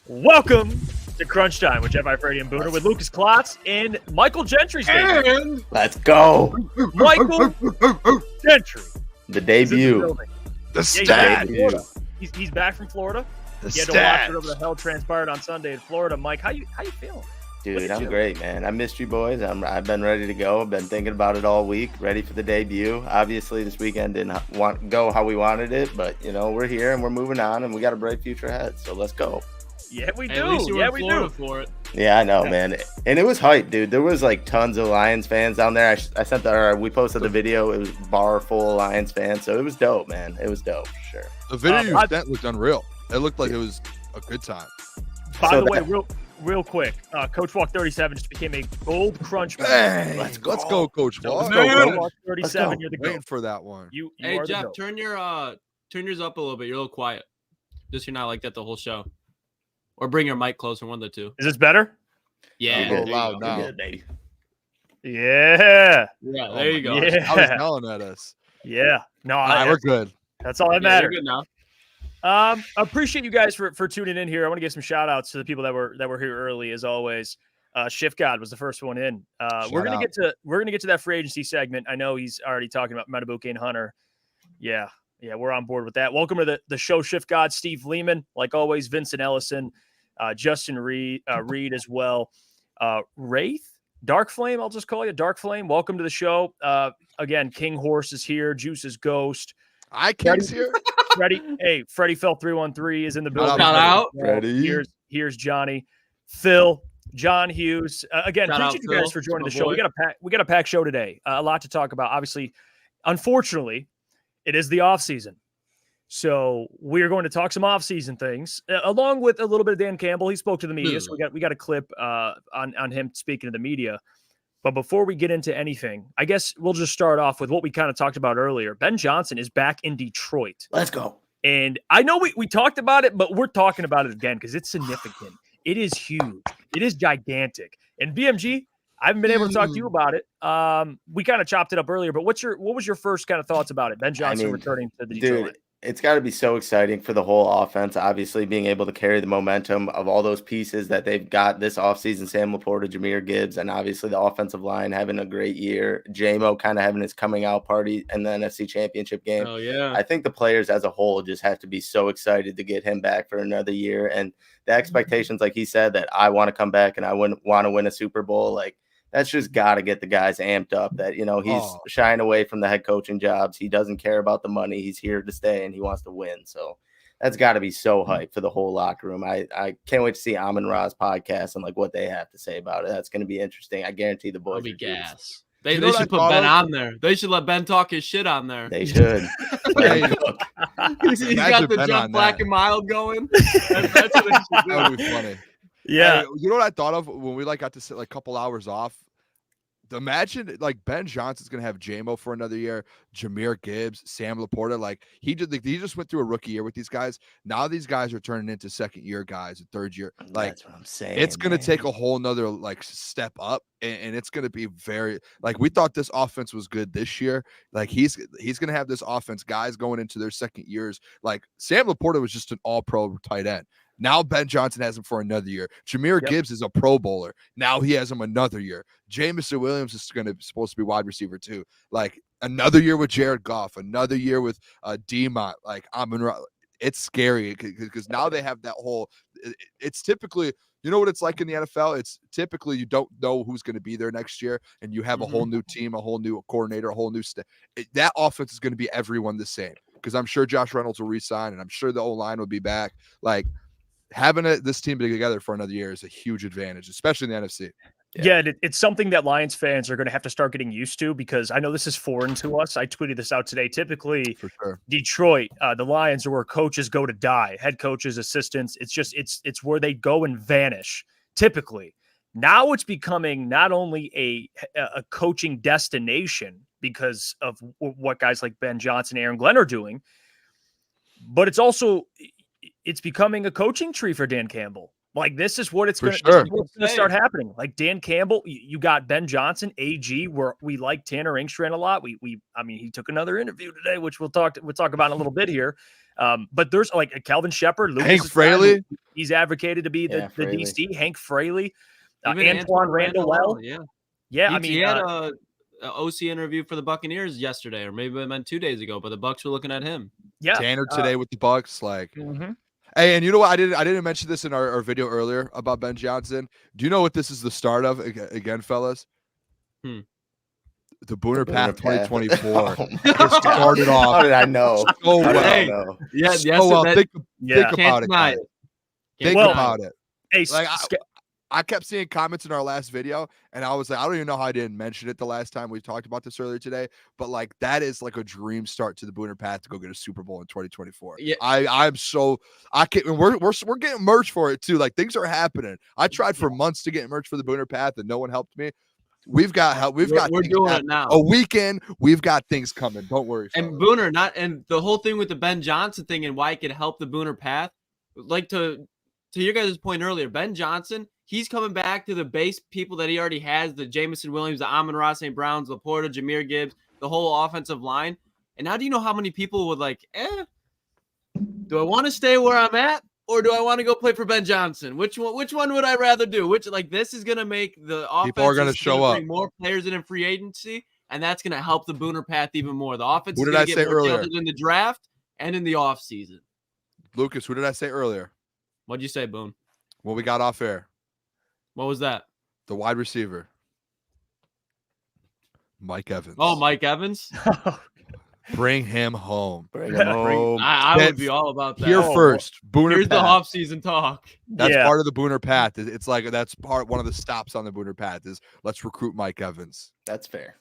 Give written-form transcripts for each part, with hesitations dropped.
Welcome to Crunch Time with Iafrate and Booner with Lukas Klotz and Michael Gentry. And let's go. Michael Gentry. The debut. The stat. He's back from Florida. He had to watch whatever the hell transpired on Sunday in Florida. Mike, how you feeling? Dude, I'm great, man. I missed you boys. I've been ready to go. I've been thinking about it all week, ready for the debut. Obviously, this weekend didn't go how we wanted it, but, we're here and we're moving on, and we got a bright future ahead, so let's go. Yeah, we do. At least you were yeah, in we Florida do. for it. Yeah, I know, man. And it was hype, dude. There was, tons of Lions fans down there. We posted the video. It was bar full of Lions fans, so it was dope, man. It was dope, for sure. The video you sent looked unreal. It looked like it was a good time. By the way, real quick, Coach Walk 37 just became a gold crunch. Hey, let's go, Coach Walk. Coach Walk 37, you're the Waiting goat. for that one. You Hey, are Jeff, the goat. turn yours up a little bit. You're a little quiet. Just you're not like that the whole show. Or bring your mic closer, one of the two. Is this better? Yeah. Go loud now. Good, baby. Yeah. Yeah, there you go. Yeah. I was yelling at us. Yeah. No, All right, we're good. that's all that Yeah, you're matters. good now. I appreciate you guys for tuning in here. I want to give some shout outs to the people that were here early, as always. Shift God was the first one in. We're gonna get to that free agency segment. I know he's already talking about Matabuke and Hunter. Yeah, we're on board with that. Welcome to the show, Shift God, Steve Lehman, like always, Vincent Ellison, Justin Reed as well. Wraith, Dark Flame, I'll just call you Dark Flame. Welcome to the show. Again, King Horse is here, Juice is Ghost. King's here. Freddie Fell 313 is in the building. Shout out. Freddie. Here's Johnny, Phil, John Hughes. Again, Shout appreciate out, you guys Phil. for joining My the show. boy. We got a packed show today. A lot to talk about. Obviously, unfortunately, it is the off season, so we are going to talk some off season things along with a little bit of Dan Campbell. He spoke to the media, so we got a clip on him speaking to the media. But before we get into anything, I guess we'll just start off with what we kind of talked about earlier. Ben Johnson is back in Detroit. Let's go. And I know we talked about it, but we're talking about it again because it's significant. It is huge. It is gigantic. And BMG, I haven't been able to talk to you about it. We kind of chopped it up earlier, but what was your first kind of thoughts about it? Ben Johnson returning to the Detroit. Dude, it's got to be so exciting for the whole offense, obviously, being able to carry the momentum of all those pieces that they've got this offseason. Sam Laporta, Jahmyr Gibbs, and obviously the offensive line having a great year. J-Mo kind of having his coming out party in the NFC Championship game. Oh, yeah. I think the players as a whole just have to be so excited to get him back for another year. And the expectations, like he said, that I want to come back and I want to win a Super Bowl, that's just got to get the guys amped up that, he's shying away from the head coaching jobs. He doesn't care about the money. He's here to stay and he wants to win. So that's got to be so hype for the whole locker room. I can't wait to see Amon Ra's podcast and what they have to say about it. That's going to be interesting. I guarantee the boys That'll be are juiced. gas. They should put Ben on there. They should let Ben talk his shit on there. They should. Hey, He's got the Ben jump on black that. and mild going. That's what they should do. That would be funny. Yeah. Hey, you know what I thought of when we got to sit a couple hours off? Imagine Ben Johnson's gonna have J-Mo for another year, Jahmyr Gibbs, Sam Laporta. He just went through a rookie year with these guys. Now these guys are turning into second year guys, third year. That's what I'm saying. It's gonna take a whole nother step up, and it's gonna be very we thought this offense was good this year. He's gonna have this offense, guys going into their second years. Sam Laporta was just an all-pro tight end. Now Ben Johnson has him for another year. Jahmyr Gibbs is a Pro Bowler. Now he has him another year. Jameson Williams is supposed to be wide receiver too. Another year with Jared Goff, another year with D-Mont. It's scary because now they have that whole. It's typically, you know what it's like in the NFL. It's typically you don't know who's going to be there next year, and you have a whole new team, a whole new coordinator, a whole new that offense is going to be everyone the same because I'm sure Josh Reynolds will re-sign, and I'm sure the O-line will be back. Having this team together for another year is a huge advantage, especially in the NFC. Yeah, it's something that Lions fans are going to have to start getting used to because I know this is foreign to us. I tweeted this out today. Typically, For sure. Detroit, the Lions are where coaches go to die, head coaches, assistants. It's where they go and vanish. Typically, now it's becoming not only a coaching destination because of what guys like Ben Johnson, Aaron Glenn are doing, but it's becoming a coaching tree for Dan Campbell. This is what it's going to start happening. Dan Campbell, you got Ben Johnson, AG, where we like Tanner Engstrand a lot. He took another interview today, which we'll talk about in a little bit here. But there's like a Calvin Shepard, Lucas Hank Fraley. He's advocated to be the DC. Hank Fraley, Antoine Randall. Yeah. I mean, he had a OC interview for the Buccaneers yesterday, or maybe it meant 2 days ago. But the Bucs were looking at him. Yeah, Tanner today with the Bucs, like. Mm-hmm. Hey, and you know what? I didn't mention this in our video earlier about Ben Johnson. Do you know what this is the start of again, fellas? The Booner Path 2024. It started off. How did I know? So well. Hey, Think about it, guys. Think about it. Hey, like I kept seeing comments in our last video, and I was like, I don't even know how I didn't mention it the last time we talked about this earlier today. But like, that is like a dream start to the Booner Path to go get a Super Bowl in 2024. Yeah, I'm so I can't. We're getting merch for it too. Like, things are happening. I tried for months to get merch for the Booner Path, and no one helped me. We're doing it now. A weekend, we've got things coming. Don't worry. And Booner, and the whole thing with the Ben Johnson thing and why it could help the Booner Path, like to your guys' point earlier, Ben Johnson, he's coming back to the base people that he already has, the Jameson Williams, the Amon-Ra St. Browns, Laporta, Jahmyr Gibbs, the whole offensive line. And now do you know how many people would like, do I want to stay where I'm at? Or do I want to go play for Ben Johnson? Which one would I rather do? This is going to make the offense. People are going to show up. Bring more players in free agency, and that's going to help the Booner Path even more. The offense is going to get more talented in the draft and in the offseason. Lucas, who did I say earlier? What'd you say, Boone? Well, we got off air. What was that? The wide receiver. Mike Evans. Oh, Mike Evans? Bring him home. I would be all about that. Here first. Booner Here's Path. the off-season talk. That's part of the Booner Path. It's like one of the stops on the Booner Path is let's recruit Mike Evans. That's fair.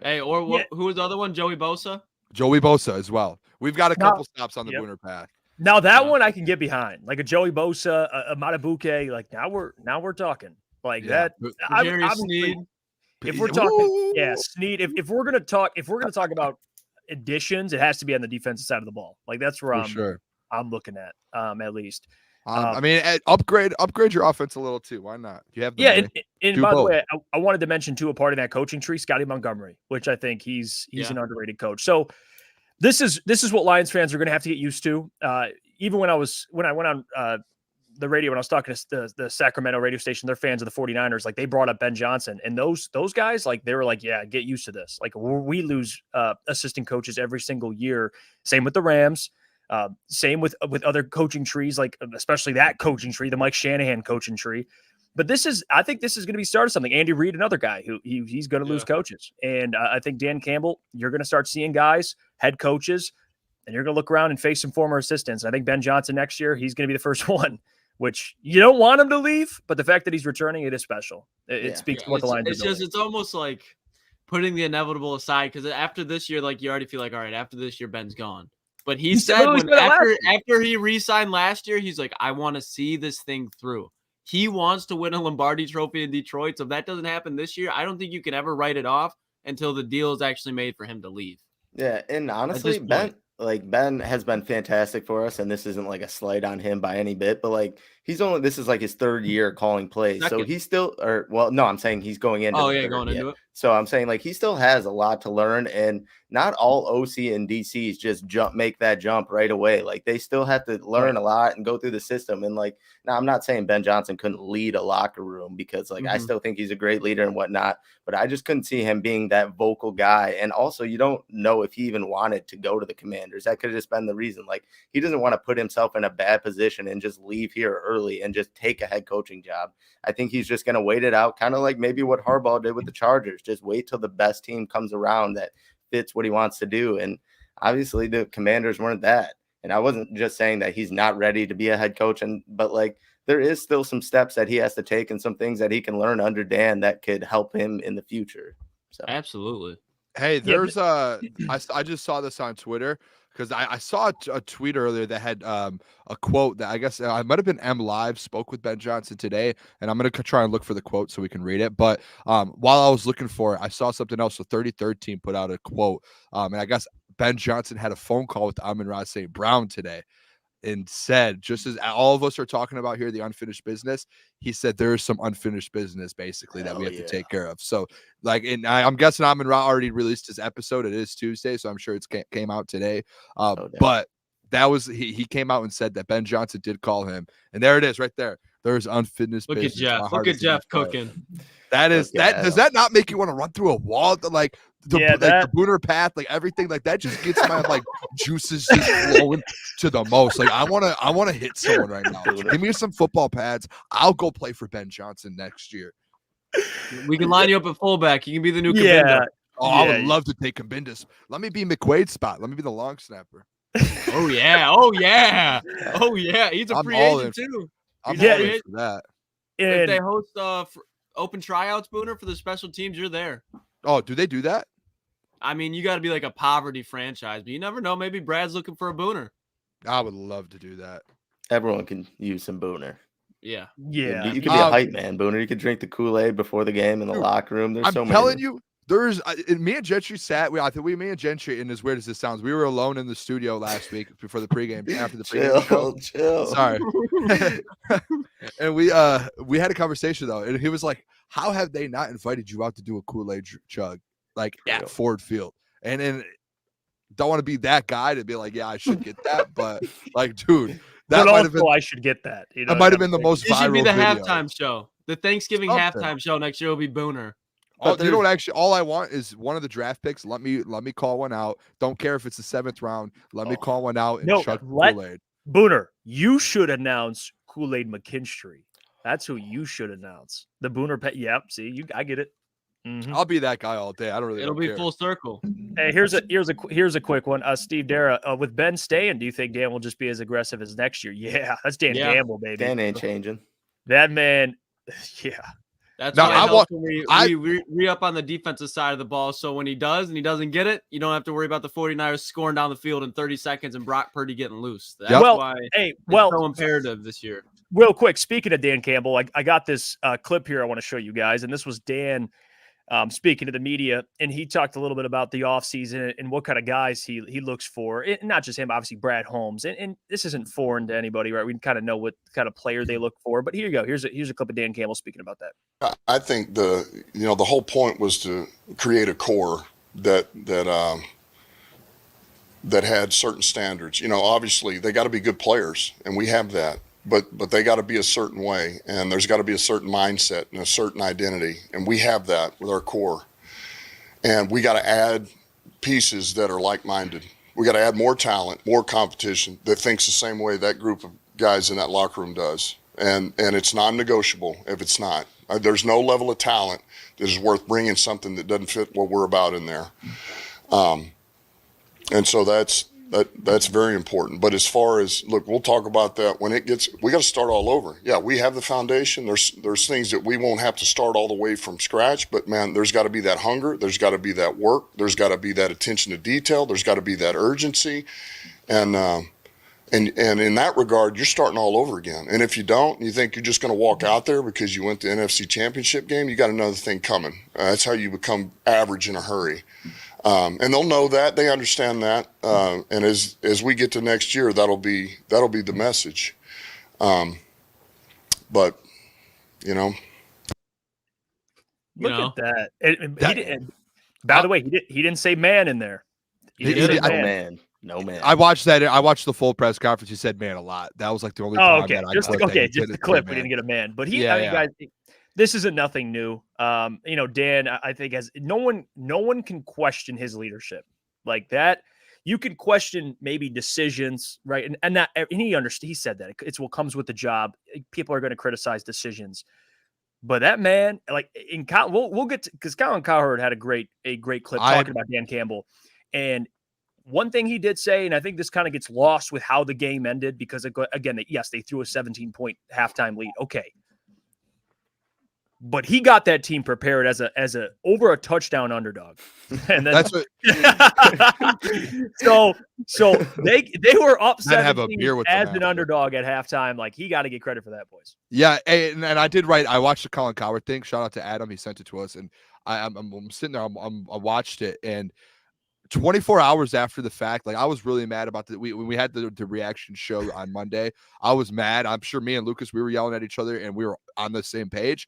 Hey, who was the other one? Joey Bosa? Joey Bosa as well. We've got a couple stops on the Booner Path. Now that one I can get behind, like a Joey Bosa, a Matabuke. Like now we're talking like that. Sneed. If we're talking, Sneed. If we're gonna talk about additions, it has to be on the defensive side of the ball. Like that's where I'm looking at least. I mean, upgrade your offense a little too. Why not? You have and by the way, I wanted to mention too a part of that coaching tree, Scotty Montgomery, which I think he's an underrated coach. So this is what Lions fans are going to have to get used to. Even when I went on the radio, when I was talking to the Sacramento radio station, they're fans of the 49ers. Like they brought up Ben Johnson, and those guys, like they were like, yeah, get used to this. Like we lose assistant coaches every single year. Same with the Rams. Same with other coaching trees, like especially that coaching tree, the Mike Shanahan coaching tree. But I think this is going to be start of something. Andy Reid, another guy who he's going to lose coaches. And I think Dan Campbell, you're going to start seeing guys, head coaches, and you're going to look around and face some former assistants. I think Ben Johnson next year, he's going to be the first one, which you don't want him to leave, but the fact that he's returning, it is special. It speaks to what the Lions are doing. It's almost like putting the inevitable aside, because after this year, like you already feel like, all right, after this year, Ben's gone. But he said after he re-signed last year, he's like, I want to see this thing through. He wants to win a Lombardi trophy in Detroit. So if that doesn't happen this year, I don't think you can ever write it off until the deal is actually made for him to leave. Yeah, and honestly, Ben has been fantastic for us, and this isn't like a slight on him by any bit, but like this is like his third year calling plays. So he's still, I'm saying he's going into into it. So I'm saying like he still has a lot to learn, and not all OC and DCs just make that jump right away. Like they still have to learn a lot and go through the system. And like, now I'm not saying Ben Johnson couldn't lead a locker room, because like I still think he's a great leader and whatnot, but I just couldn't see him being that vocal guy. And also, you don't know if he even wanted to go to the Commanders. That could have just been the reason. Like he doesn't want to put himself in a bad position and just leave here early and just take a head coaching job. I think he's just going to wait it out, kind of like maybe what Harbaugh did with the Chargers. Just wait till the best team comes around that fits what he wants to do. And obviously the Commanders weren't that. And I wasn't just saying that he's not ready to be a head coach, but like there is still some steps that he has to take and some things that he can learn under Dan that could help him in the future. So absolutely. Hey, there's I just saw this on Twitter, because I saw a tweet earlier that had a quote that I guess I might have been M Live spoke with Ben Johnson today, and I'm going to try and look for the quote so we can read it. But while I was looking for it, I saw something else. The 33rd team put out a quote, and I guess Ben Johnson had a phone call with Amon-Ra St. Brown today, and said, just as all of us are talking about here, the unfinished business, he said there is some unfinished business basically that we have to take care of. So like, and I'm guessing Amon-Ra already released his episode. It is Tuesday, so I'm sure it came out today. But that was he came out and said that Ben Johnson did call him, and there it is right there. There's unfitness. Look at Jeff. Look at Jeff cooking. That is that. Does that not make you want to run through a wall? Like the Booner path, like everything, like that just gets my like juices just flowing to the most. Like I want to hit someone right now. Give me some football pads. I'll go play for Ben Johnson next year. We can line you up at fullback. You can be the new Cabinda. Oh, I would love to take Cabinda's. Let me be McQuade's spot. Let me be the long snapper. Oh yeah. Oh yeah. Oh yeah. He's a free agent too. I'm all in for that. If they host open tryouts, Booner, for the special teams, you're there. Oh, do they do that? I mean, you got to be like a poverty franchise, but you never know. Maybe Brad's looking for a Booner. I would love to do that. Everyone can use some Booner. Yeah. You could be a hype man, Booner. You could drink the Kool-Aid before the game in the locker room. There's so many. I'm telling you, there's me and Gentry sat. Me and Gentry, and as weird as it sounds, we were alone in the studio last week before the pregame. After the pregame, chill. Sorry. And we had a conversation though, and he was like, "How have they not invited you out to do a Kool-Aid chug like at Ford Field?" And then don't want to be that guy to be like, "Yeah, I should get that," but like, dude, that might have been. I should get that. You know, that might have been the most viral. It should be the video. halftime show. The Thanksgiving halftime show next year will be Booner. You know what? Actually, all I want is one of the draft picks. Let me call one out. Don't care if it's the 7th round. Let me call one out and chug Kool-Aid. Booner, you should announce Kool-Aid McKinstry. That's who you should announce. The Booner pet. Yep. See, I get it. Mm-hmm. I'll be that guy all day. I don't really. It'll be care. Full circle. Hey, here's a quick one. Steve Dara, with Ben staying, do you think Dan will just be as aggressive as next year? Yeah, that's Dan Campbell, baby. Dan ain't changing. That man. Yeah. That's why we re-up on the defensive side of the ball. So when he does and he doesn't get it, you don't have to worry about the 49ers scoring down the field in 30 seconds and Brock Purdy getting loose. That's why it's so imperative this year. Real quick, speaking of Dan Campbell, I got this clip here I want to show you guys. And this was Dan speaking to the media, and he talked a little bit about the offseason and what kind of guys he looks for. And not just him, obviously Brad Holmes. And this isn't foreign to anybody, right? We kind of know what kind of player they look for. But here you go. Here's a clip of Dan Campbell speaking about that. I think the whole point was to create a core that had certain standards. Obviously they got to be good players, and we have that. But they got to be a certain way, and there's got to be a certain mindset and a certain identity, and we have that with our core. And we got to add pieces that are like-minded. We got to add more talent, more competition that thinks the same way that group of guys in that locker room does. And it's non-negotiable if it's not. There's no level of talent that is worth bringing something that doesn't fit what we're about in there. And so that's very important. But as far as, look, we'll talk about that when we got to start all over. Yeah, we have the foundation. There's things that we won't have to start all the way from scratch, but man, there's got to be that hunger. There's got to be that work. There's got to be that attention to detail. There's got to be that urgency. And in that regard, you're starting all over again. And if you don't, you think you're just going to walk out there because you went to the NFC Championship game, you got another thing coming. That's how you become average in a hurry. And they'll know that, they understand that, and as we get to next year, that'll be the message. But look at that. By the way, he didn't say man in there. He didn't say man. No man. I watched that. I watched the full press conference. He said man a lot. That was like the only time okay. that Just the clip. We didn't get a man, but guys. This isn't nothing new. Dan, I think no one can question his leadership like that. You can question maybe decisions, right? And he understood. He said that it's what comes with the job. People are going to criticize decisions, but that man, like we'll get to, because Colin Cowherd had a great clip talking about Dan Campbell, and one thing he did say, and I think this kind of gets lost with how the game ended because again, they threw a 17-point halftime lead. Okay. But he got that team prepared as a over a touchdown underdog, and then that's what. so they were up 17 as an underdog at halftime. Like he got to get credit for that, boys. Yeah, and I did write. I watched the Colin Cowherd thing. Shout out to Adam. He sent it to us, and I'm sitting there. I watched it, and 24 hours after the fact, like I was really mad about when we had the reaction show on Monday. I was mad. I'm sure me and Lucas, we were yelling at each other, and we were on the same page.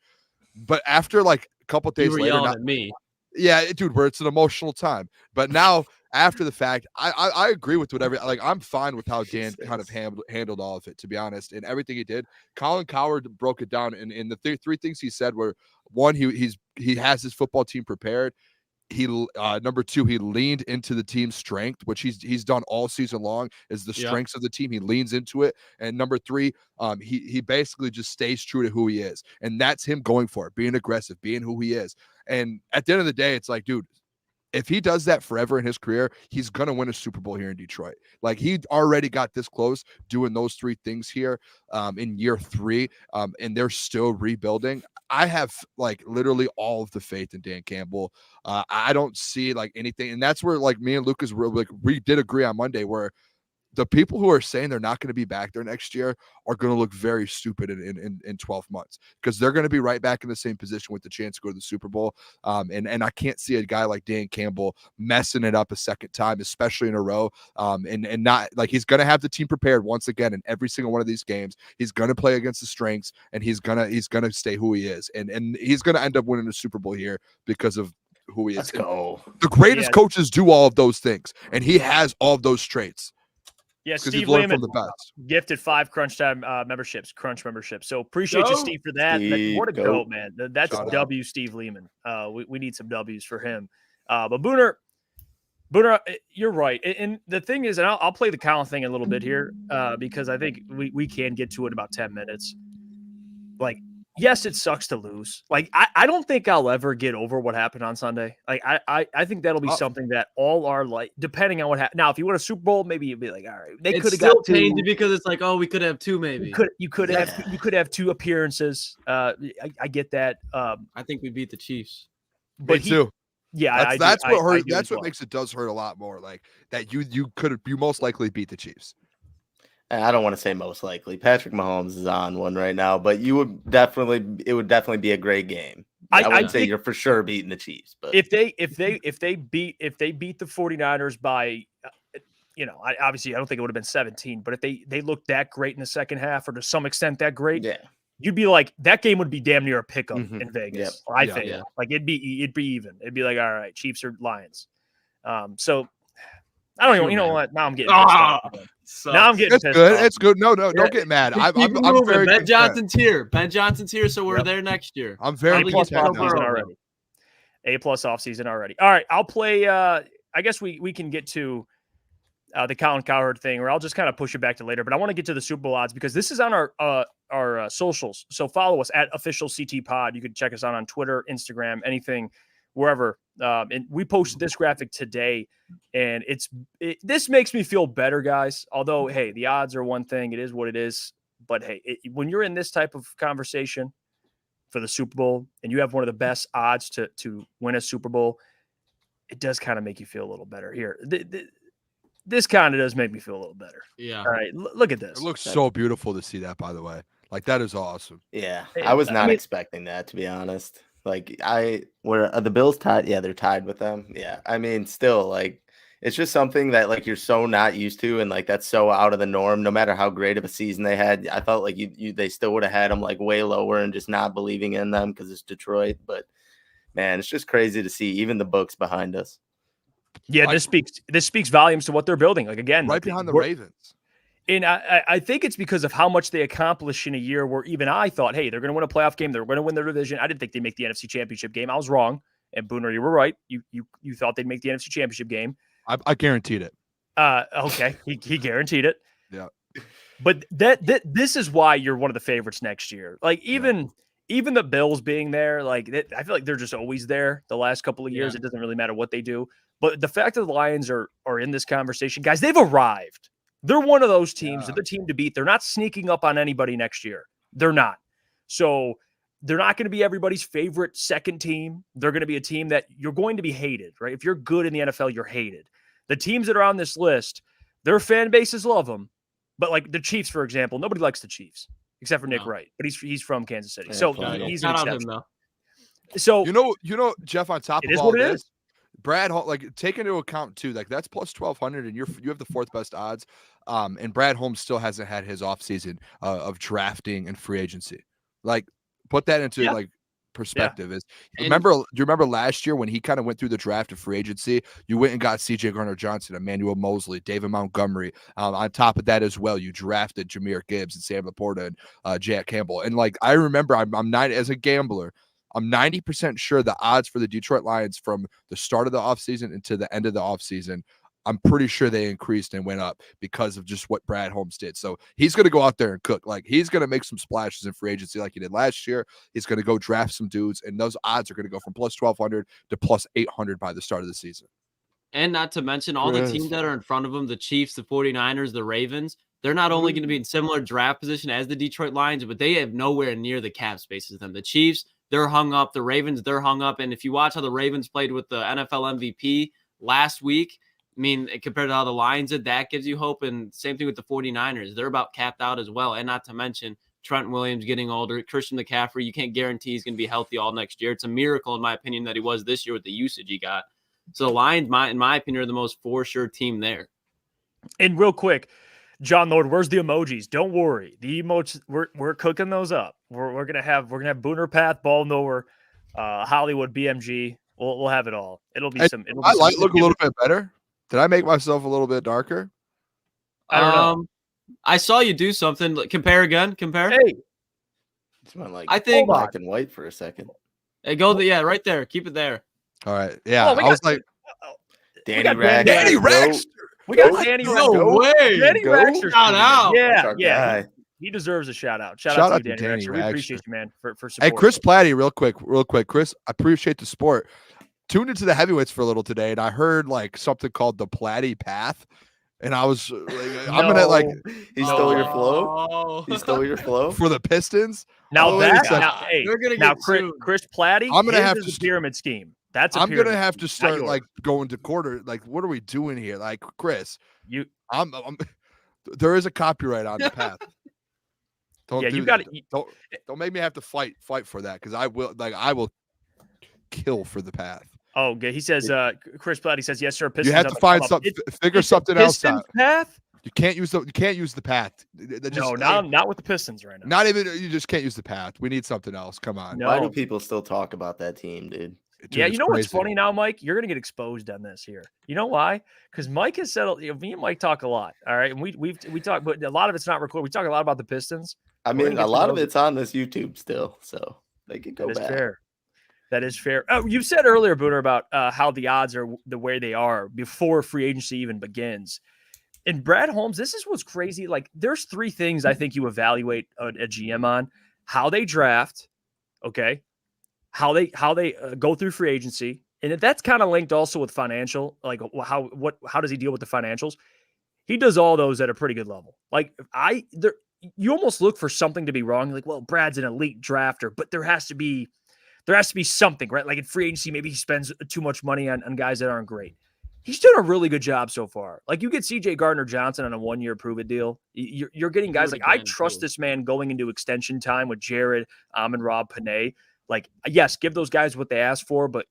But after like a couple days later, yelling at me. Yeah, dude, where it's an emotional time. But now after the fact, I agree with whatever. Like, I'm fine with how Dan Jesus. kind of handled all of it, to be honest, and everything he did. Colin Cowherd broke it down, and the three things he said were: one, he has his football team prepared. Number two, he leaned into the team's strength, which he's done all season long, is the strengths of the team. He leans into it. And number three, he basically just stays true to who he is. And that's him going for it, being aggressive, being who he is. And at the end of the day, it's like, dude, if he does that forever in his career, he's going to win a Super Bowl here in Detroit. Like, he already got this close doing those three things here in year 3, and they're still rebuilding. I have like literally all of the faith in Dan Campbell. I don't see like anything. And that's where like me and Lucas were like, we did agree on Monday where the people who are saying they're not going to be back there next year are going to look very stupid in 12 months, because they're going to be right back in the same position with the chance to go to the Super Bowl. And I can't see a guy like Dan Campbell messing it up a second time, especially in a row. And not like, he's going to have the team prepared once again in every single one of these games. He's going to play against the strengths, and he's going to stay who he is. And he's going to end up winning the Super Bowl here because of who he is. Let's go. The greatest coaches do all of those things, and he has all of those traits. Yeah, Steve Lehman best. Gifted 5 Crunch memberships. So appreciate you, Steve, for that. What a goat, man. That's a W, Steve Lehman. We need some W's for him. But Booner, you're right. And the thing is, and I'll play the Colin thing a little bit here because I think we can get to it in about 10 minutes. Like, yes, it sucks to lose. Like, I don't think I'll ever get over what happened on Sunday. Like, I think that'll be something that all our life, depending on what happens. Now, if you win a Super Bowl, maybe you'd be like, all right, they could have got 2. Pained because it's like, oh, we could have 2 maybe. You could have 2 appearances. I get that. I think we beat the Chiefs. But Me too. Yeah, that's what hurt. That's what makes it does hurt a lot more. Like that, you most likely beat the Chiefs. I don't want to say most likely. Patrick Mahomes is on one right now, but it would definitely be a great game. I would say you're for sure beating the Chiefs. But if they beat the 49ers by, obviously I don't think it would have been 17, but if they looked that great in the second half, or to some extent that great, you'd be like, that game would be damn near a pickup in Vegas. Yep. I think like it'd be even. It'd be like, all right, Chiefs or Lions. So I don't even. You know what? Now I'm getting pissed off. Now I'm getting pissed off. It's good. No, don't get mad. I'm very Ben Johnson's here. Ben Johnson's here, so we're there next year. I'm very A+ offseason already. All right, I'll play. I guess we can get to the Colin Cowherd thing, or I'll just kind of push it back to later. But I want to get to the Super Bowl odds because this is on our socials. So follow us at Official CT Pod. You can check us out on Twitter, Instagram, anything, wherever. And we posted this graphic today, and this makes me feel better, guys. Although, hey, the odds are one thing; it is what it is. But hey, when you're in this type of conversation for the Super Bowl, and you have one of the best odds to win a Super Bowl, it does kind of make you feel a little better. Here, this kind of does make me feel a little better. Yeah. All right, look at this. It looks so beautiful to see that, by the way. Like, that is awesome. Yeah, I was not expecting that, to be honest. Like, were the Bills tied? Yeah, they're tied with them. Yeah, I mean, still, like, it's just something that, like, you're so not used to, and, like, that's so out of the norm. No matter how great of a season they had, I felt like they still would have had them, like, way lower and just not believing in them because it's Detroit. But, man, it's just crazy to see even the books behind us. Yeah, this speaks volumes to what they're building. Like, again, right behind the Ravens. And I think it's because of how much they accomplish in a year where even I thought, hey, they're going to win a playoff game. They're going to win their division. I didn't think they'd make the NFC Championship game. I was wrong. And Booner, you were right. You thought they'd make the NFC Championship game. I guaranteed it. Okay. He guaranteed it. Yeah. But this is why you're one of the favorites next year. Like, even the Bills being there, like, I feel like they're just always there the last couple of years. It doesn't really matter what they do. But the fact that the Lions are in this conversation, guys, they've arrived. They're one of those teams. They're the team to beat. They're not sneaking up on anybody next year. They're not. So they're not going to be everybody's favorite second team. They're going to be a team that you're going to be hated, right? If you're good in the NFL, you're hated. The teams that are on this list, their fan bases love them. But like the Chiefs, for example, nobody likes the Chiefs except for Nick Wright. But he's from Kansas City. So he's an exception. So you know, Jeff, on top of all this, Brad, like, take into account too, like, that's plus 1,200, and you have the 4th best odds. And Brad Holmes still hasn't had his offseason of drafting and free agency. Like, put that into like perspective is do you remember last year when he kind of went through the draft of free agency? You went and got CJ Gardner-Johnson, Emmanuel Mosley, David Montgomery. On top of that as well, you drafted Jahmyr Gibbs and Sam Laporta and Jack Campbell. And like I remember, I'm not as a gambler. I'm 90% sure the odds for the Detroit Lions from the start of the offseason into the end of the offseason, I'm pretty sure they increased and went up because of just what Brad Holmes did. So he's going to go out there and cook. Like he's going to make some splashes in free agency like he did last year. He's going to go draft some dudes, and those odds are going to go from plus 1,200 to plus 800 by the start of the season. And not to mention all the teams that are in front of them, the Chiefs, the 49ers, the Ravens, they're not only going to be in similar draft position as the Detroit Lions, but they have nowhere near the cap space as them. The Chiefs, they're hung up. The Ravens, they're hung up. And if you watch how the Ravens played with the NFL MVP last week, I mean, compared to how the Lions did, that gives you hope. And same thing with the 49ers. They're about capped out as well. And not to mention Trent Williams getting older, Christian McCaffrey, you can't guarantee he's going to be healthy all next year. It's a miracle, in my opinion, that he was this year with the usage he got. So the Lions, in my opinion, are the most for sure team there. And real quick, John Lord, where's the emojis? Don't worry. The emojis, we're cooking those up. We're gonna have Booner Path, Ball Knower, Hollywood, BMG. We'll have it all. It'll be some. I look a little bit better. Did I make myself a little bit darker? I don't know. I saw you do something. Compare again. Compare. Hey, Just went like I think black and white for a second. Hey, go right there. Keep it there. All right. Yeah. I was like, Danny Raxter. We got Danny Raxter. No way. Danny Raxter. Shout out. Yeah. He deserves a shout out. Shout out to you, Danny Raxter. We appreciate you, man, for support. Hey, Chris Platty, real quick. Chris, I appreciate the support. Tuned into the heavyweights for a little today, and I heard like something called the Platty Path. And I was I'm gonna like he stole your flow. He stole your flow for the Pistons. Now they're gonna get Chris Platty. I'm gonna have to pyramid scheme. I'm gonna have to start like going to quarter. Like, what are we doing here? Like, Chris, I'm there is a copyright on the path. Don't make me have to fight for that because I will kill for the path. Oh, he says, Chris Platty says, yes, sir. Pistons you have to find something, figure something else out. Path? You can't use the path. Not with the Pistons right now. Not even, you just can't use the path. We need something else. Come on. No. Why do people still talk about that team, dude? Yeah, you know what's funny now, Mike? You're gonna get exposed on this here. You know why? Because Mike has said, me and Mike talk a lot. All right, and we talk, but a lot of it's not recorded. We talk a lot about the Pistons. I mean, a lot of it's on this YouTube still, so they could go back. Fair. That is fair. Oh, you said earlier, Booner, about how the odds are the way they are before free agency even begins. And Brad Holmes, this is what's crazy. Like, there's three things I think you evaluate a GM on: how they draft, okay, how they go through free agency, and that's kind of linked also with financial. Like, how does he deal with the financials? He does all those at a pretty good level. Like, you almost look for something to be wrong. Like, well, Brad's an elite drafter, but there has to be something, right? Like in free agency, maybe he spends too much money on guys that aren't great. He's done a really good job so far. Like, you get CJ Gardner-Johnson on a 1-year prove-it deal. You're getting guys like, I trust this man going into extension time with Jared and Rob Panay. Like, yes, give those guys what they asked for, but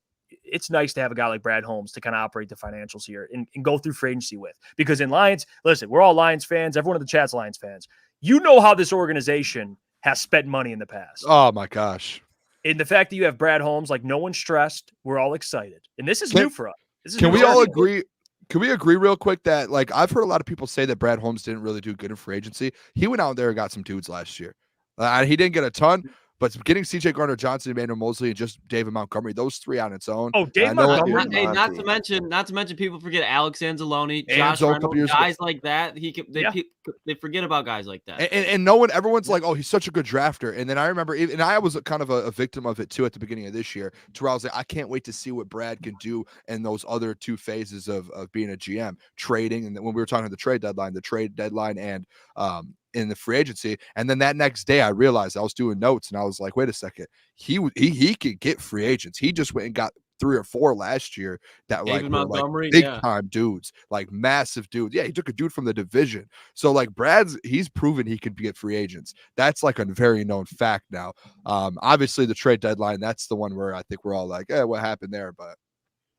it's nice to have a guy like Brad Holmes to kind of operate the financials here and go through free agency with. Because in Lions, listen, we're all Lions fans. Everyone in the chat's Lions fans. You know how this organization has spent money in the past. Oh, my gosh. And the fact that you have Brad Holmes, like, no one's stressed. We're all excited. And this is new for us. Can we all agree? Can we agree real quick that, like, I've heard a lot of people say that Brad Holmes didn't really do good in free agency. He went out there and got some dudes last year. He didn't get a ton, but getting CJ Gardner-Johnson, Emmanuel Mosley, and just David Montgomery, those three on its own. Oh, David Montgomery. Hey, not to mention, people forget Alex Anzalone, Josh Reynolds, guys like that. They forget about guys like that. And everyone's like, oh, he's such a good drafter. And then I remember, and I was kind of a victim of it too at the beginning of this year, to where I was like, I can't wait to see what Brad can do in those other two phases of being a GM, trading. And then when we were talking about the trade deadline and in the free agency. And then that next day I realized I was doing notes and I was like, wait a second, he could get free agents. He just went and got 3 or 4 last year that were like big time dudes, like massive dudes. Yeah, he took a dude from the division. So like he's proven he could get free agents. That's like a very known fact now. Obviously the trade deadline, that's the one where I think we're all like, what happened there? But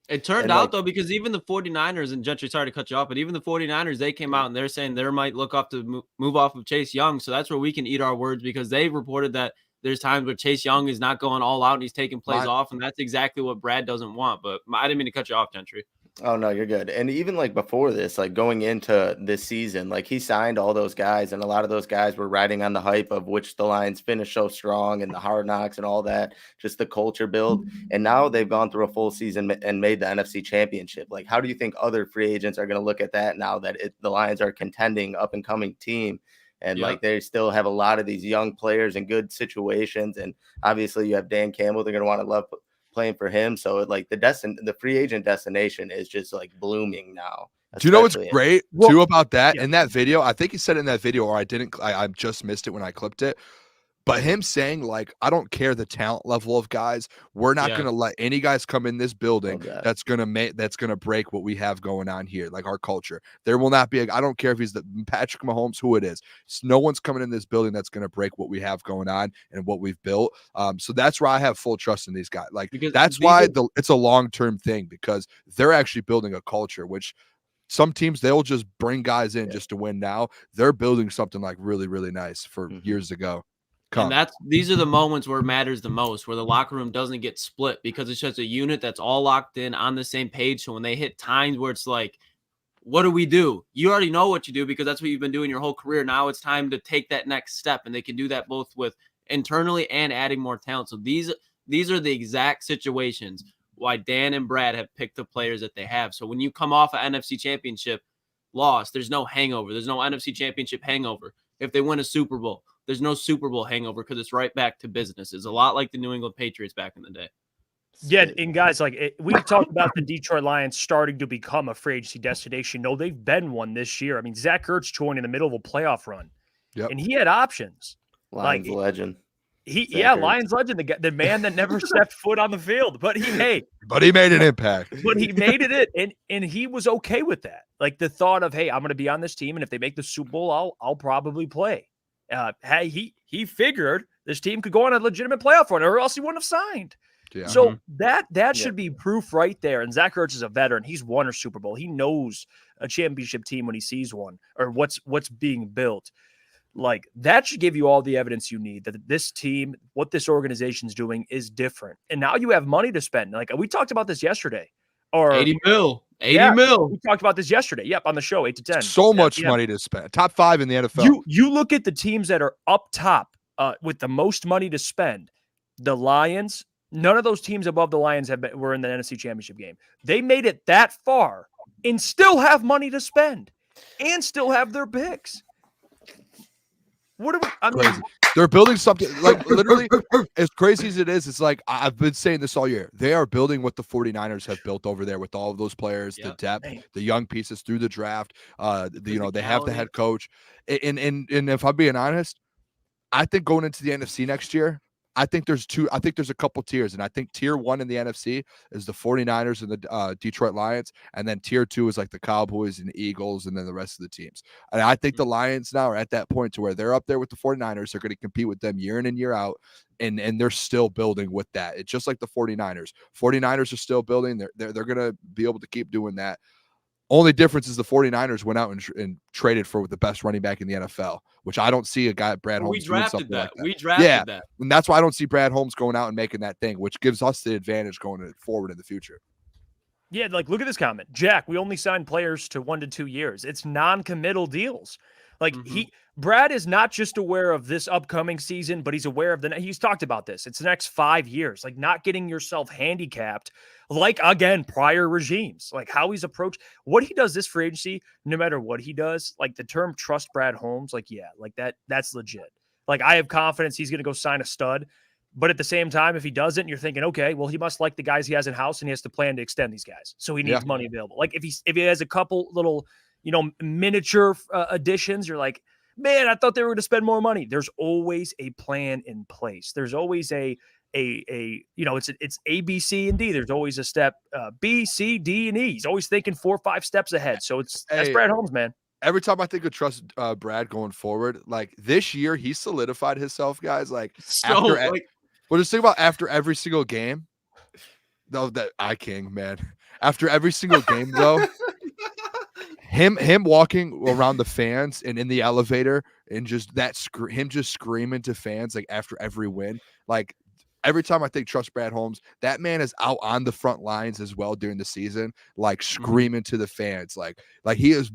it turned out, though, because even the 49ers, and Gentry, sorry to cut you off, but even the 49ers, they came out and they're saying they might look up to move off of Chase Young. So that's where we can eat our words, because they reported that there's times where Chase Young is not going all out and he's taking plays off, and that's exactly what Brad doesn't want. But I didn't mean to cut you off, Gentry. Oh, no, you're good. And even like before this, like going into this season, like he signed all those guys, and a lot of those guys were riding on the hype of which the Lions finished so strong and the hard knocks and all that, just the culture build. And now they've gone through a full season and made the NFC Championship. Like, how do you think other free agents are going to look at that now that the Lions are a contending up and coming team? And like they still have a lot of these young players in good situations. And obviously you have Dan Campbell. They're going to want to love playing for him. So like the free agent destination is just like blooming now. Do you know what's great too about that? In that video, I think he said in that video, or I just missed it when I clipped it. But him saying, like, I don't care the talent level of guys. We're not going to let any guys come in this building that's going to break what we have going on here, like our culture. There will not be I don't care if he's the Patrick Mahomes, who it is. No one's coming in this building that's going to break what we have going on and what we've built. So that's why I have full trust in these guys. Like, that's why it's a long-term thing, because they're actually building a culture, which some teams, they'll just bring guys in just to win now. They're building something like really, really nice for years to go. And these are the moments where it matters the most, where the locker room doesn't get split, because it's just a unit that's all locked in on the same page. So when they hit times where it's like, what do we do? You already know what you do, because that's what you've been doing your whole career. Now it's time to take that next step, and they can do that both with internally and adding more talent. So these are the exact situations why Dan and Brad have picked the players that they have. So when you come off an NFC Championship loss, there's no hangover. There's no NFC Championship hangover. If they win a Super Bowl, there's no Super Bowl hangover, because it's right back to business. It's a lot like the New England Patriots back in the day. Yeah, and guys, like we talked about the Detroit Lions starting to become a free agency destination. No, they've been one this year. I mean, Zach Ertz joined in the middle of a playoff run, and he had options. Lions legend. Lions legend, the man that never stepped foot on the field, but he made an impact. But he made it, and he was okay with that. Like the thought of, hey, I'm going to be on this team, and if they make the Super Bowl, I'll probably play. He figured this team could go on a legitimate playoff run, or else he wouldn't have signed. Yeah. So that should be proof right there. And Zach Ertz is a veteran. He's won a Super Bowl. He knows a championship team when he sees one, or what's being built. Like, that should give you all the evidence you need that this team, what this organization's doing, is different. And now you have money to spend. Like, we talked about this yesterday. Or 80 mil. We talked about this yesterday. Yep, on the show, 8 to 10. So much money to spend. Top 5 in the NFL. You look at the teams that are up top with the most money to spend. The Lions. None of those teams above the Lions were in the NFC Championship game. They made it that far and still have money to spend and still have their picks. They're building something, like, literally, as crazy as it is, it's like, I've been saying this all year. They are building what the 49ers have built over there with all of those players, the depth, the young pieces through the draft. They have the head coach. And if I'm being honest, I think going into the NFC next year, I think there's a couple tiers, and I think tier 1 in the NFC is the 49ers and the Detroit Lions, and then tier 2 is like the Cowboys and the Eagles, and then the rest of the teams. And I think the Lions now are at that point to where they're up there with the 49ers. They're going to compete with them year in and year out, and they're still building with that. It's just like the 49ers. 49ers are still building. They're going to be able to keep doing that. Only difference is the 49ers went out and traded for the best running back in the NFL, which I don't see a guy, Brad Holmes, doing something like that. We drafted that. And that's why I don't see Brad Holmes going out and making that thing, which gives us the advantage going forward in the future. Yeah, like, look at this comment. Jack, we only sign players to 1 to 2 years. It's non-committal deals. Like, Brad is not just aware of this upcoming season, but he's aware of he's talked about this. It's the next 5 years, like not getting yourself handicapped, like, again, prior regimes, like how he's approached what he does this free agency, no matter what he does, like the term trust Brad Holmes, like, yeah, like that's legit. Like, I have confidence he's going to go sign a stud, but at the same time, if he doesn't, you're thinking, okay, well, he must like the guys he has in house, and he has to plan to extend these guys. So he needs money available. Like, if he has a couple little, miniature additions, you're like, man, I thought they were going to spend more money. There's always a plan in place. There's always it's A, B, C, and D. There's always a step B, C, D, and E. He's always thinking 4 or 5 steps ahead. So that's Brad Holmes, man. Every time I think of trust Brad going forward, like this year, he solidified himself, guys. Like, just think about after every single game. Though that I king, man. After every single game, though, him walking around the fans and in the elevator and just him just screaming to fans like after every win. Like every time I think trust Brad Holmes, that man is out on the front lines as well during the season, like screaming to the fans. Like he is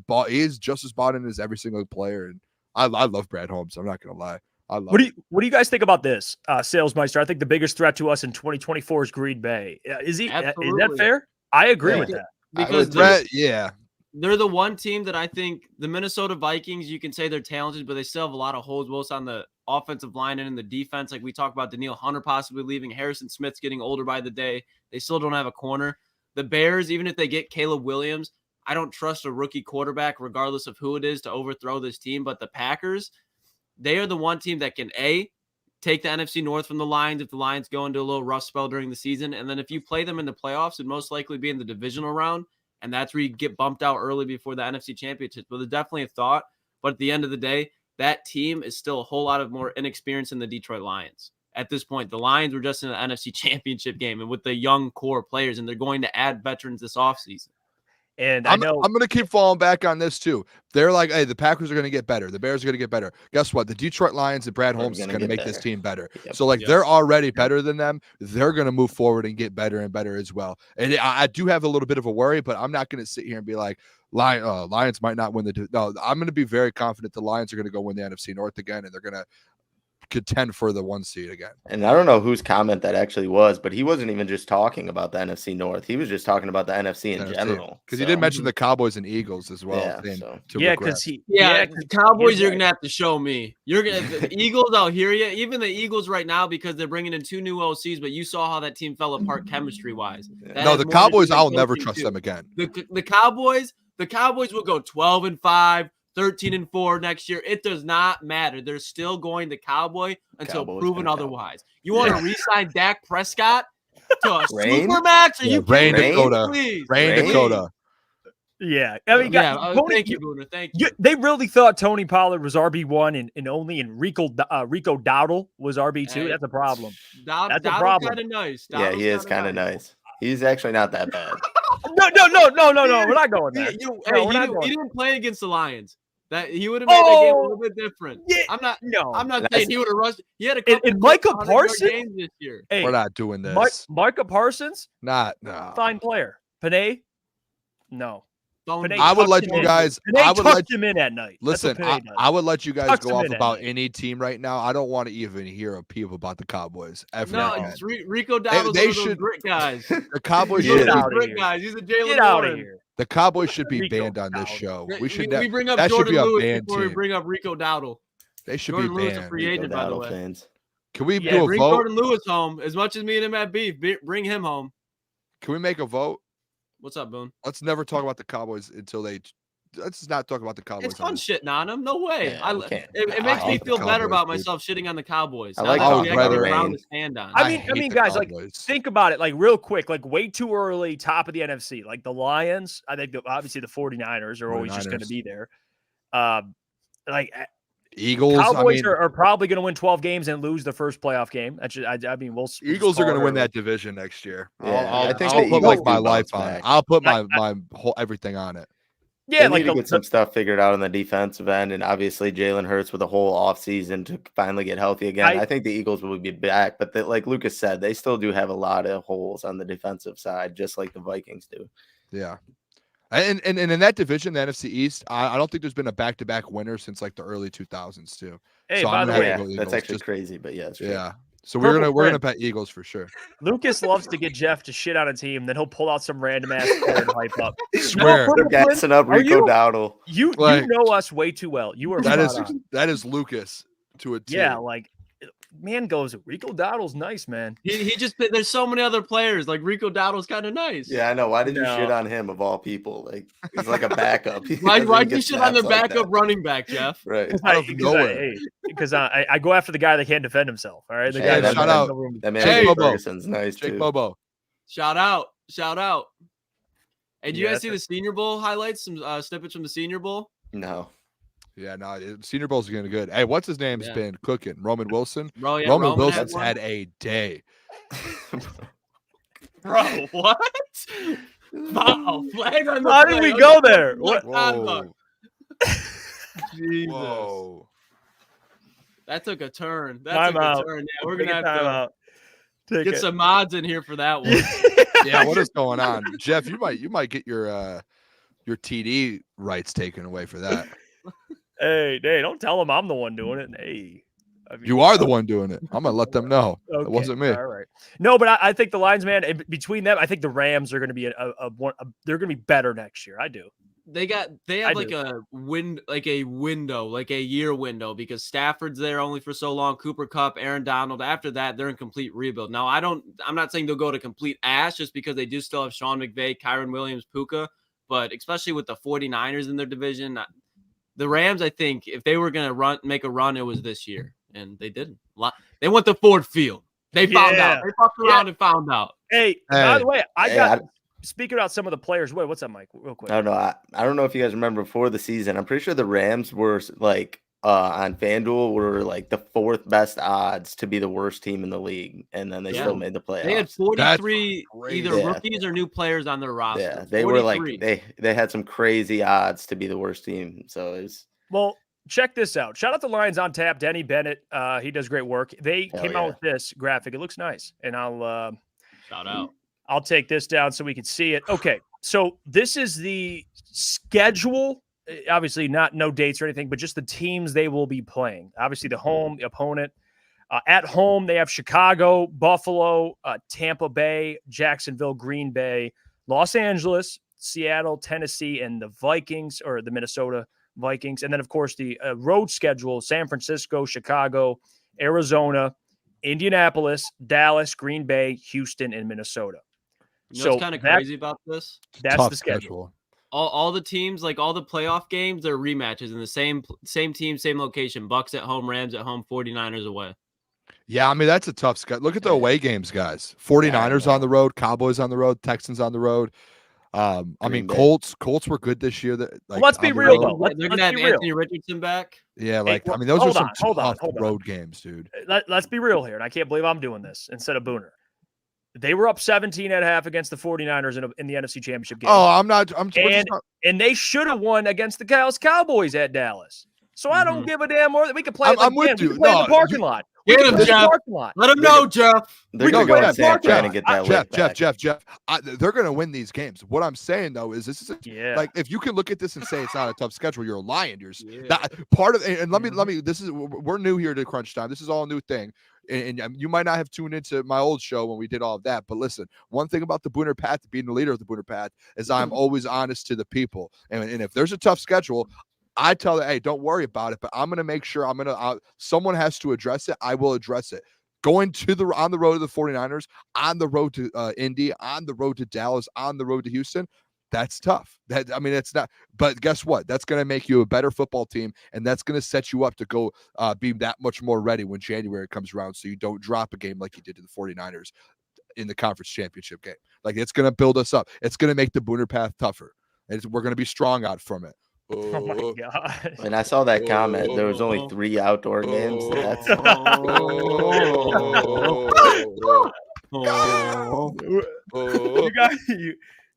just as bought in as every single player. And I love Brad Holmes. I'm not gonna lie. What do you guys think about this, Salesmeister? I think the biggest threat to us in 2024 is Green Bay. Is that fair? I agree with that. Because they're the one team that I think the Minnesota Vikings, you can say they're talented, but they still have a lot of holes, both on the offensive line and in the defense. Like we talked about Danielle Hunter possibly leaving, Harrison Smith's getting older by the day. They still don't have a corner. The Bears, even if they get Caleb Williams, I don't trust a rookie quarterback, regardless of who it is, to overthrow this team. But the Packers, they are the one team that can take the NFC North from the Lions if the Lions go into a little rough spell during the season. And then if you play them in the playoffs, it'd most likely be in the divisional round. And that's where you get bumped out early before the NFC Championship. But there's definitely a thought. But at the end of the day, that team is still a whole lot of more inexperience than the Detroit Lions. At this point, the Lions were just in the NFC Championship game and with the young core players, and they're going to add veterans this offseason. And I'm going to keep falling back on this too. They're like, hey, the Packers are going to get better. The Bears are going to get better. Guess what? The Detroit Lions and Brad Holmes is going to make this team better. Yep. So they're already better than them. They're going to move forward and get better and better as well. And I do have a little bit of a worry, but I'm not going to sit here and be like, Lions might not win no, I'm going to be very confident the Lions are going to go win the NFC North again, and they're going to contend for the 1 seed again. And I don't know whose comment that actually was, but he wasn't even just talking about the NFC North. He was just talking about the NFC in general. Because he did mention the Cowboys and Eagles as well. Because the Cowboys, you're gonna have to show me. You're gonna the Eagles. I'll hear you. Even the Eagles right now, because they're bringing in 2 new OCs, but you saw how that team fell apart chemistry wise. No, the Cowboys, I'll never trust them again. The Cowboys will go 12-5. 13-4 next year. It does not matter. They're still going to Cowboy until proven otherwise. You want to re-sign Dak Prescott to a super max? Are you Rain Dakota? Dakota. Yeah. I mean, thank you, Booner. Thank you. They really thought Tony Pollard was RB1 and only in Rico Dowdle was RB2. Hey, that's a problem. That's a problem. Kind of nice. Yeah, he is kind of nice. He's actually not that bad. No. We're not going there. He didn't play against the Lions. That he would have made that game a little bit different. Yeah, I'm not saying he would have rushed. He had a couple and Micah Parsons games this year. Hey, we're not doing this. Micah Parsons, no. Fine player. Panay, no. I would let you guys. I would let him in at night. Listen, I would let you guys go off about any team right now. I don't want to even hear a peep about the Cowboys. It's Rico Dowdle's one of those grit guys. The Cowboys should be grit guys. He's a Jalen out of here. The Cowboys should be banned on this show. We bring up Jordan Lewis before we bring up Rico Dowdle. They should Jordan be banned. Lewis, a free agent, by the way. Fans. Can we do a bring vote? Jordan Lewis home. As much as me and him have beef, bring him home. Can we make a vote? What's up, Boone? Let's never talk about the Cowboys until they. Let's not talk about the Cowboys. It's fun shitting on them. No way. Yeah, it makes me feel better about myself shitting on the Cowboys. I like to stand on. I mean, guys, like think about it, like real quick, like way too early, top of the NFC. Like the Lions, I think obviously the 49ers are always just going to be there. Like Eagles, Cowboys are probably going to win 12 games and lose the first playoff game. Eagles are going to win that division next year. Yeah, I'll put like my life on it. I'll put my whole everything on it. Yeah, they need to get some stuff figured out on the defensive end, and obviously Jalen Hurts with a whole offseason to finally get healthy again. I think the Eagles will be back, but like Lucas said, they still do have a lot of holes on the defensive side, just like the Vikings do. Yeah. And in that division, the NFC East, I don't think there's been a back-to-back winner since like the early 2000s too. Hey, so by the way, that's actually crazy, but yeah, it's true. Yeah. So we're gonna bet Eagles for sure. Lucas loves to get Jeff to shit on a team, then he'll pull out some random ass player and hype up. Swear, they're gassing up Rico Dowdle. You know us way too well. You are that is Lucas to a T. Yeah, like man goes Rico Dowdle's nice, man. He just there's so many other players like Rico Dowdle's kind of nice. Yeah, I know. Why did you shit on him of all people? Like he's like a backup. Why'd you shit on their backup running back, Jeff? Right. Because I go after the guy that can't defend himself. All right. The guy shout out. That man Ferguson's nice Jake too. Bobo. Shout out. Hey, do you guys see the Senior Bowl highlights? Some snippets from the Senior Bowl? No. Yeah, no, Senior Bowl's getting good. Hey, what's his name's been cooking? Roman Wilson. Roman Wilson's had a day. Bro, what? Wow, flag on the How play. did we go there? What? Whoa. Jesus. Whoa. That took a turn. That Time took out. a turn. Yeah, we're Take gonna a have to timeout. Take get it. some mods in here for that one. Yeah, what is going on? Jeff, you might get your TD rights taken away for that. Hey, don't tell them I'm the one doing it. Hey. I mean, You are the one doing it. I'm gonna let them know. Okay, It wasn't me. All right. No, but I think the Lions, man, between them, I think the Rams are going to be they're going to be better next year. I do. They have like a year window because Stafford's there only for so long. Cooper Kupp, Aaron Donald. After that, they're in complete rebuild. Now, I'm not saying they'll go to complete ass just because they do still have Sean McVay, Kyron Williams, Puka, but especially with the 49ers in their division, the Rams, I think if they were going to make a run, it was this year. And they didn't. They went to Ford Field. They found out. They fucked around and found out. Hey, by the way, speaking about some of the players. Wait, what's up, Mike? Real quick. I don't know. I don't know if you guys remember before the season. I'm pretty sure the Rams were like on FanDuel were like the 4th best odds to be the worst team in the league, and then they still made the playoffs. They had 43 either rookies or new players on their roster. Yeah, they 43. Were like they had some crazy odds to be the worst team. So it was check this out. Shout out to Lions on Tap, Denny Bennett. He does great work. They came out with this graphic. It looks nice, and I'll shout out. I'll take this down so we can see it. Okay, so this is the schedule. Obviously, no dates or anything, but just the teams they will be playing. Obviously, the opponent. At home, they have Chicago, Buffalo, Tampa Bay, Jacksonville, Green Bay, Los Angeles, Seattle, Tennessee, and the Vikings or the Minnesota Vikings. And then, of course, the road schedule, San Francisco, Chicago, Arizona, Indianapolis, Dallas, Green Bay, Houston, and Minnesota. You know what's kind of crazy about this? That's the schedule. All the teams, like all the playoff games, they're rematches in the same team, same location. Bucks at home, Rams at home, 49ers away. Yeah, I mean, that's a tough schedule. Look at the away games, guys. 49ers on the road, Cowboys on the road, Texans on the road. I mean, Colts were good this year. Let's be real, though. They're going to have Anthony Richardson back. Yeah, I mean, those are some tough road games, dude. Let's be real here, and I can't believe I'm doing this instead of Booner. They were up 17.5 against the 49ers in the NFC Championship game. Oh, and they should have won against the Cowboys at Dallas. So I don't give a damn more that we can play. I'm with you. We can play in the parking lot. Get him, Jeff. Let him know, Jeff. They're going to go to San Fran and get that Jeff. They're going to win these games. What I'm saying, though, is this is like if you can look at this and say it's not a tough schedule, you're lying. That part of and let me. This is we're new here to Crunch Time. This is all a new thing. And you might not have tuned into my old show when we did all of that. But listen, one thing about the Booner Path, being the leader of the Booner Path, is I'm always honest to the people. And if there's a tough schedule, I tell them, hey, don't worry about it. But I'm going to make sure someone has to address it. I will address it. Going on the road to the 49ers, on the road to Indy, on the road to Dallas, on the road to Houston. That's tough. It's not. But guess what? That's going to make you a better football team, and that's going to set you up to go be that much more ready when January comes around, so you don't drop a game like you did to the 49ers in the conference championship game. Like, it's going to build us up. It's going to make the Booner Path tougher, and we're going to be strong out from it. Oh my God! And I saw that comment. There was only 3 outdoor games.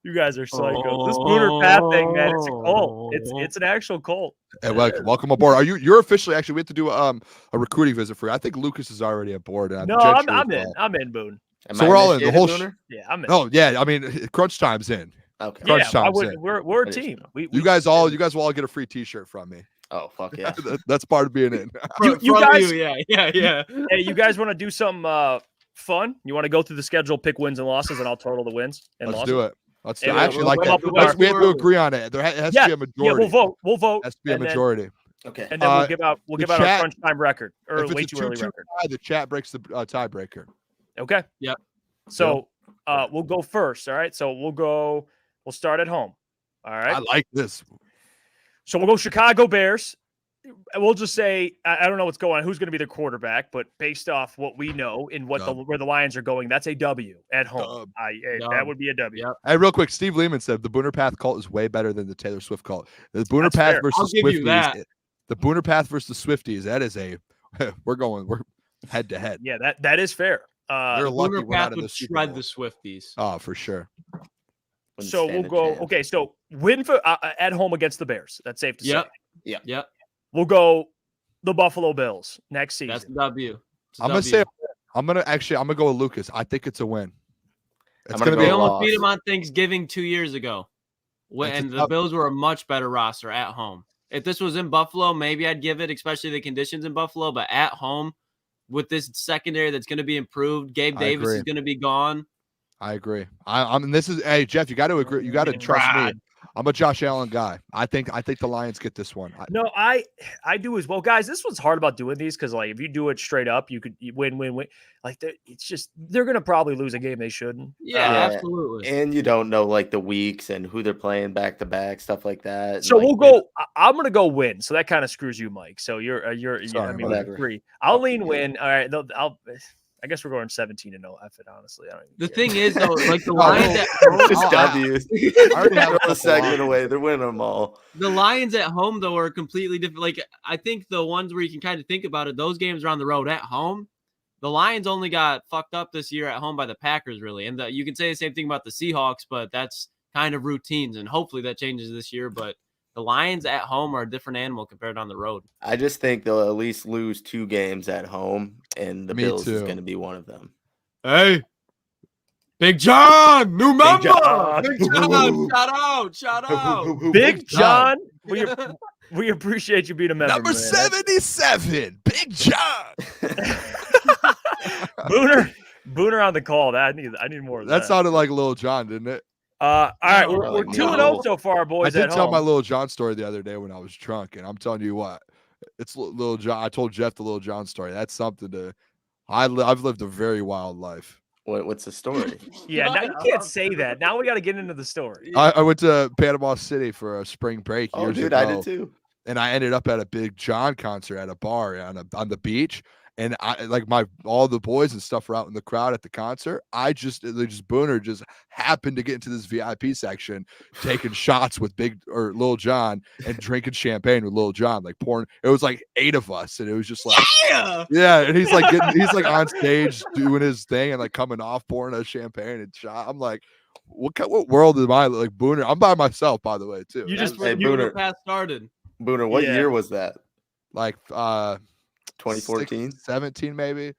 You guys are psycho. This Booner Path thing, man, it's a cult. It's an actual cult. Hey, welcome aboard. You're officially we have to do a recruiting visit for you. I think Lucas is already aboard. No, I'm in, Boone. So we're all in the whole. Yeah, I'm in. Oh yeah, I mean, Crunch Time's in. Okay. Crunch Time's in. We're a team. You guys will all get a free T-shirt from me. Oh fuck yeah! That's part of being in. You guys, yeah. Hey, you guys want to do something fun? You want to go through the schedule, pick wins and losses, and I'll total the wins and losses? Do it. I actually like that. We have to agree on it. There has to be a majority. Yeah, we'll vote. Has to be a majority. Okay. And then we'll give out our Crunch Time record or way too early record. The chat breaks the tiebreaker. Okay. Yep. So we'll go first. All right. So we'll start at home. All right. I like this. So we'll go Chicago Bears. We'll just say I don't know what's going on, who's going to be the quarterback, but based off what we know and where the Lions are going, that's a W at home. That would be a W. Yep. Hey, real quick, Steve Lehman said the Booner Path cult is way better than the Taylor Swift cult. The Booner Path versus Swifties. The Booner Path versus Swifties. That is we're head to head. Yeah, that is fair. They're lucky Booner we're not Path in the would Super shred Bowl. the Swifties. Oh, for sure. So we'll go. Okay, so win for at home against the Bears. That's safe to say. Yep. We'll go the Buffalo Bills next season. That's the W. I'm gonna say I'm gonna go with Lucas. I think it's a win. It's gonna be. They almost beat him on Thanksgiving 2 years ago, and the Bills were a much better roster at home. If this was in Buffalo, maybe I'd give it, especially the conditions in Buffalo. But at home, with this secondary that's going to be improved, Gabe Davis is going to be gone. I agree. Hey Jeff, you got to agree. You got to trust me. I'm a Josh Allen guy. I think the Lions get this one. I do as well, guys. This one's hard about doing these because like if you do it straight up, you win. Like it's just they're gonna probably lose a game they shouldn't. Yeah, absolutely. And you don't know like the weeks and who they're playing back to back, stuff like that. So we'll go. I'm gonna go win. So that kind of screws you, Mike. So you're I mean, whatever. 3. I'll lean win. All right. I guess we're going 17-0. F it, honestly. I don't even The care. thing is, though, like the Lions at home, Just W's. I already have Throw the segment away. They're winning them all. the Lions at home, though, are completely different. Like, I think the ones where you can kind of think about it, those games are on the road. At home, the Lions only got fucked up this year at home by the Packers, really. And you can say the same thing about the Seahawks, but that's kind of routines. And hopefully that changes this year. But the Lions at home are a different animal compared on the road. I just think they'll at least lose 2 games at home, and the Bills is going to be one of them. Hey, Big John, new member. John. Big John, shout out. Big John, we appreciate you being a member. Number man. 77, Big John. Booner on the call. I need more of that. That sounded like Lil John, didn't it? All right, we're 2-0 so far, boys. I did tell my Lil John story the other day when I was drunk, and I'm telling you what, it's Lil John. I told Jeff the Lil John story. That's something to. I've lived a very wild life. What's the story? Yeah, now you can't say that. Now we got to get into the story. I went to Panama City for a spring break years ago. I did too. And I ended up at a Big John concert at a bar on the beach. And all the boys and stuff were out in the crowd at the concert. Booner just happened to get into this VIP section, taking shots with Lil John and drinking champagne with Lil John, like pouring. It was like 8 of us, and it was just like, yeah. And he's like on stage doing his thing and like coming off, pouring a champagne and shot. I'm like, what world am I like, Booner? I'm by myself, by the way, too. You just Booner path started. Booner, what year was that? Like 2014, 17 maybe,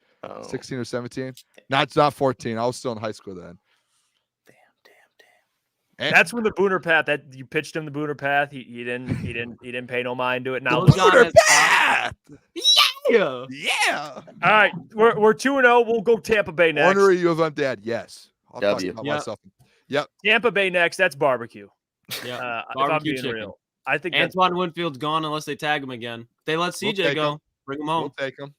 16 or 17. Not 14. I was still in high school then. Damn. That's when the Booner path that you pitched him the Booner path. He didn't pay no mind to it. Now Booner path. Yeah. All right, we're 2-0. We'll go Tampa Bay next. Honorary U of M dad. Yes. I'll W. talk about myself. Yep. Tampa Bay next. That's barbecue. Yeah. If I'm being real, I think Antoine Winfield's gone unless they tag him again. They let CJ go. Bring him home. We'll take him.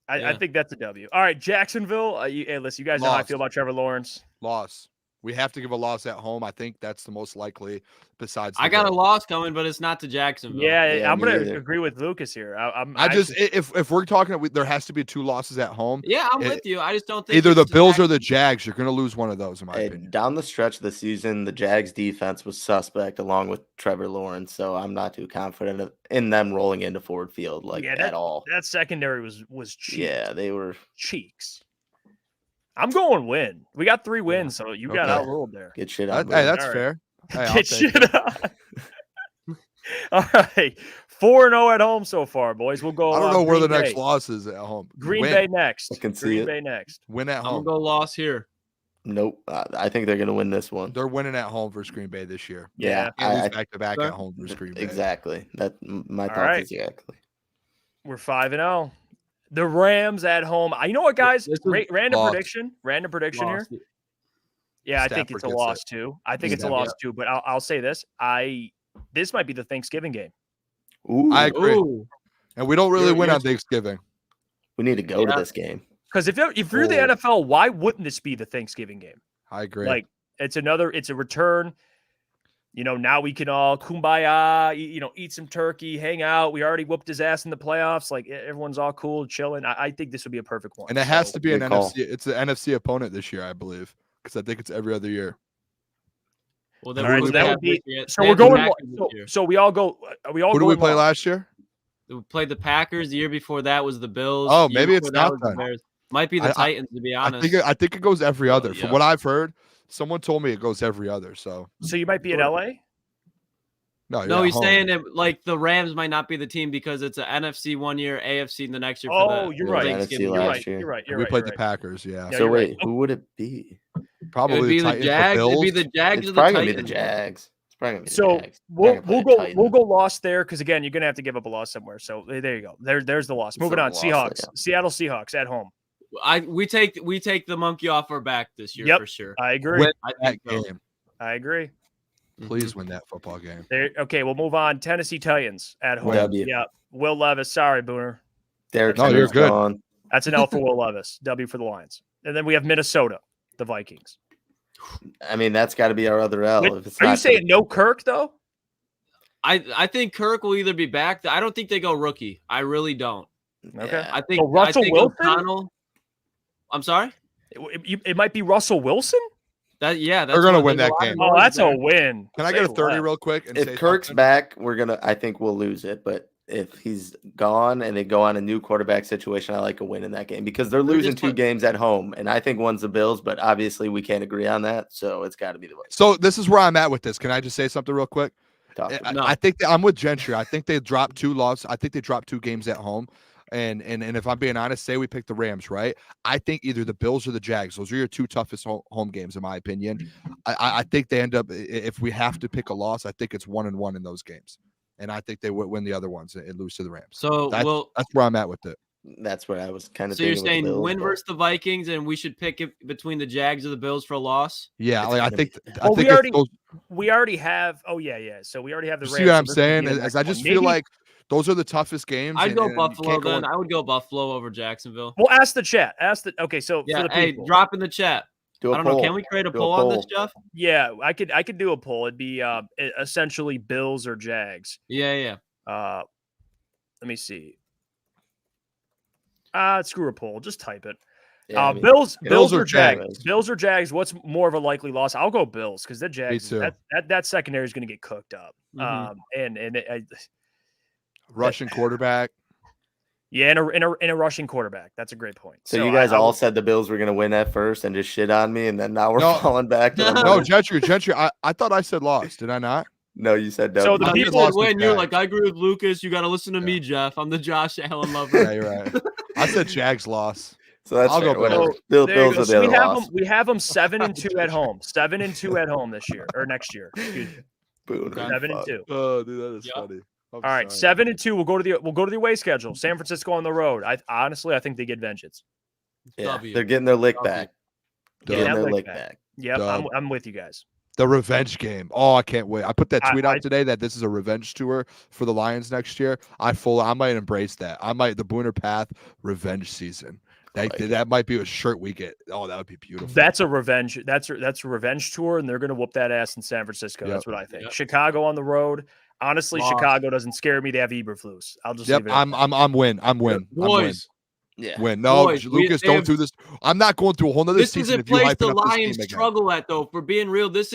I think that's a W. All right, Jacksonville. Hey, listen, you guys know how I feel about Trevor Lawrence. Loss. We have to give a loss at home. I think that's the most likely. Besides, I got a loss coming, but it's not to Jacksonville. Yeah, I'm going to agree with Lucas here. If we're talking, there has to be 2 losses at home. Yeah, I'm with you. I just don't think either the Bills or the Jags. You're going to lose one of those, in my opinion. Down the stretch of the season, the Jags defense was suspect along with Trevor Lawrence, so I'm not too confident in them rolling into Ford Field at all. That secondary was cheeks. Yeah, they were cheeks. I'm going win. We got 3 wins, so you got outruled there. Get shit on. Hey, that's fair. Hey, Get shit on. All right, 4-0 at home so far, boys. We'll go. I don't know where the Bay. next loss is at home. Green Bay next. I can see Green it. Bay next. Win at home. I'm gonna go loss here. Nope. I think they're going to win this one. They're winning at home versus Green Bay this year. Yeah. Back to back at home versus Green Bay. Exactly. That my thoughts exactly. We're 5-0. The Rams at home. You know what, guys? Random prediction here. Yeah, I think it's a loss too. I think it's a loss too. But I'll say this: this might be the Thanksgiving game. Ooh. I agree. And we don't really win on Thanksgiving. We need to go to this game. Because if you're the NFL, why wouldn't this be the Thanksgiving game? I agree. Like it's a return. Now we can all kumbaya, eat some turkey, hang out. We already whooped his ass in the playoffs. Like everyone's all cool, chilling. I think this would be a perfect one. And it has to be an NFC. It's an NFC opponent this year, I believe, because I think it's every other year. Well, then that would be. So we're going. So we all go. Who did we play last year? We played the Packers. The year before that was the Bills. Oh, maybe it's not that. Might be the Titans, to be honest. I think it goes every other. yeah. From what I've heard, someone told me it goes every other. So you might be in LA? No, he's saying that like the Rams might not be the team because it's an NFC one year, AFC the next year. Oh, you're right. NFC last year. You're right. We played the Packers, yeah. So wait, who would it be? Probably the Jags. It'd be the Jags. It's probably gonna be the Jags. It's probably gonna be so the Jags. we'll go loss there because again, you're gonna have to give up a loss somewhere. So there you go. There's the loss. Moving on. Seahawks. Yeah. Seattle Seahawks at home. We take the monkey off our back this year for sure. I agree. I agree. Please win that football game. Okay, we'll move on. Tennessee Titans at home. W. Yeah. Will Levis. Sorry, Booner. You're good. Gone. That's an L for Will Levis. W for the Lions. And then we have Minnesota, the Vikings. I mean, that's got to be our other L. Are you saying no Kirk though? I think Kirk will either be back. I don't think they go rookie. I really don't. Okay. Yeah. I think Russell Wilson. O'Connell, I'm sorry. It might be Russell Wilson. That's they're gonna win that game. Oh, that's a win. Can I get a 30 real quick? And if Kirk's back, I think we'll lose it. But if he's gone and they go on a new quarterback situation, I like a win in that game because they're losing 2 games at home, and I think one's the Bills. But obviously, we can't agree on that, so it's got to be the Vikings. So this is where I'm at with this. Can I just say something real quick? I think I'm with Gentry. I think they dropped 2 losses. I think they dropped 2 games at home. And if I'm being honest, say we pick the Rams, right? I think either the Bills or the Jags. Those are your 2 toughest home games, in my opinion. I think they end up, if we have to pick a loss, I think it's 1-1 in those games. And I think they would win the other ones and lose to the Rams. So that's where I'm at with it. That's what I was kind of. So you're saying win versus the Vikings, and we should pick it between the Jags or the Bills for a loss? Yeah, I think. We already have. Oh yeah. So we already have the Rams. See what I'm saying? As I just feel like those are the toughest games. I'd go Buffalo then. I would go Buffalo over Jacksonville. Well, ask the chat. Okay, so yeah, for the people, drop in the chat. I don't know. Can we create a poll on this, Jeff? Yeah, I could do a poll. It'd be essentially Bills or Jags. Yeah. Let me see. Screw a poll. Just type it. Yeah, Bills or Jags. Bills or Jags. What's more of a likely loss? I'll go Bills because the Jags. That secondary is going to get cooked up. Rushing quarterback. Yeah, in a rushing quarterback. That's a great point. So you guys all said the Bills were going to win at first and just shit on me, and then now we're falling back. No, Gentry. I thought I said loss. Did I not? No, you said no. So the people win. You're like, I agree with Lucas. You got to listen to me, Jeff. I'm the Josh Allen lover. Yeah, you're right. I said Jags loss. So that's fair. Whatever. Bills are the other loss. We have them 7-2 at home. 7-2 at home this year or next year. Excuse me. Booner. 7-2. Oh, dude, that is funny. All right, 7-2. We'll go to the away schedule. San Francisco on the road. I think they get vengeance. Yeah, they're getting their lick back. Yep, I'm with you guys. The revenge game. Oh, I can't wait. I put that tweet out today that this is a revenge tour for the Lions next year. I might embrace that. The Booner Path revenge season. That might be a shirt we get. Oh, that would be beautiful. That's a revenge. That's a revenge tour, and they're going to whoop that ass in San Francisco. Yep. That's what I think. Yep. Chicago on the road. Honestly, Chicago doesn't scare me. They have Eberflus. I'll just leave it. I'm win. Boys. Yeah. Win. No, boys, Lucas, don't do this. I'm not going through a whole nother season. This is a place the Lions struggle at, though. For being real, if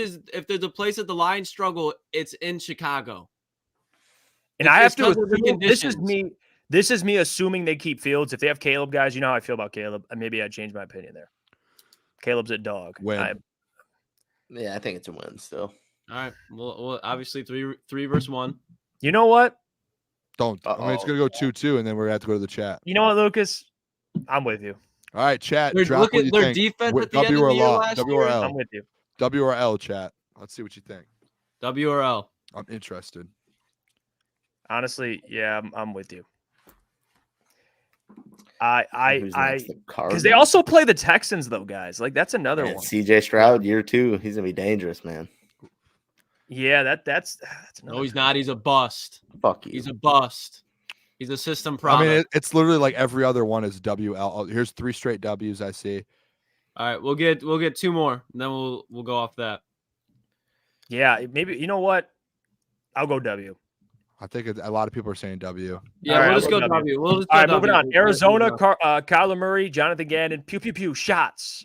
there's a place that the Lions struggle, it's in Chicago. And I have to assume, this is me assuming they keep Fields. If they have Caleb, guys, you know how I feel about Caleb. Maybe I'd change my opinion there. Caleb's a dog. Win. Yeah, I think it's a win still. All right. Well, obviously 3 versus 1. You know what? Don't. I mean, it's gonna go 2-2, and then we're gonna have to go to the chat. You know what, Lucas? I'm with you. All right, chat. Look at their defense at the end of the year last year. W or L? I'm with you. W or L, chat. Let's see what you think. W or L? I'm interested. Honestly, yeah, I'm with you. Because they also play the Texans, though, guys. Like that's another one. CJ Stroud, year 2, he's gonna be dangerous, man. Yeah, that's no, he's not. He's a bust. Fuck you. He's a bust. He's a system product. I mean, it's literally like every other one is WL. Oh, here's 3 straight W's I see. All right, we'll get 2 more, and then we'll go off that. Yeah, maybe you know what? I'll go W. I think a lot of people are saying W. Yeah, we'll just go W. All right, moving on. Arizona, Kyler Murray, Jonathan Gannon, pew pew pew, shots.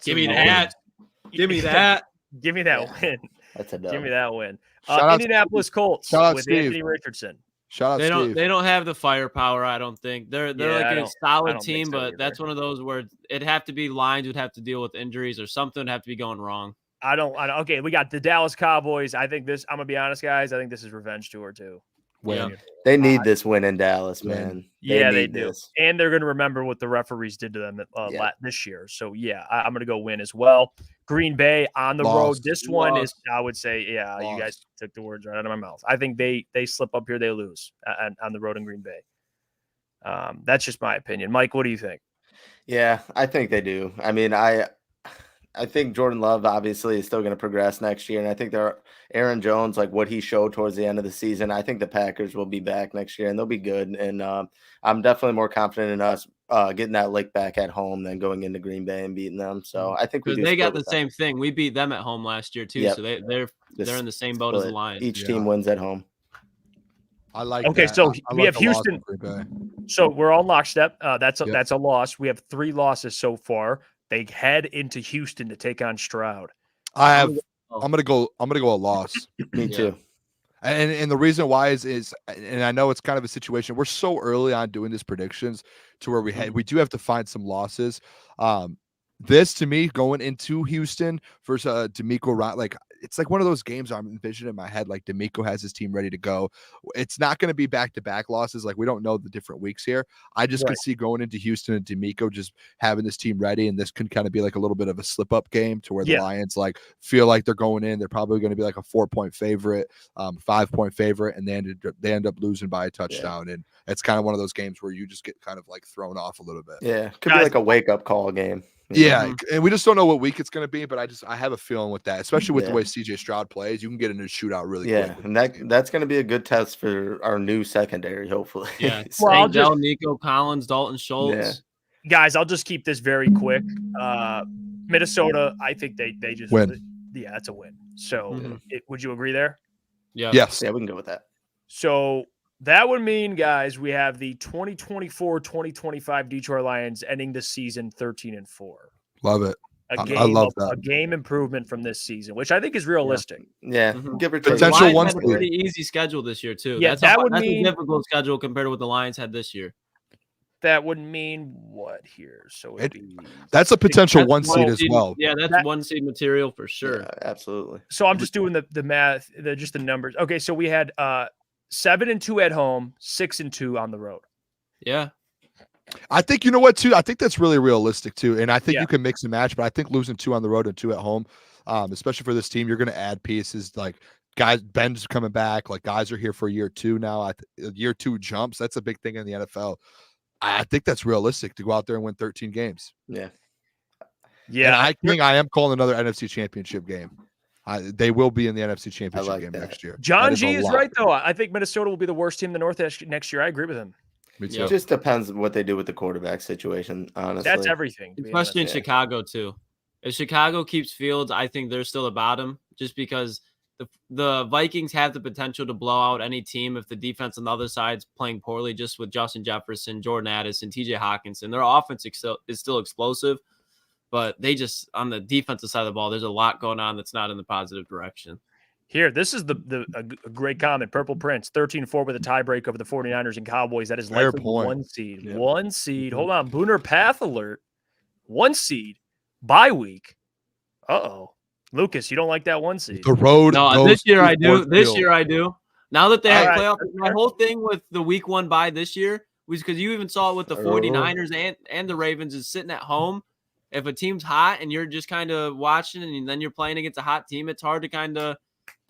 Give me that. Give me that. Give me that win. That's a dub. Give me that win. Indianapolis Colts with Steve. Anthony Richardson. Shout out Steve. They don't have the firepower. I don't think they're like a solid team, but that's one of those where it'd have to be lines would have to deal with injuries or something would have to be going wrong. I don't. Okay, we got the Dallas Cowboys. I think this. I'm gonna be honest, guys. I think this is revenge tour too. Win. They need this win in Dallas, man. They do. This. And they're going to remember what the referees did to them this year. So, I'm going to go win as well. Green Bay on the road. This one is, I would say, you guys took the words right out of my mouth. I think they slip up here. They lose on the road in Green Bay. That's just my opinion. Mike, what do you think? Yeah, I think they do. I mean, I think Jordan Love obviously is still going to progress next year. And I think Aaron Jones, like what he showed towards the end of the season, I think the Packers will be back next year and they'll be good. And I'm definitely more confident in us getting that lick back at home than going into Green Bay and beating them. So I think they got the same thing. We beat them at home last year too. Yep. So they're in the same boat as the Lions. Each team wins at home. I like okay, that. So we have Houston. So we're on lockstep. That's a loss. We have 3 losses so far. They head into Houston to take on Stroud. I'm gonna go a loss. Me too. And the reason why is and I know it's kind of a situation. We're so early on doing these predictions to where we do have to find some losses. This to me going into Houston versus D'Amico, like it's like one of those games I'm envisioning in my head. Like D'Amico has his team ready to go. It's not going to be back-to-back losses. Like we don't know the different weeks here. I just could see going into Houston and D'Amico just having this team ready, and this can kind of be like a little bit of a slip-up game to where the Lions like feel like they're going in. They're probably going to be like a 4-point favorite, 5-point favorite, and they end up losing by a touchdown. And it's kind of one of those games where you just get kind of like thrown off a little bit. Yeah, could be like a wake-up call game. Yeah, and we just don't know what week it's going to be, but I have a feeling with that, especially with the way CJ Stroud plays, you can get into a shootout really quick. And that's going to be a good test for our new secondary, hopefully. Yeah, well, Nico Collins, Dalton Schultz. Yeah. Guys, I'll just keep this very quick. Minnesota, I think they just win. Yeah, that's a win. So would you agree there? Yeah. Yes. Yeah, we can go with that. So that would mean, guys, we have the 2024-2025 Detroit Lions ending the season 13-4. Love it. I love that. A game improvement from this season, which I think is realistic. Yeah. Give or take. Potential one. A pretty easy schedule this year too. Yeah, that's a difficult schedule compared to what the Lions had this year. That would mean what here? So that's a potential one seed as well. Yeah, that's 1 seed material for sure. Yeah, absolutely. So I'm just doing the math, just the numbers. Okay, so we had 7-2 at home, 6-2 on the road. Yeah. I think, you know what, too? I think that's really realistic, too. And I think you can mix and match, but I think losing 2 on the road and 2 at home, especially for this team, you're going to add pieces like guys. Ben's coming back. Like guys are here for year 2 now. Year 2 jumps. That's a big thing in the NFL. I think that's realistic to go out there and win 13 games. Yeah. Yeah. And I think I am calling another NFC championship game. They will be in the NFC Championship game next year. John G is right, though. I think Minnesota will be the worst team in the North next year. I agree with him. Me too. It just depends on what they do with the quarterback situation, honestly. That's everything. Especially in Chicago, too. If Chicago keeps Fields, I think they're still about him just because the Vikings have the potential to blow out any team if the defense on the other side's playing poorly, just with Justin Jefferson, Jordan Addison, TJ Hawkinson. Their offense is still explosive. But they just, on the defensive side of the ball, there's a lot going on that's not in the positive direction. Here, this is a great comment. Purple Prince, 13-4 with a tiebreak over the 49ers and Cowboys. That is likely 1 seed. Yeah. 1 seed. Hold on. Booner path alert. 1 seed. Bye week. Uh-oh. Lucas, you don't like that 1 seed? The road. No, this year I do. This year I do. Now that they have playoff, my whole thing with the week 1 bye this year was because you even saw it with the 49ers and the Ravens is sitting at home. If a team's hot and you're just kind of watching and then you're playing against a hot team, it's hard to kind of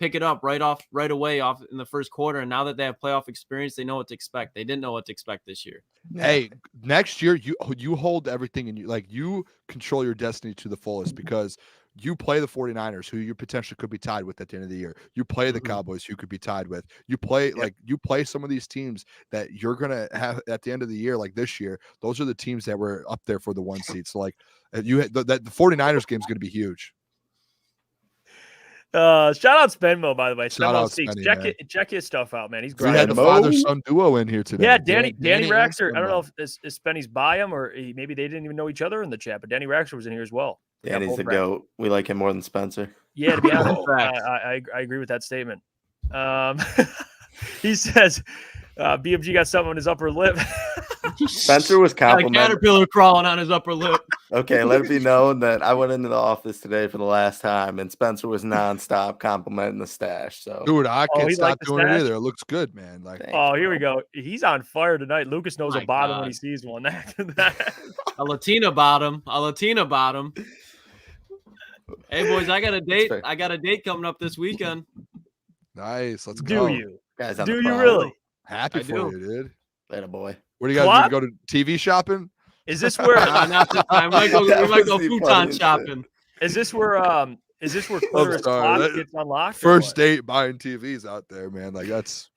pick it up right away in the first quarter. And now that they have playoff experience, they know what to expect. They didn't know what to expect this year. Hey, next year you hold everything and you control your destiny to the fullest because you play the 49ers, who you potentially could be tied with at the end of the year. You play the Cowboys, who could be tied with. You play you play some of these teams that you're gonna have at the end of the year, like this year. Those are the teams that were up there for the 1 seed. So the 49ers game is going to be huge. Shout out Spenmo, by the way. Shout out Spenny, check his stuff out, man. He's great. great. We had the father-son duo in here today. Yeah, Danny Raxer. I don't know if is Spenny's by him or maybe they didn't even know each other in the chat, but Danny Raxer was in here as well. Yeah, and he's the GOAT. We like him more than Spencer. Yeah, to be honest, I agree with that statement. He says, BMG got something on his upper lip. Spencer was Got a complimenting. caterpillar crawling on his upper lip. Okay, let it be known that I went into the office today for the last time, and Spencer was nonstop complimenting the stash. So, Dude, I can't he stop liked the doing it stash? either. It looks good, man. Like, Thanks, Oh, here we bro. go. He's on fire tonight. Lucas knows My a bottom when God. he sees one. A Latina bottom. Hey boys, I got a date. fair. I got a date coming up this weekend. nice. Let's Do go. you? Guys on Do the you prowl. really? Happy I for do. you, dude. Later, boy. What do you guys What? go to TV shopping? Is this where? Not this time. We might go That was the futon funniest shopping. Is this where? Is this where Clitoris sorry. Clock gets unlocked? or First what? date buying TVs out there, man. Like that's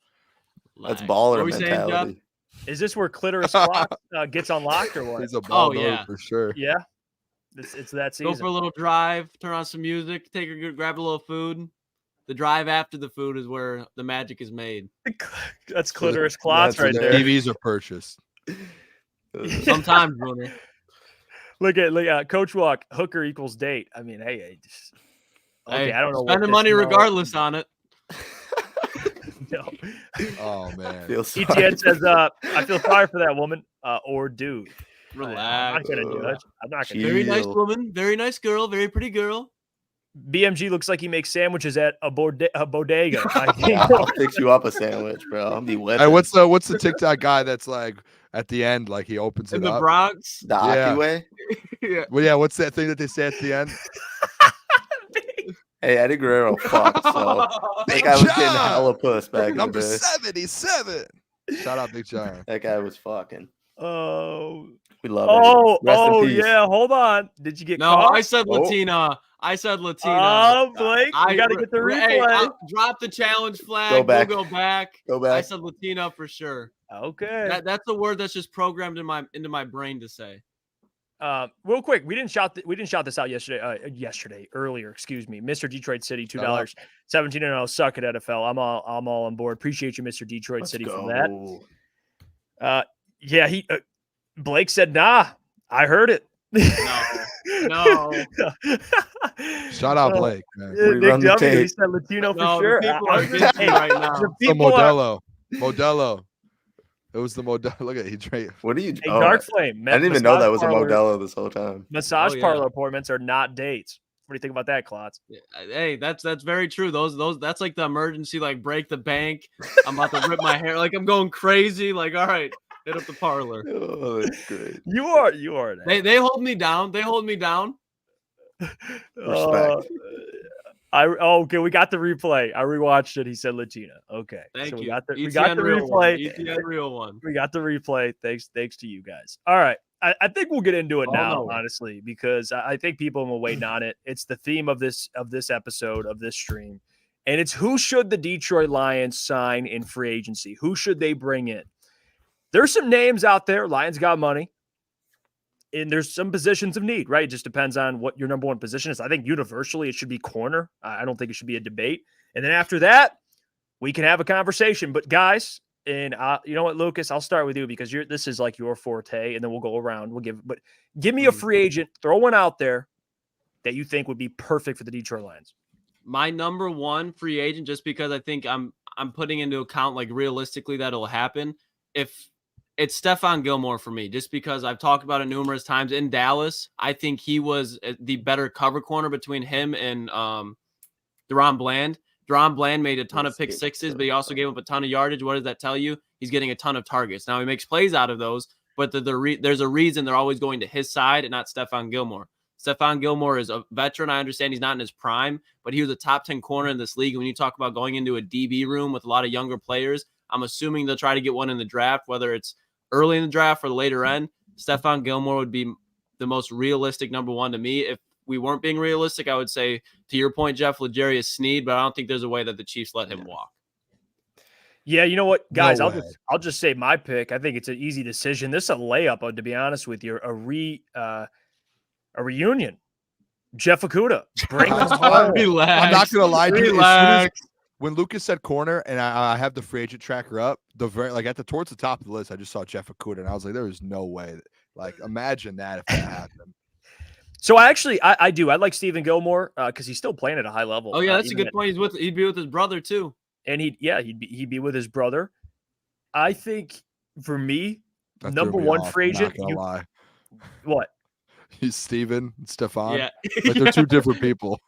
That's Like, baller what were we saying, Jeff? mentality. Is this where Clitoris Clock gets unlocked or what? he's a ball yeah. for sure. Yeah, it's that season. Go for a little drive, turn on some music, grab a little food. The drive after the food is where the magic is made. That's Clitoris Clots That's right what there. TVs are purchased. Sometimes, Booner. Look at Coach Walk. Hooker equals date. I mean, hey, okay, Hey, I don't know. what spending this money no- regardless on it. No. Oh man. Feel sorry ETN for says, I feel sorry for that woman or dude. I'm not Relax. gonna do it. I'm not gonna. Gee. Very nice Deal. woman, very nice girl, very pretty girl. BMG looks like he makes sandwiches at a bodega. I think. Yeah, I'll fix you up a sandwich, bro. I'll be with Hey, it. what's the TikTok guy that's like at the end, like he opens In it the up? Bronx. the Yeah. Aki way? Yeah. Well, yeah, what's that thing that they say at the end? Hey, Eddie Guerrero fucked, so that guy was getting hella puss back in the Number day. 77. Shout out Big John. That guy was fucking. Oh, We love it. Rest in peace. yeah. Hold on. Did you get No, caught? I said Oh. Latina. I said Latina. Oh, Blake, you got to get the Hey, replay. I'll drop the challenge flag. Go back. We'll go back. Go I back. said Latina for sure. Okay. That's a word that's just programmed into my brain to say. Real quick, we didn't shout this out earlier. Excuse me, Mr. Detroit City, $2, 17-0, suck at NFL. I'm all on board. Appreciate you, Mr. Detroit Let's City, go. for that. Yeah, Blake said, nah, I heard it. No. Shout out Blake, man. Nick Rerun the W, he tape. said Latino for No, sure. the people are against me right now. The The people are, Modelo. It was the Modelo. Look at it. He drank. What are you? hey, Dark Flame. I didn't even know that was a massage parlor- Modelo this whole time. Massage Oh, yeah. parlor appointments are not dates. What do you think about that, Klotz? Hey, that's very true. Those that's like the emergency, like break the bank. I'm about to rip my hair. Like I'm going crazy. Like, all right, hit up the parlor. Oh, that's great. You are. An They hold me down. They hold me down. Respect. Okay, we got the replay. I rewatched it. He said Latina. Okay, Thank so you. we got the ETN real one. replay. ETN real one. We got the replay. Thanks to you guys. All right, I think we'll get into it Oh, now, no. honestly, because I think people will waiting on it. It's the theme of this episode of this stream, and it's who should the Detroit Lions sign in free agency? Who should they bring in? There's some names out there. Lions got money. And there's some positions of need, right? It just depends on what your number one position is. I think universally it should be corner. I don't think it should be a debate. And then after that, we can have a conversation. But guys, and you know what, Lucas, I'll start with you because this is like your forte, and then we'll go around. But give me a free agent, throw one out there that you think would be perfect for the Detroit Lions. My number one free agent, just because I think I'm putting into account like realistically that'll happen. If it's Stephon Gilmore for me, just because I've talked about it numerous times in Dallas. I think he was the better cover corner between him and Deron Bland. Deron Bland made a ton of pick sixes, but he also gave up a ton of yardage. What does that tell you? He's getting a ton of targets. Now he makes plays out of those, but there's a reason they're always going to his side and not Stephon Gilmore. Stephon Gilmore is a veteran. I understand he's not in his prime, but he was a top 10 corner in this league. When you talk about going into a DB room with a lot of younger players, I'm assuming they'll try to get one in the draft, whether it's early in the draft or the later end. Stephon Gilmore would be the most realistic number one to me. If we weren't being realistic, I would say, to your point, Jeff, L'Jarius Sneed, but I don't think there's a way that the Chiefs let him walk. Yeah, you know what, guys? No I'll just say my pick. I think it's an easy decision. This is a layup, to be honest with you. A reunion. Jeff Okudah. Bring him home. Relax. I'm not gonna lie to you. Relax. When Lucas said corner, and I have the free agent tracker up, towards the top of the list, I just saw Jeff Okudah, and I was like, there is no way. Like, imagine that if that happened. So I do. I like Stephen Gilmore because he's still playing at a high level. Oh yeah, that's a good point. He'd be with his brother too. And he'd be with his brother. I think for me, That number threw me one off, free I'm not agent. gonna lie. What? He's Steven and Stefan. Yeah. Like they're two different people.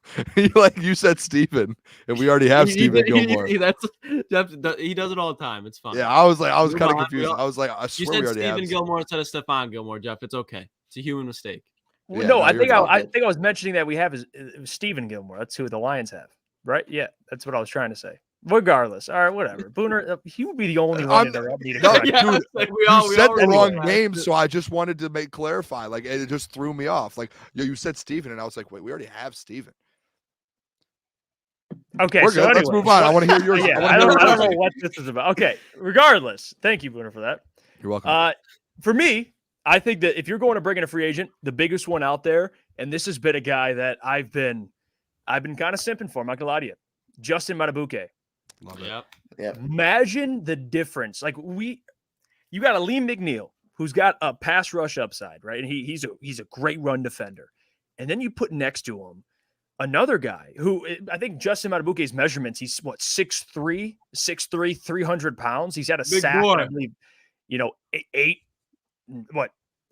Like you said Steven, and we already have Steven Gilmore. That's Jeff. He does it all the time. It's fun. Yeah, I was kind of We all- confused. I was like, I You swear said we already Stephen have. Gilmore instead of Stefan Gilmore, Jeff. It's okay. It's a human mistake. Well, Yeah, no, no, I you're think right. I think I was mentioning that we have is Stephen Gilmore. That's who the Lions have, right? Yeah, that's what I was trying to say. Regardless, all right, whatever. Booner, he would be the only one that I need to No, correct. Yeah, dude, like you said the wrong recognize name, it. so I just wanted to clarify. Like it just threw me off. Like you said Steven, and I was like, wait, we already have Steven. Okay, We're so good. Let's anyway, move on. I want to hear yours. yeah, wanna I hear don't yours. know what this is about. Okay, regardless, thank you, Booner, for that. You're welcome. For me, I think that if you're going to bring in a free agent, the biggest one out there, and this has been a guy that I've been kind of simping for. I'm not gonna lie to you, Justin Matabuke. Love it. Yep. Yeah. Imagine the difference. Like you got a Lee McNeil who's got a pass rush upside, right? And he's a great run defender. And then you put next to him another guy who I think Justin Matabuke's measurements, he's what, 6'3", 300 pounds. He's had a Big sack, boy. I believe,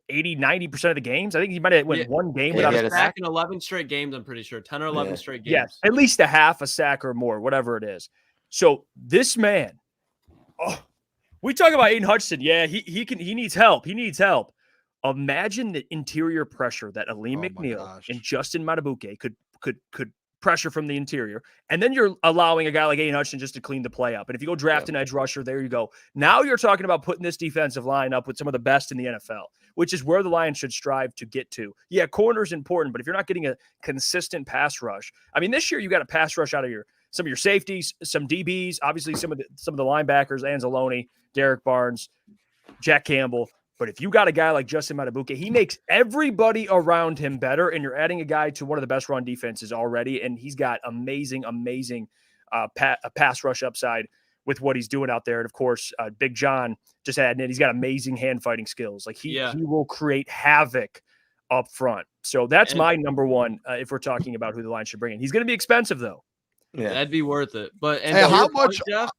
80, 90% of the games. I think he might have went Yeah. one game Yeah, without he a had a sack. Back in 11 straight games, I'm pretty sure. 10 or 11 Yeah. straight games. Yes, at least a half a sack or more, whatever it is. So this man, we talk about Aiden Hutchinson. Yeah, he needs help. He needs help. Imagine the interior pressure that Aleem Oh my McNeil gosh. and Justin Matabuke could pressure from the interior. And then you're allowing a guy like Aiden Hutchinson just to clean the play up. And if you go draft an edge rusher, there you go. Now you're talking about putting this defensive line up with some of the best in the NFL, which is where the Lions should strive to get to. Yeah, corner's important, but if you're not getting a consistent pass rush, I mean, this year you got a pass rush out of some of your safeties, some DBs, obviously some of the linebackers, Anzalone, Derek Barnes, Jack Campbell. But if you got a guy like Justin Matabuke, he makes everybody around him better, and you're adding a guy to one of the best run defenses already, and he's got amazing pass rush upside with what he's doing out there. And, of course, Big John just adding in, he's got amazing hand-fighting skills. Like, he will create havoc up front. So that's my number one if we're talking about who the Lions should bring in. He's going to be expensive, though. Yeah. That'd be worth it. But and Hey, to how your point, much- Jeff,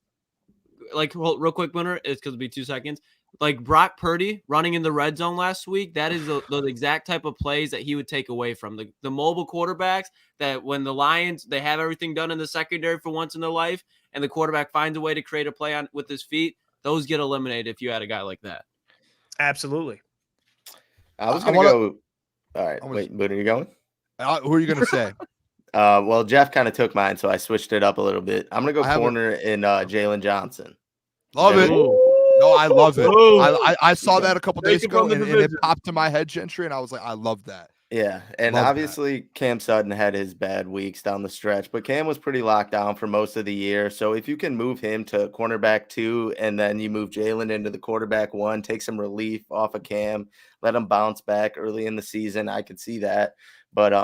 like real quick, Booner, it's because it'll be 2 seconds. Like Brock Purdy running in the red zone last week, that is the exact type of plays that he would take away from the mobile quarterbacks. That when the Lions, they have everything done in the secondary for once in their life, and the quarterback finds a way to create a play on with his feet, those get eliminated if you had a guy like that. Absolutely. I was going to go. All right. Wait, Booner, you going? Who are you going to say? Well, Jeff kind of took mine, so I switched it up a little bit. I'm going to go I corner in Jalen Johnson. Love it. No, I love it. Ooh. I saw that a couple days Take it ago, from the and it division. popped to my head, Gentry, and I was like, I love that. Yeah, and Love obviously Cam Sutton had his bad weeks down the stretch, but Cam was pretty locked down for most of the year. So if you can move him to cornerback 2, and then you move Jalen into the quarterback 1, take some relief off of Cam, let him bounce back early in the season, I could see that. But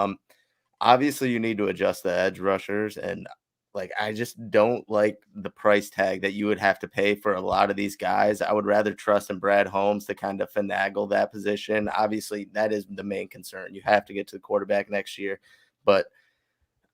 obviously you need to adjust the edge rushers, and I just don't like the price tag that you would have to pay for a lot of these guys. I would rather trust in Brad Holmes to kind of finagle that position. Obviously, that is the main concern. You have to get to the quarterback next year, but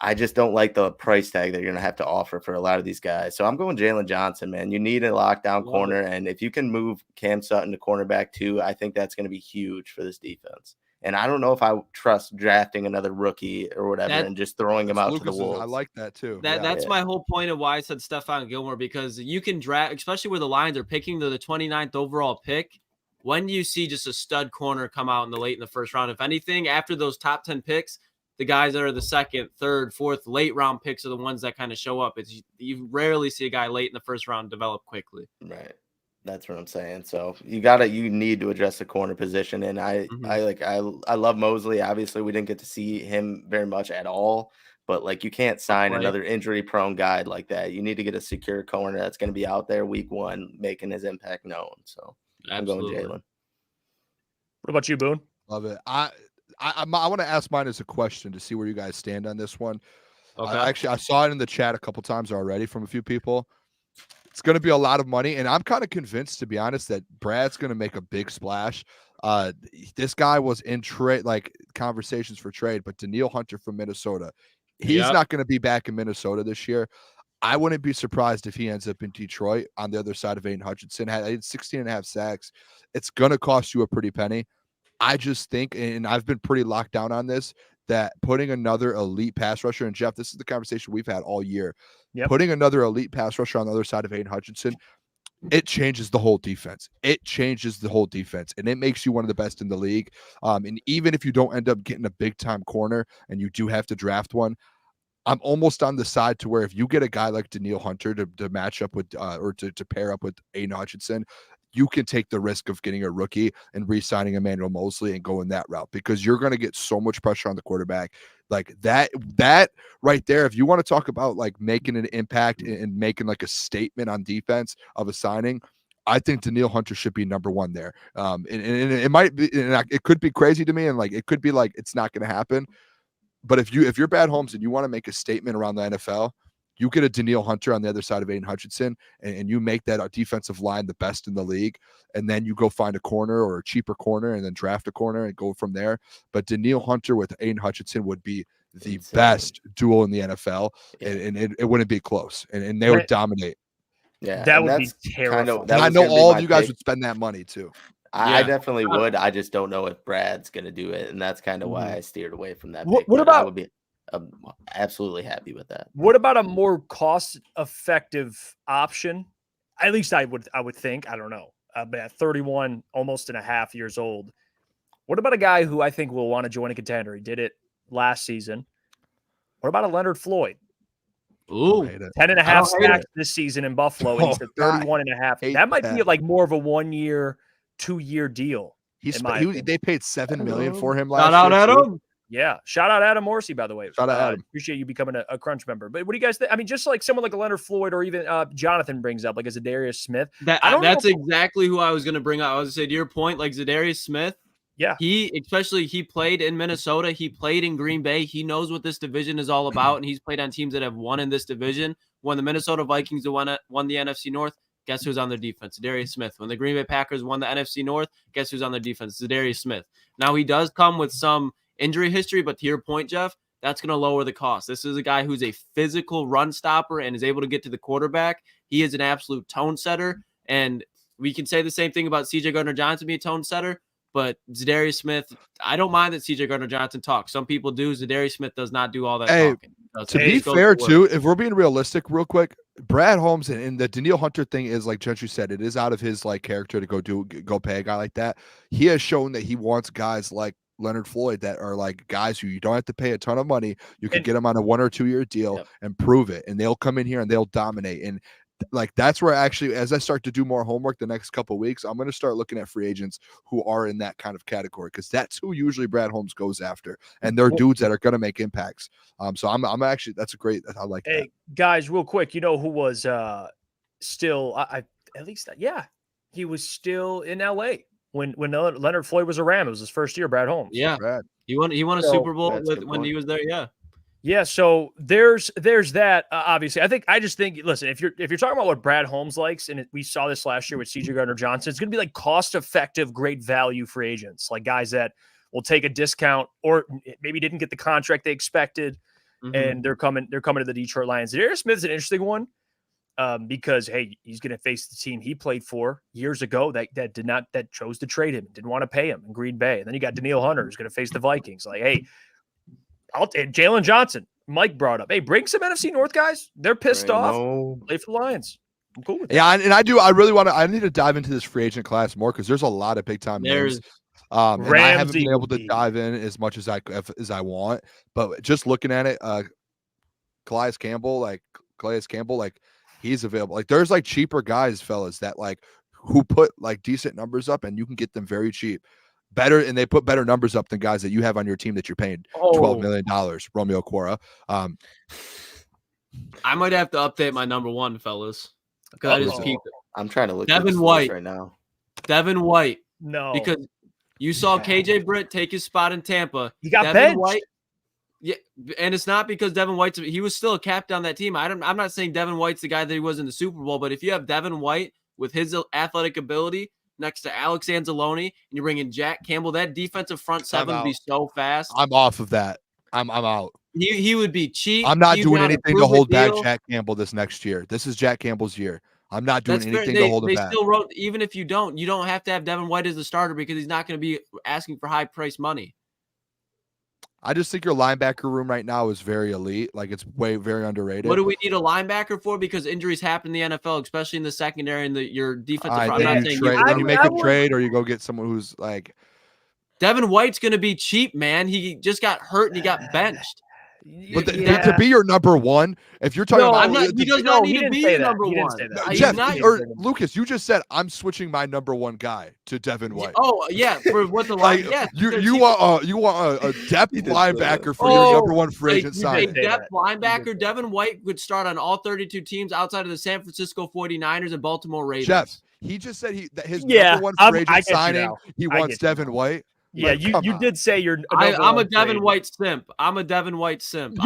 I just don't like the price tag that you're going to have to offer for a lot of these guys. So I'm going Jalen Johnson, man. You need a lockdown corner, and if you can move Cam Sutton to cornerback 2, I think that's going to be huge for this defense. And I don't know if I trust drafting another rookie or whatever and just throwing him out to the wolves. I like that too. That's my whole point of why I said Stephon Gilmore, because you can draft, especially where the Lions are picking the 29th overall pick. When do you see just a stud corner come out in the first round? If anything, after those top 10 picks, the guys that are the second, third, fourth, late round picks are the ones that kind of show up. You rarely see a guy late in the first round develop quickly. Right. That's what I'm saying. So you need to address the corner position. And I love Mosley. Obviously we didn't get to see him very much at all, but you can't sign another injury prone guy like that. You need to get a secure corner that's going to be out there week 1, making his impact known. So Absolutely. I'm going Jalen. What about you, Boone? Love it. I want to ask mine as a question to see where you guys stand on this one. Okay. I saw it in the chat a couple times already from a few people. It's going to be a lot of money, and I'm kind of convinced, to be honest, that Brad's going to make a big splash. This guy was in trade, conversations for trade, but Daniil Hunter from Minnesota, he's not going to be back in Minnesota this year. I wouldn't be surprised if he ends up in Detroit on the other side of Aiden Hutchinson. Had 16 and a half sacks. It's going to cost you a pretty penny. I just think, and I've been pretty locked down on this, that putting another elite pass rusher, and Jeff, this is the conversation we've had all year, putting another elite pass rusher on the other side of Aiden Hutchinson, it changes the whole defense. It changes the whole defense, and it makes you one of the best in the league. And even if you don't end up getting a big-time corner and you do have to draft one, I'm almost on the side to where if you get a guy like Danielle Hunter to match up with or to pair up with Aiden Hutchinson, you can take the risk of getting a rookie and re-signing Emmanuel Mosley and going that route, because you're going to get so much pressure on the quarterback. Like that right there, if you want to talk about like making an impact and making like a statement on defense of a signing, I think Danielle Hunter should be number one there. And it might be, and it could be crazy to me, and like it could be like it's not going to happen. But if you're Brad Holmes and you want to make a statement around the NFL, you get a Danielle Hunter on the other side of Aiden Hutchinson, and you make that defensive line the best in the league, and then you go find a corner or a cheaper corner and then draft a corner and go from there. But Danielle Hunter with Aiden Hutchinson would be the best duel in the NFL, and it wouldn't be close, and they would dominate. Yeah, that would be terrible. And I know all of you guys would spend that money too. I definitely would. I just don't know if Brad's going to do it, and that's kind of why I steered away from that. What about? I would be absolutely happy with that. What about a more cost-effective option? At least I would think. I don't know. But at 31, almost and a half years old, what about a guy who I think will want to join a contender? He did it last season. What about a Leonard Floyd? Ooh, 10 and a half sacks this season in Buffalo, and he's at 31 and a half. That might be like more of a 1 year, 2 year deal. They paid $7 million for him last year. Shout out Adam. Yeah. Shout out Adam Morsey, by the way. Shout out Adam. Appreciate you becoming a Crunch member. But what do you guys think? I mean, just like someone like a Leonard Floyd, or even Jonathan brings up, like a Zadarius Smith. That's exactly who I was going to bring up. I was going to say, to your point, like Zadarius Smith. Yeah. He played in Minnesota. He played in Green Bay. He knows what this division is all about, and he's played on teams that have won in this division. When the Minnesota Vikings won the NFC North, guess who's on their defense? Zadarius Smith. When the Green Bay Packers won the NFC North, guess who's on their defense? Zadarius Smith. Now, he does come with some injury history, but to your point, Jeff, that's going to lower the cost. This is a guy who's a physical run stopper and is able to get to the quarterback. He is an absolute tone setter, and we can say the same thing about C.J. Gardner-Johnson being a tone setter, but Zadarius Smith, I don't mind that C.J. Gardner-Johnson talks. Some people do. Zadarius Smith does not do all that talking. To be fair, too, if we're being realistic real quick, Brad Holmes and the Danielle Hunter thing is, like Gentry said, it is out of his like character to go pay a guy like that. He has shown that he wants guys like Leonard Floyd that are like guys who you don't have to pay a ton of money. You can get them on a 1 or 2 year deal and prove it, and they'll come in here and they'll dominate. And like that's where actually, as I start to do more homework the next couple of weeks, I'm going to start looking at free agents who are in that kind of category, because that's who usually Brad Holmes goes after, and they're dudes that are going to make impacts. So I'm actually, that's a great. I like. Hey that. Guys, real quick, you know who was still he was still in LA when Leonard Floyd was a Ram. It was his first year. Brad Holmes. Yeah, Brad. He won a Super Bowl when he was there. Yeah. So there's that. Obviously, I just think. Listen, if you're talking about what Brad Holmes likes, and we saw this last year with C.J. Gardner-Johnson, it's going to be like cost-effective, great value free agents, like guys that will take a discount or maybe didn't get the contract they expected, and they're coming to the Detroit Lions. Zadarius Smith is an interesting one because hey, he's going to face the team he played for years ago that chose to trade him, didn't want to pay him in Green Bay, and then you got Danielle Hunter who's going to face the Vikings. Like hey. Jalen Johnson, Mike brought up. Hey, bring some NFC North guys. They're pissed off. Play for the Lions. I'm cool with that. Yeah, and I need to dive into this free agent class more, because there's a lot of big time names. And I haven't been able to dive in as much as I want. But just looking at it, Calais Campbell, he's available. Like there's like cheaper guys, fellas, that like who put like decent numbers up, and you can get them very cheap. Better, and they put better numbers up than guys that you have on your team that you're paying $12 million. Romeo Cora. I might have to update my number one, fellas, because I just peeped it. I'm trying to look at Devin White right now. Devin White. No, because you saw KJ Britt take his spot in Tampa. He got Devin benched. White, yeah, and it's not because Devin White's. He was still a captain on that team. I'm not saying Devin White's the guy that he was in the Super Bowl, but if you have Devin White with his athletic ability next to Alex Anzalone, and you bring in Jack Campbell, that defensive front seven would be so fast. I'm off of that. I'm out. He would be cheap. I'm not doing on a anything to hold back deal. Jack Campbell this next year. This is Jack Campbell's year. I'm not doing anything to hold him back. They still wrote, even if you don't have to have Devin White as the starter because he's not going to be asking for high price money. I just think your linebacker room right now is very elite. Like, it's very underrated. What do we need a linebacker for? Because injuries happen in the NFL, especially in the secondary and your defensive front. You make a trade or you go get someone who's like. Devin White's going to be cheap, man. He just got hurt and he got benched. But to be your number one, if you're talking about, he does not need to be your number one. Jeff or Lucas, you just said I'm switching my number one guy to Devin White. Oh yeah, for what the line? Yeah, you want a depth linebacker for your number one free agent signing. A depth linebacker, Devin White would start on all 32 teams outside of the San Francisco 49ers and Baltimore Ravens. Jeff, he just said his number one free agent signing. He wants Devin White. Yeah, you did say you're. I'm a Devin White simp. I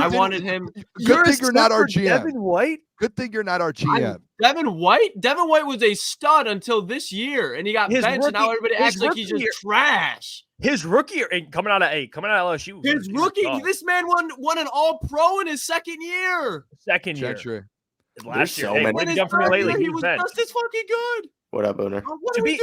wanted him. Good thing you're not our GM. Devin White. Good thing you're not our GM. Devin White was a stud until this year, and he got benched. And now everybody acts like he's just trash. His rookie coming out of LSU. His rookie, this man won an All-Pro in his second year. Gentry. Last year, what he was just as fucking good. What up, Booner? To be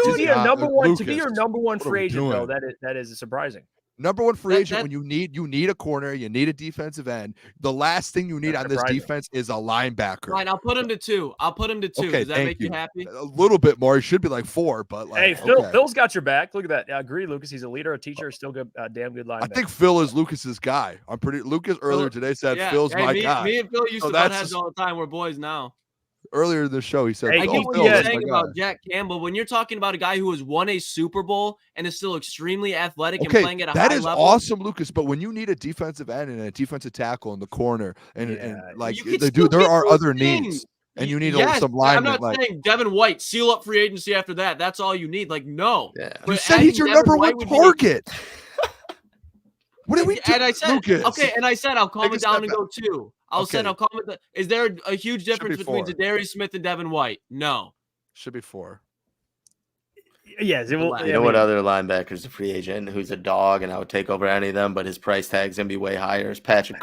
your number one free agent, though, that is surprising. Number one free agent when you need a corner, you need a defensive end. The last thing you need on this defense is a linebacker. Fine, I'll put him to 2. Okay, does that make you happy? A little bit more. It should be like 4, but hey, Phil's got your back. Look at that. I agree, Lucas. He's a leader, a teacher, still good, damn good linebacker. I think Phil is Lucas's guy. Lucas earlier today said Phil's my guy. Me and Phil used to butt heads all the time. We're boys now. Earlier in the show, he said, I get what you're saying about Jack Campbell. When you're talking about a guy who has won a Super Bowl and is still extremely athletic and playing at a high level. That is awesome, Lucas. But when you need a defensive end and a defensive tackle in the corner, there are other needs. And you need some linemen. I'm not saying Devin White, seal up free agency after that. That's all you need. Like, no. Yeah. You said he's your number one target. What are we doing? And I said, Lucas, okay, and I said I'll calm it down and go 2. I'll calm it. Is there a huge difference between Zadarius Smith and Devin White? No. Should be 4. Yes, it will. You know what other linebacker's a free agent who's a dog, and I would take over any of them, but his price tag's gonna be way higher. Is Patrick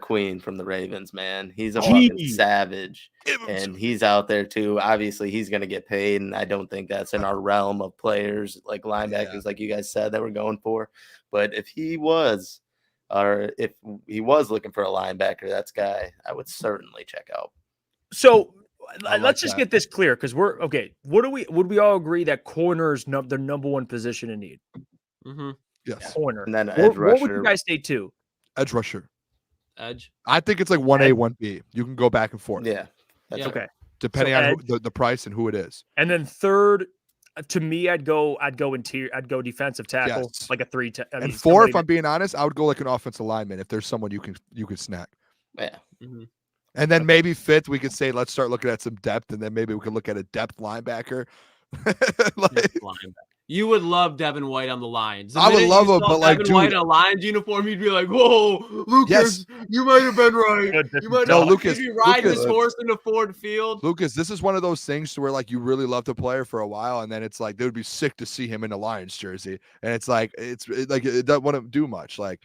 Queen from the Ravens, man. He's a fucking savage, and he's out there too. Obviously, he's gonna get paid, and I don't think that's in our realm of players like linebackers, like you guys said that we're going for. But if he was looking for a linebacker, that's a guy I would certainly check out. So let's just get this clear, because we're okay. Would we all agree that corner is the number one position in need? Mm-hmm. Yes, corner. And then edge rusher. What would you guys say too? Edge rusher. Edge. I think it's like 1A, 1B. You can go back and forth. Yeah, that's okay. Depending on the price and who it is. And then third, to me, I'd go interior. I'd go defensive tackle, like a 3. And 4, if I'm being honest, I would go like an offensive lineman if there's someone you can snack. Yeah. Mm-hmm. And then maybe 5th, we could say let's start looking at some depth, and then maybe we could look at a depth linebacker. You would love Devin White on the Lions. I would love him, but like, Devin White in a Lions uniform, you'd be like, "Whoa, Lucas, you might have been right. You might have Lucas, ride this horse into Ford Field." Lucas, this is one of those things to where like you really love the player for a while, and then it's like they would be sick to see him in a Lions jersey, and it's like it doesn't want to do much. Like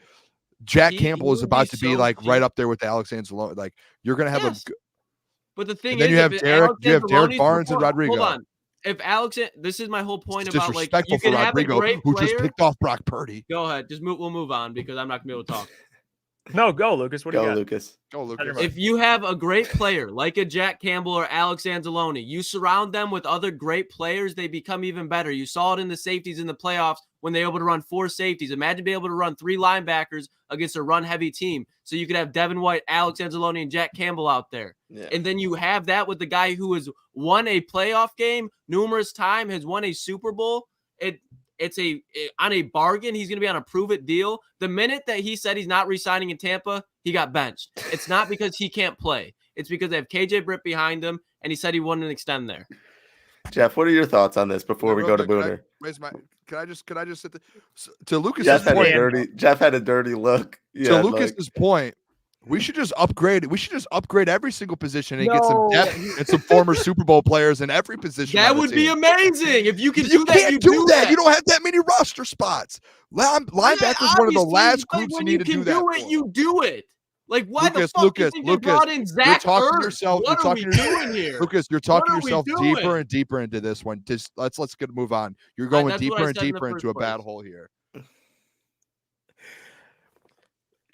Jack Campbell is about to be like right up there with Alex Anzalone. Like you're gonna have him. But the thing is, you have Derek Barnes and Rodrigo. Hold on. If Alex, this is my whole point about like you can have Rodrigo, a great player, who just picked off Brock Purdy. Go ahead, we'll move on because I'm not gonna be able to talk. No, go Lucas. What do you got? Go Lucas. If you have a great player like a Jack Campbell or Alex Anzalone, you surround them with other great players, they become even better. You saw it in the safeties in the playoffs when they were able to run 4 safeties. Imagine being able to run 3 linebackers against a run-heavy team. So you could have Devin White, Alex Anzalone, and Jack Campbell out there. Yeah. And then you have that with the guy who has won a playoff game numerous times, has won a Super Bowl. It's on a bargain. He's going to be on a prove-it deal. The minute that he said he's not re-signing in Tampa, he got benched. It's not because he can't play. It's because they have KJ Britt behind him, and he said he wouldn't extend there. Jeff, what are your thoughts on this before we go to Booner? Can I just sit to Lucas's point? Jeff had a dirty look. Yeah, to Lucas's point, we should just upgrade. We should just upgrade every single position and get some depth and some former Super Bowl players in every position. That would be amazing if you can do that. You can't do that. You don't have that many roster spots. Linebacker is one of the last groups you need to do that. You do it. Like, why the Lucas, fuck do you think they brought in you're Zach talking Ertz? yourself. What You're are we talking doing here? Lucas, you're talking What are we yourself doing? deeper and deeper into this one. Just let's move on. You're That's going what I deeper and said in the deeper first into a bad place. hole here.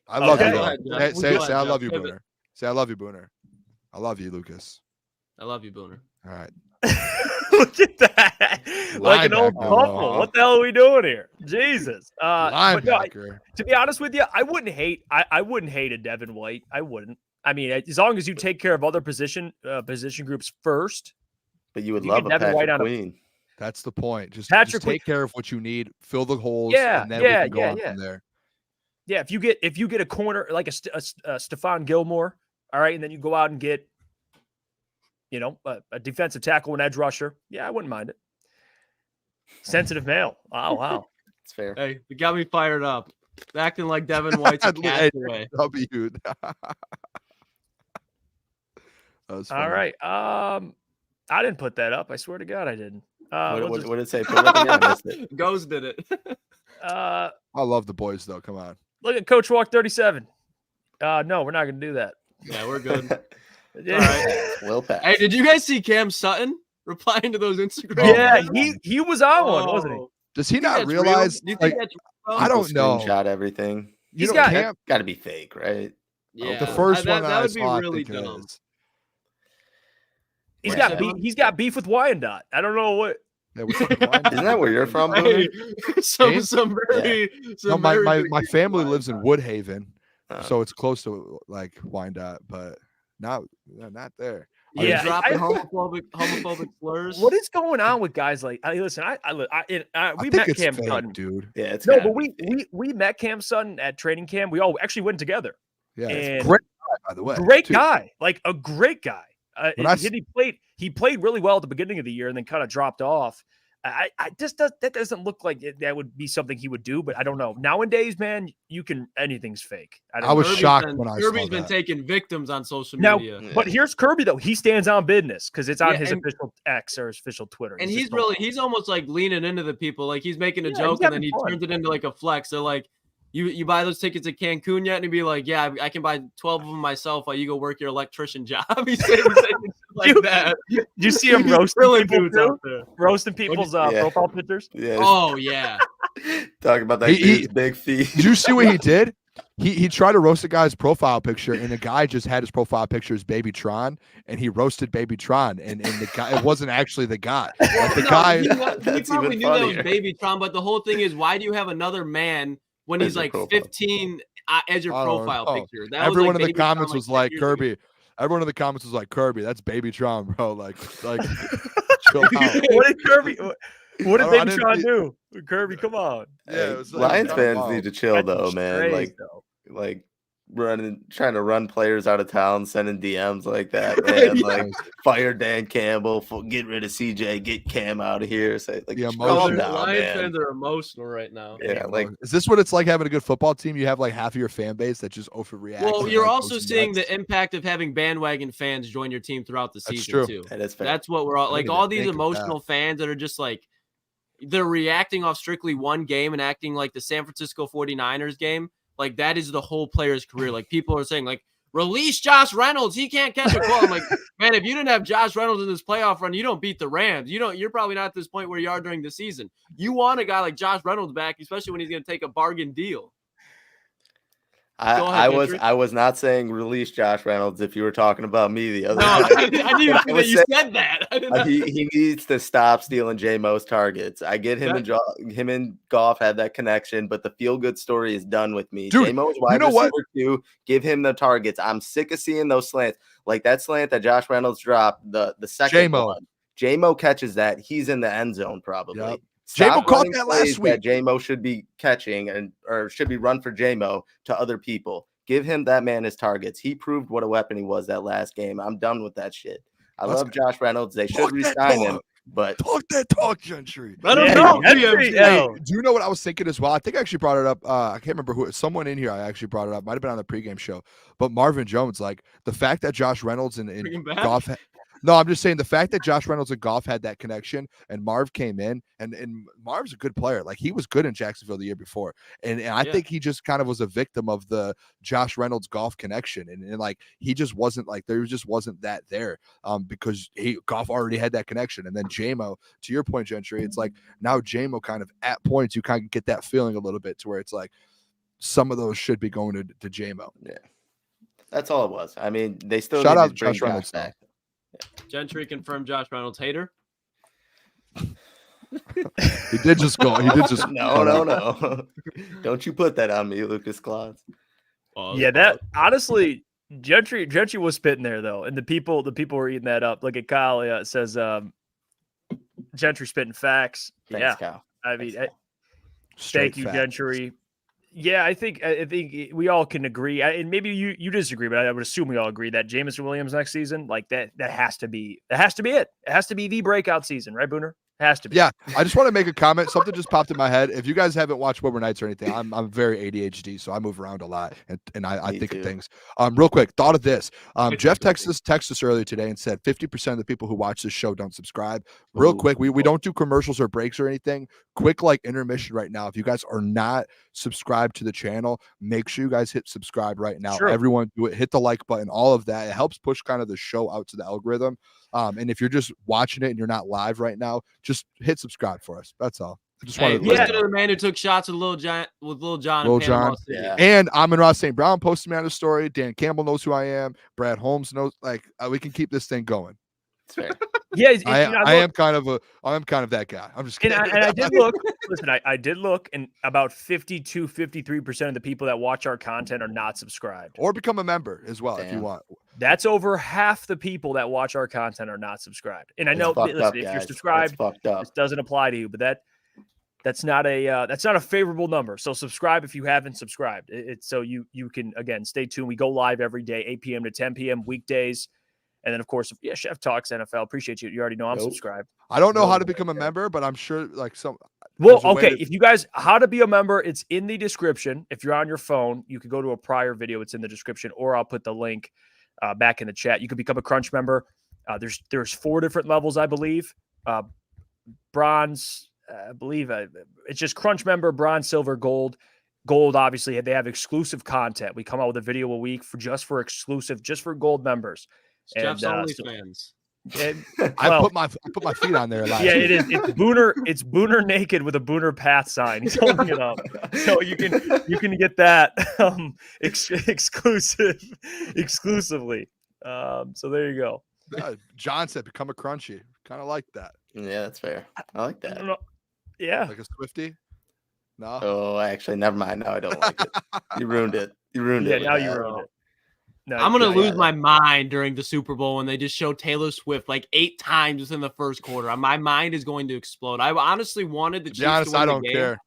I love Okay. you. Go ahead, Though. Jeff. Say Go ahead, I Jeff. love you, Pivot. Booner. Say I love you, Booner. I love you, Lucas. I love you, Booner. All right. Look at that. Like an old Linebacker, couple. What the hell are we doing here? Jesus. But no, Linebacker. to be honest with you, I wouldn't hate a Devin White. I wouldn't. I mean, as long as you take care of other position groups first. But you would You love get a Devin White Patrick on a- Queen. That's the point. Just Patrick take care of what you need, fill the holes, Yeah, and then we yeah, can go yeah, on yeah. from there. Yeah, if you get a corner like a Stephon Gilmore, all right, and then you go out and get, a defensive tackle, an edge rusher. Yeah, I wouldn't mind it. Sensitive male. Wow. It's fair. Hey, you got me fired up. Acting like Devin White's a Hey, castaway. W. That was funny. All right. I didn't put that up. I swear to God, I didn't. What did it say? Put it up again. I missed it. Goes did it. I love the boys, though. Come on. Look at Coach Walk 37. No, we're not going to do that. Yeah, we're good. Yeah. All right. Will pass. Hey, did you guys see Cam Sutton replying to those Instagram? Yeah, comments? he was on one, wasn't he? Does he You think not that's real? realize? Do you Like, think that's real? I don't know. Screenshot everything. He's You got- Cam, Got to be fake, right? Yeah, the first that, one that I would be saw, really I think it dumb. is. He's got beef with Wyandotte. I don't know what. Yeah, what's up with Wyandotte? Isn't that where you're from, Hey, Booner? some very, No, some very my big family people lives in like Woodhaven, Oh. so it's close to like Wyandotte, but not there. that. You Yeah, dropping I- homophobic slurs. What is going on with guys like? Listen, we I met think it's Cam fake, Sutton. dude. Yeah, it's No, gotta but be fake. we met Cam Sutton at training camp. We all actually went together. Yeah, And it's great guy, by the way. Great too. guy, like a great guy. When I He played really well at the beginning of the year and then kind of dropped off. I just that doesn't look like that would be something he would do, but I don't know. Nowadays, man, anything's fake. I was Kirby's shocked been- when I Kirby's saw been that. taking victims on social Now, media. Yeah. but here's Kirby though. He stands on business because it's on Yeah, his and- official X or his official Twitter. And just he's almost like leaning into the people. Like he's making a Yeah, joke he's and then he having fun. turns it into like a flex. They're like, you buy those tickets at Cancun yet? And he'd be like, yeah, I can buy 12 of them myself while you go work your electrician job. He's saying shit like Dude, that. Did you see him He's roasting grilling people dudes too? out there. Roasting people's Yeah. profile pictures. Yeah, Oh, yeah. talking about that He- dude's big feet. Did you see what he did? He tried to roast a guy's profile picture, and the guy just had his profile picture as Baby Tron, and he roasted Baby Tron, and the guy it wasn't actually the guy. Like the No, guy, he That's probably even knew that funnier. was Baby Tron, but the whole thing is, why do you have another man when he's As your like profile. 15 as your I don't profile know. picture? That everyone was like in the Baby Tron, comments was 10 like, years ago. Kirby. Everyone in the comments was like, Kirby, that's Baby Tron, bro. Like chill out. What did Kirby? What did I Baby didn't Tron see- do? Kirby, come on. Yeah, it was like, Lions kinda fans wild. need to chill That's though, man. strays, though. Like trying to run players out of town, sending DMs like that, man. Yeah. Like fire Dan Campbell, get rid of CJ, get Cam out of here. Say like, Yeah, calm emotion. down, Lions man. fans are emotional right now. Yeah, like Is this what it's like having a good football team? You have like half of your fan base that just overreacts. Well, and, you're like, also goes seeing nuts. the impact of having bandwagon fans join your team throughout the That's season true. too. that is fair. That's what we're all I like. didn't All even these think of that. emotional fans that are just like they're reacting off strictly one game and acting like the San Francisco 49ers game. Like that is the whole player's career. Like people are saying, like, release Josh Reynolds. He can't catch a ball. I'm like, man, if you didn't have Josh Reynolds in this playoff run, you don't beat the Rams. You're probably not at this point where you are during the season. You want a guy like Josh Reynolds back, especially when he's going to take a bargain deal. Go ahead, Gentry. I was not saying release Josh Reynolds if you were talking about me the other No, night. I didn't even think that you said that. I did not. He needs to stop stealing J-Mo's targets. I get him him and Goff had that connection, but the feel good story is done with me. Dude, J-Mo's wide you know what? receiver 2, give him the targets. I'm sick of seeing those slants. Like that slant that Josh Reynolds dropped, the second J-Mo. one. J-Mo catches that. He's in the end zone probably. Yep. Stop J-Mo caught running that plays last week. That J-Mo should be catching or should be run for J-Mo to other people. Give him that man his targets. He proved what a weapon he was that last game. I'm done with that shit. I Let's love Josh Reynolds. They should Talk that resign him, talk. but Talk that talk, Gentry. I don't Yeah, know. Gentry, BMG. yo. Do you know what I was thinking as well? I think I actually brought it up. I can't remember who. Someone in here I actually brought it up. Might have been on the pregame show. But Marvin Jones, like the fact that Josh Reynolds and Bring him back? Goff. No, I'm just saying the fact that Josh Reynolds and Goff had that connection and Marv came in and Marv's a good player. Like he was good in Jacksonville the year before. And I think he just kind of was a victim of the Josh Reynolds Goff connection. And like he just wasn't like there just wasn't that there because Goff already had that connection. And then JMO, to your point, Gentry, it's like now JMO kind of at points you kind of get that feeling a little bit to where it's like some of those should be going to JMO. Yeah. That's all it was. I mean, they still shout need out to bring Josh Reynolds back. Gentry confirmed Josh Reynolds hater. He did just go. He did just no. Don't you put that on me, Lukas Klotz. Yeah, that honestly, Gentry was spitting there though, and the people were eating that up. Look at Kyle. It says Gentry spitting facts. Thanks, Kyle. I mean, Straight thank you, facts. Gentry. Yeah, I think we all can agree, and maybe you disagree, but I would assume we all agree that Jameson Williams next season, like that has to be it. It has to be the breakout season, right, Booner? It has to be. Yeah, I just want to make a comment. Something just popped in my head. If you guys haven't watched Wilbur Nights or anything, I'm very ADHD, so I move around a lot and I think of things. Real quick, thought of this. Jeff texted us earlier today and said 50% of the people who watch this show don't subscribe. Real quick, we don't do commercials or breaks or anything. Quick like intermission right now. If you guys are not subscribed to the channel, make sure you guys hit subscribe right now. Sure. Everyone do it. Hit the like button. All of that. It helps push kind of the show out to the algorithm. And if you're just watching it and you're not live right now, just hit subscribe for us. That's all. I just wanted to listen to the man who took shots with Lil John in Panama City. Yeah. And Amon-Ra St. Brown posted me on a story. Dan Campbell knows who I am. Brad Holmes knows. Like we can keep this thing going. It's fair. Yeah, I am kind of that guy. I'm just kidding. And I did look. Listen, I did look, and about 53% of the people that watch our content are not subscribed. Or become a member as well if you want. That's over half the people that watch our content are not subscribed. And I know, listen, if you're subscribed, this doesn't apply to you, but that's not a favorable number. So subscribe if you haven't subscribed. It's so you can, again, stay tuned. We go live every day, 8 p.m. to 10 p.m. weekdays. And then, of course, Chef Talks NFL. Appreciate you. You already know I'm subscribed. I don't know how to become a member, but I'm sure like some. Well, okay. If you guys, how to be a member, it's in the description. If you're on your phone, you can go to a prior video. It's in the description, or I'll put the link back in the chat. You can become a Crunch member. There's 4 different levels, I believe. Bronze, I believe it's just Crunch member, bronze, silver, gold. Gold, obviously, they have exclusive content. We come out with a video a week just for gold members. Jeff's OnlyFans. I put my feet on there. Yeah, it is. It's Booner naked with a Booner Path sign. He's holding it up, so you can get that exclusively. So there you go. John said, "Become a Crunchy." Kind of like that. Yeah, that's fair. I like that. I don't know. Yeah, like a Swiftie. No. Oh, actually, never mind. No, I don't like it. You ruined it. You ruined it. Yeah, now you ruined it. No, I'm going to lose my mind during the Super Bowl when they just show Taylor Swift like 8 times within the first quarter. My mind is going to explode. I honestly wanted the Chiefs to win the game. I don't care.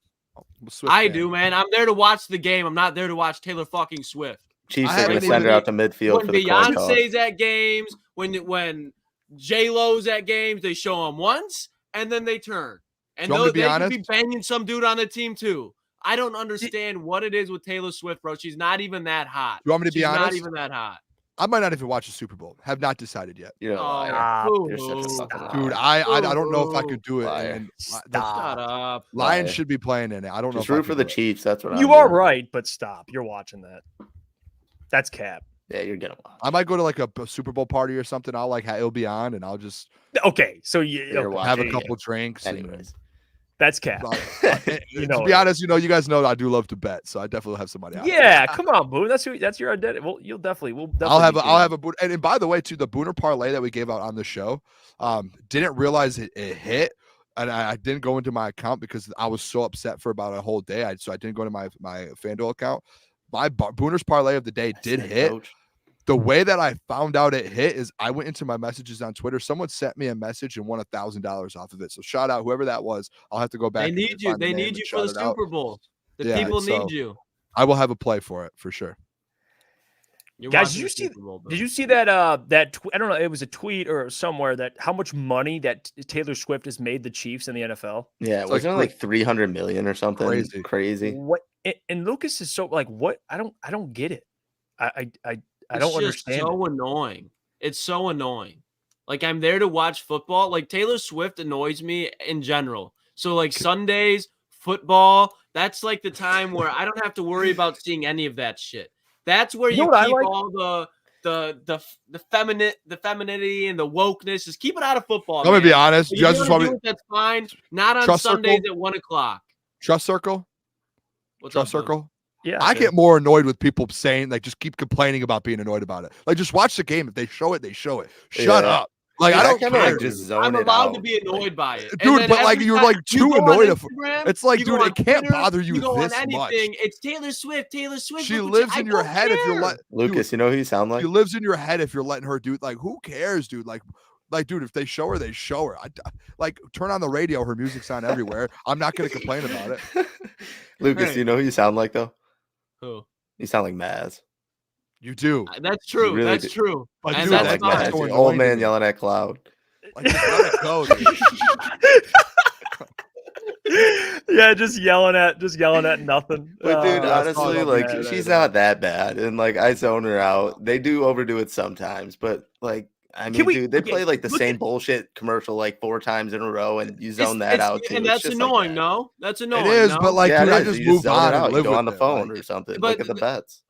I do, man. I'm there to watch the game. I'm not there to watch Taylor fucking Swift. Chiefs are going to send her out to midfield for the coin toss. When Beyonce's at games, when J-Lo's at games, they show them once, and then they turn. And they could be banging some dude on the team, too. I don't understand what it is with Taylor Swift, bro. She's not even that hot. You want me to be honest? Not even that hot. I might not even watch the Super Bowl. Have not decided yet. You're a liar. You're such a fucking liar. Dude, I don't know if I could do it. And Shut up. Lions should be playing in it. I don't know. Just root for the Chiefs. That's what you are right, but stop. You're watching that. That's cap. Yeah, you're gonna watch. I might go to like a Super Bowl party or something. It'll be on, and I'll just okay. So have a couple drinks. Anyways. That's cap. To be honest, you guys know I do love to bet, so I definitely have somebody out. Yeah, come on, Boone. That's your identity. Well, we'll definitely. I'll have a Booner. And by the way, too, the Booner parlay that we gave out on the show, didn't realize it hit, and I didn't go into my account because I was so upset for about a whole day. So I didn't go to my FanDuel account. My Booner's parlay of the day did hit. Coach. The way that I found out it hit is I went into my messages on Twitter. Someone sent me a message and won $1,000 off of it. So shout out whoever that was. I'll have to go back. They need you. They need you for the Super Bowl. The people need you. I will have a play for it for sure. Guys, did you see that I don't know, it was a tweet or somewhere that how much money that Taylor Swift has made the Chiefs in the NFL? Yeah, it was like 300 million or something. Crazy. What? And Lucas is so like, what? I don't get it. I don't understand. So annoying. It's so annoying. Like, I'm there to watch football. Like, Taylor Swift annoys me in general. So, like, Sundays, football, that's like the time where I don't have to worry about seeing any of that shit. That's where you keep all the femininity and the wokeness. Just keep it out of football. Let me be honest. You just want to do it, that's fine. Not on Sundays at 1:00. Trust Circle. What's Trust up, Circle. Yeah, I get more annoyed with people saying, like, just keep complaining about being annoyed about it. Like, just watch the game. If they show it, they show it. Shut up. Like, I don't care. I'm allowed to be annoyed by it, dude. But like, you're like too annoyed. It's like, dude, it can't bother you this much. It's Taylor Swift. Taylor Swift. She lives in your head if you're letting Lucas. You know who you sound like? She lives in your head if you're letting her do. Like, who cares, dude? Like, dude, if they show her, they show her. Like, turn on the radio. Her music's on everywhere. I'm not going to complain about it. Lucas, you know who you sound like though? Who? You sound like Maz. You do. That's true. Really that's true. But and sound that's like Maz. Old man yelling at Cloud. Like, just let it go, dude. Yeah, just yelling at nothing. But dude, that's honestly, like she's not that bad, and like I zone her out. They do overdo it sometimes, but like I mean, dude, they play like the same bullshit commercial like 4 times in a row, and you zone that out too. And that's annoying. No, that's annoying. It is, but like, dude, I just move on and live go on the with phone or something. Look at the bets.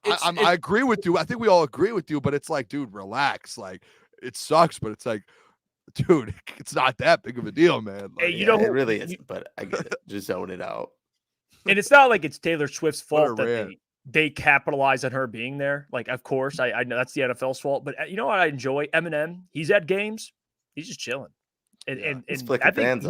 I agree with you. I think we all agree with you, but it's like, dude, relax. Like, it sucks, but it's like, dude, it's not that big of a deal, man. Like, Hey, you know, it really isn't, but I get it. Just zone it out. And it's not like it's Taylor Swift's fault that they capitalize on her being there. Like, of course, I know that's the NFL's fault, but you know what I enjoy? Eminem, he's at games, he's just chilling. And I think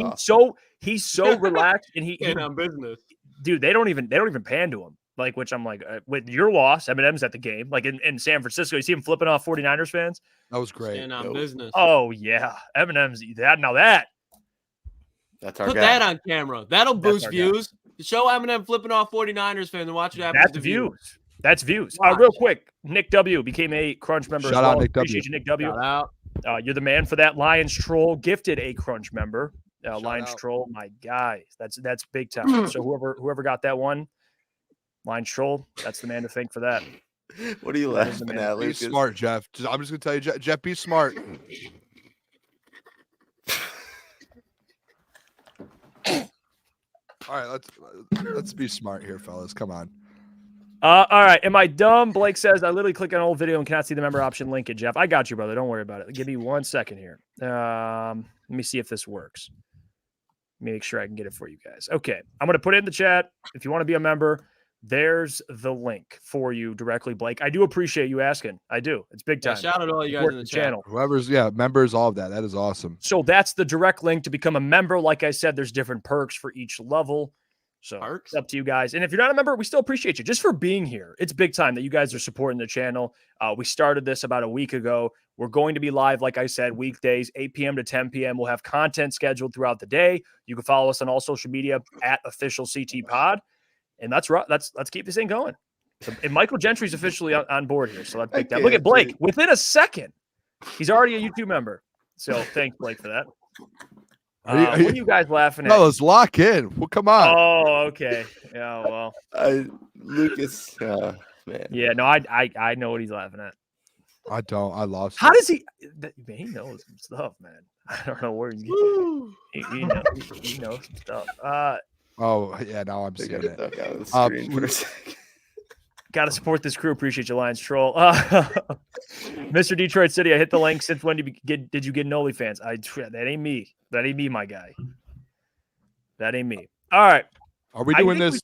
he's so relaxed, and he on business. Dude, they don't even pan to him. Like, which I'm like, with your loss, Eminem's at the game. Like in San Francisco, you see him flipping off 49ers fans. That was great. And on business. Oh yeah, Eminem's that. Now that's our Put guy. that on camera. That'll boost views. Show Eminem flipping off 49ers fans and watch what happens. That's views. That's views. Real quick, Nick W became a Crunch member. Shout out Nick W. Appreciate you, Nick W. Shout out. You're the man for that. Lions Troll gifted a Crunch member. Lions out. Troll, my guy. That's big time. So whoever got that one, Lions Troll, that's the man to thank for that. What are you laughing at, Be Lucas? smart, Jeff. I'm just gonna tell you, Jeff, be smart. All right, let's be smart here, fellas. Come on. All right. Am I dumb? Blake says I literally click on an old video and cannot see the member option link it, Jeff. I got you, brother. Don't worry about it. Give me 1 second here. Let me see if this works. Make sure I can get it for you guys. Okay. I'm going to put it in the chat. If you want to be a member, there's the link for you directly, Blake. I do appreciate you asking. I do. It's big time. Shout out to all you guys in the channel. Whoever's, members, all of that. That is awesome. So that's the direct link to become a member. Like I said, there's different perks for each level. So it's up to you guys. And if you're not a member, we still appreciate you just for being here. It's big time that you guys are supporting the channel. We started this about a week ago. We're going to be live, like I said, weekdays, 8 p.m. to 10 p.m. We'll have content scheduled throughout the day. You can follow us on all social media at official CT Pod. And let's keep this thing going. So, and Michael Gentry's officially on board here. So let's pick that. Look at Blake. Within a second, he's already a YouTube member. So thanks, Blake, for that. What are you guys laughing at? No, let's lock in. Well, come on. Oh, okay. Yeah, well. Lucas, man. Yeah, no, I know what he's laughing at. I don't. I lost. How does he? Man, he knows some stuff, man. I don't know where he's getting. He knows some stuff. Oh yeah, now I'm seeing it. Got to support this crew. Appreciate you, Lions Troll. Mr. Detroit City, I hit the link. Since when did you get an OnlyFans? That ain't me. That ain't me, my guy. That ain't me. All right. Are we doing this?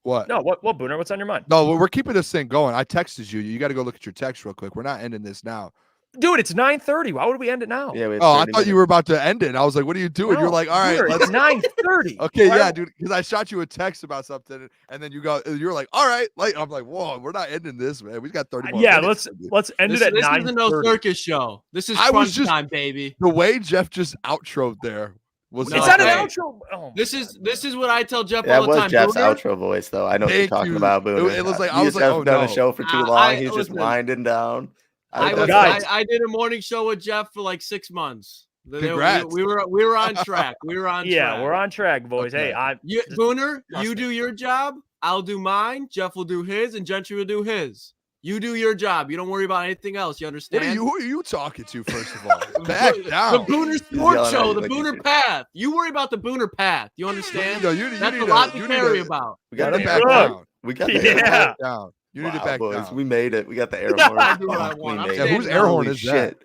What? No, what, Booner? What's on your mind? No, we're keeping this thing going. I texted you. You got to go look at your text real quick. We're not ending this now. Dude, it's 9:30. Why would we end it now? Yeah. I thought you were about to end it. And I was like, "What are you doing?" No, you're like, "All right, it's 9:30." Okay, yeah, dude. Because I shot you a text about something, and then you're like, "All right." Like I'm like, "Whoa, we're not ending this, man. We got 30 more minutes." Let's end it at 9:30. This isn't no circus show. This is crunch time, baby. The way Jeff just outroed there was. It's not an outro. Oh, this is what I tell Jeff all all the time. That was Jeff's Booner? outro voice, though. I know what you're talking about, Booner. It was like I was like, "Oh done no." a show for too long. He's just winding down. I did a morning show with Jeff for like 6 months. Congrats. We were on track. Yeah, we're on track, boys. Okay. Hey, Booner, you do your job. I'll do mine. Jeff will do his, and Gentry will do his. You do your job. You don't worry about anything else. You understand? Who are you talking to, first of all? Back down. The Booner Sports Show, the like Booner Path. You worry about the Booner Path. You understand? That's a lot to carry about. We got to the back down. We got the Yeah. down. You need to back boys, down. We made it. We got the air horn. I do what I want. Whose air horn is that?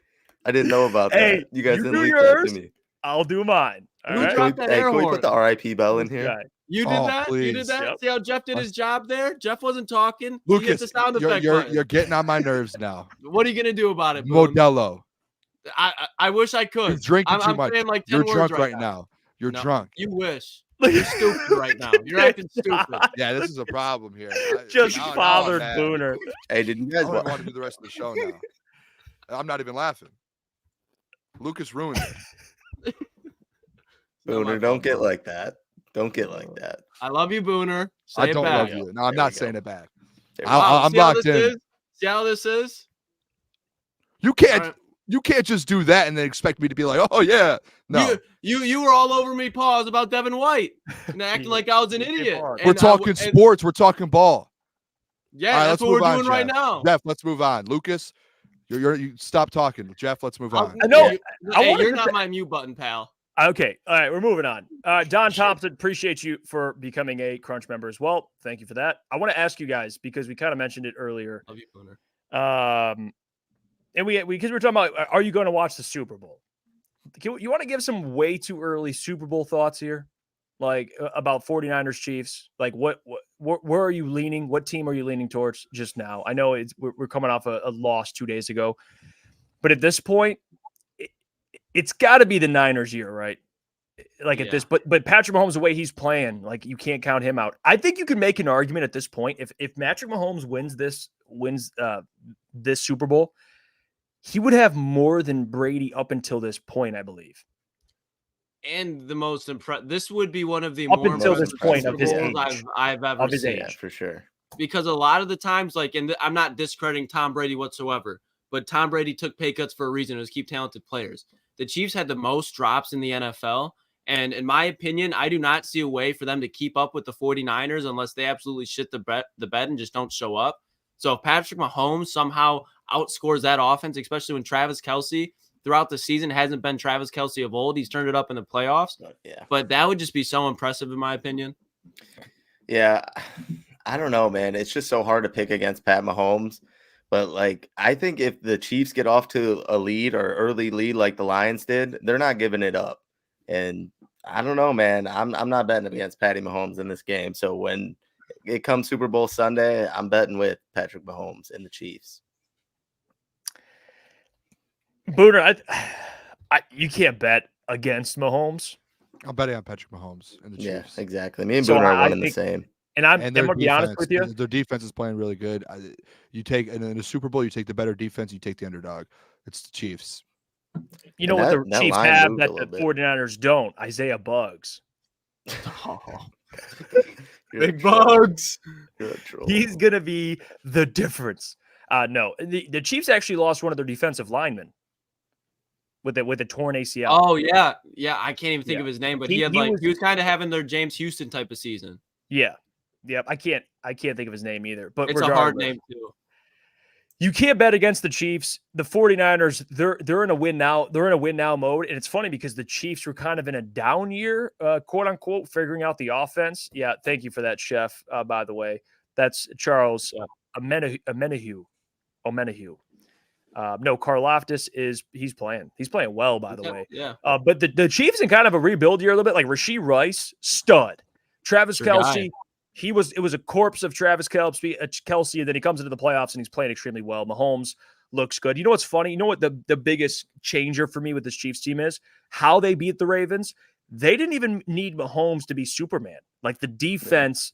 I didn't know about Hey, that. You guys you didn't do leak yours. that to me. I'll do mine. All Who right? dropped that air Can we horn? put the RIP bell in here? Guy. You did Oh, that? You please. did that? Yep. See how Jeff did his job there? Jeff wasn't talking. He hit Lucas, the sound effect you're button. getting on my nerves now. What are you gonna do about it, Boom? Modelo. I wish I could. You're drinking too I'm much. saying like 10 You're words drunk right now. You're No, drunk. You wish. You're stupid right now. You're acting stupid. Yeah, this is a problem here. Just Now I'm bothered mad. Booner. Hey, did you I guys don't watch? want to do the rest of the show now. I'm not even laughing. Lucas ruined it. Booner, don't get like that. Don't get like that. I love you, Booner. Say I it don't back. love you. No, I'm There we not go. saying it back. There we I'm See how locked this in. is? See how this is? You can't. All right. You can't just do that and then expect me to be like, oh yeah. No, You were all over me, pause about Devin White, and acting like I was an idiot. hard. we're And talking sports. We're talking ball. Yeah, All right, that's let's what we're move on, doing right Jeff. now. Jeff, let's move on. Lucas, you stop talking. Jeff, let's move on. I know. I Hey, wanted you're to not say- my mute button, pal. Okay. All right. We're moving on. Don Thompson, appreciate you for becoming a Crunch member as well. Thank you for that. I want to ask you guys, because we kind of mentioned it earlier. Love you, Booner. And because we're talking about, are you going to watch the Super Bowl? You want to give some way too early Super Bowl thoughts here? Like about 49ers Chiefs? Like where are you leaning? What team are you leaning towards just now? I know we're coming off a loss 2 days ago, but at this point, it's got to be the Niners year, right? Like at this, but Patrick Mahomes, the way he's playing, like you can't count him out. I think you can make an argument at this point. If Patrick Mahomes wins this Super Bowl, he would have more than Brady up until this point, I believe. And the most impressive. This would be one of the Up more until this impressive point Super of his Bowls age. I've ever Of his seen. age. Yeah, for sure. Because a lot of the times, like, I'm not discrediting Tom Brady whatsoever, but Tom Brady took pay cuts for a reason. It was keep talented players. The Chiefs had the most drops in the NFL. And in my opinion, I do not see a way for them to keep up with the 49ers unless they absolutely shit the bed and just don't show up. So if Patrick Mahomes somehow outscores that offense, especially when Travis Kelce throughout the season hasn't been Travis Kelce of old, he's turned it up in the playoffs. Yeah. But that would just be so impressive in my opinion. Yeah. I don't know, man. It's just so hard to pick against Pat Mahomes. But, like, I think if the Chiefs get off to a lead or early lead like the Lions did, they're not giving it up. And I don't know, man. I'm not betting against Patty Mahomes in this game. So when it comes Super Bowl Sunday, I'm betting with Patrick Mahomes and the Chiefs. Booner, you can't bet against Mahomes. I'm betting on Patrick Mahomes and the Chiefs. Yeah, exactly. Me and So Booner are I one and the think- same. And I'm And going their to be honest defense, with you. their defense is playing really good. You take in a Super Bowl, you take the better defense, you take the underdog. It's the Chiefs. You know And what the that Chiefs line have moved a that the little bit. 49ers don't? Isaiah Bugs. You're a Big troll. bugs. You're a troll. He's going to be the difference. No, the Chiefs actually lost one of their defensive linemen with a torn ACL. Oh yeah. Yeah. I can't even think Yeah. of his name, but He he was- was kind of having their James Houston type of season. Yeah. Yep. I can't think of his name either. But It's a hard regardless, name too. you can't bet against the Chiefs. The 49ers, they're in a win now. They're in a win now mode. And it's funny because the Chiefs were kind of in a down year, quote unquote, figuring out the offense. Yeah. Thank you for that, Chef. By the way, that's Charles Omenahue. No, Karlaftis he's playing. He's playing well, by the way. Yeah. But the Chiefs in kind of a rebuild year a little bit, like Rashee Rice, stud. Travis Your guy. Kelce, it was a corpse of Travis Kelce, and then he comes into the playoffs and he's playing extremely well. Mahomes looks good. You know what's funny? You know what the biggest changer for me with this Chiefs team is? How they beat the Ravens. They didn't even need Mahomes to be Superman. Like the defense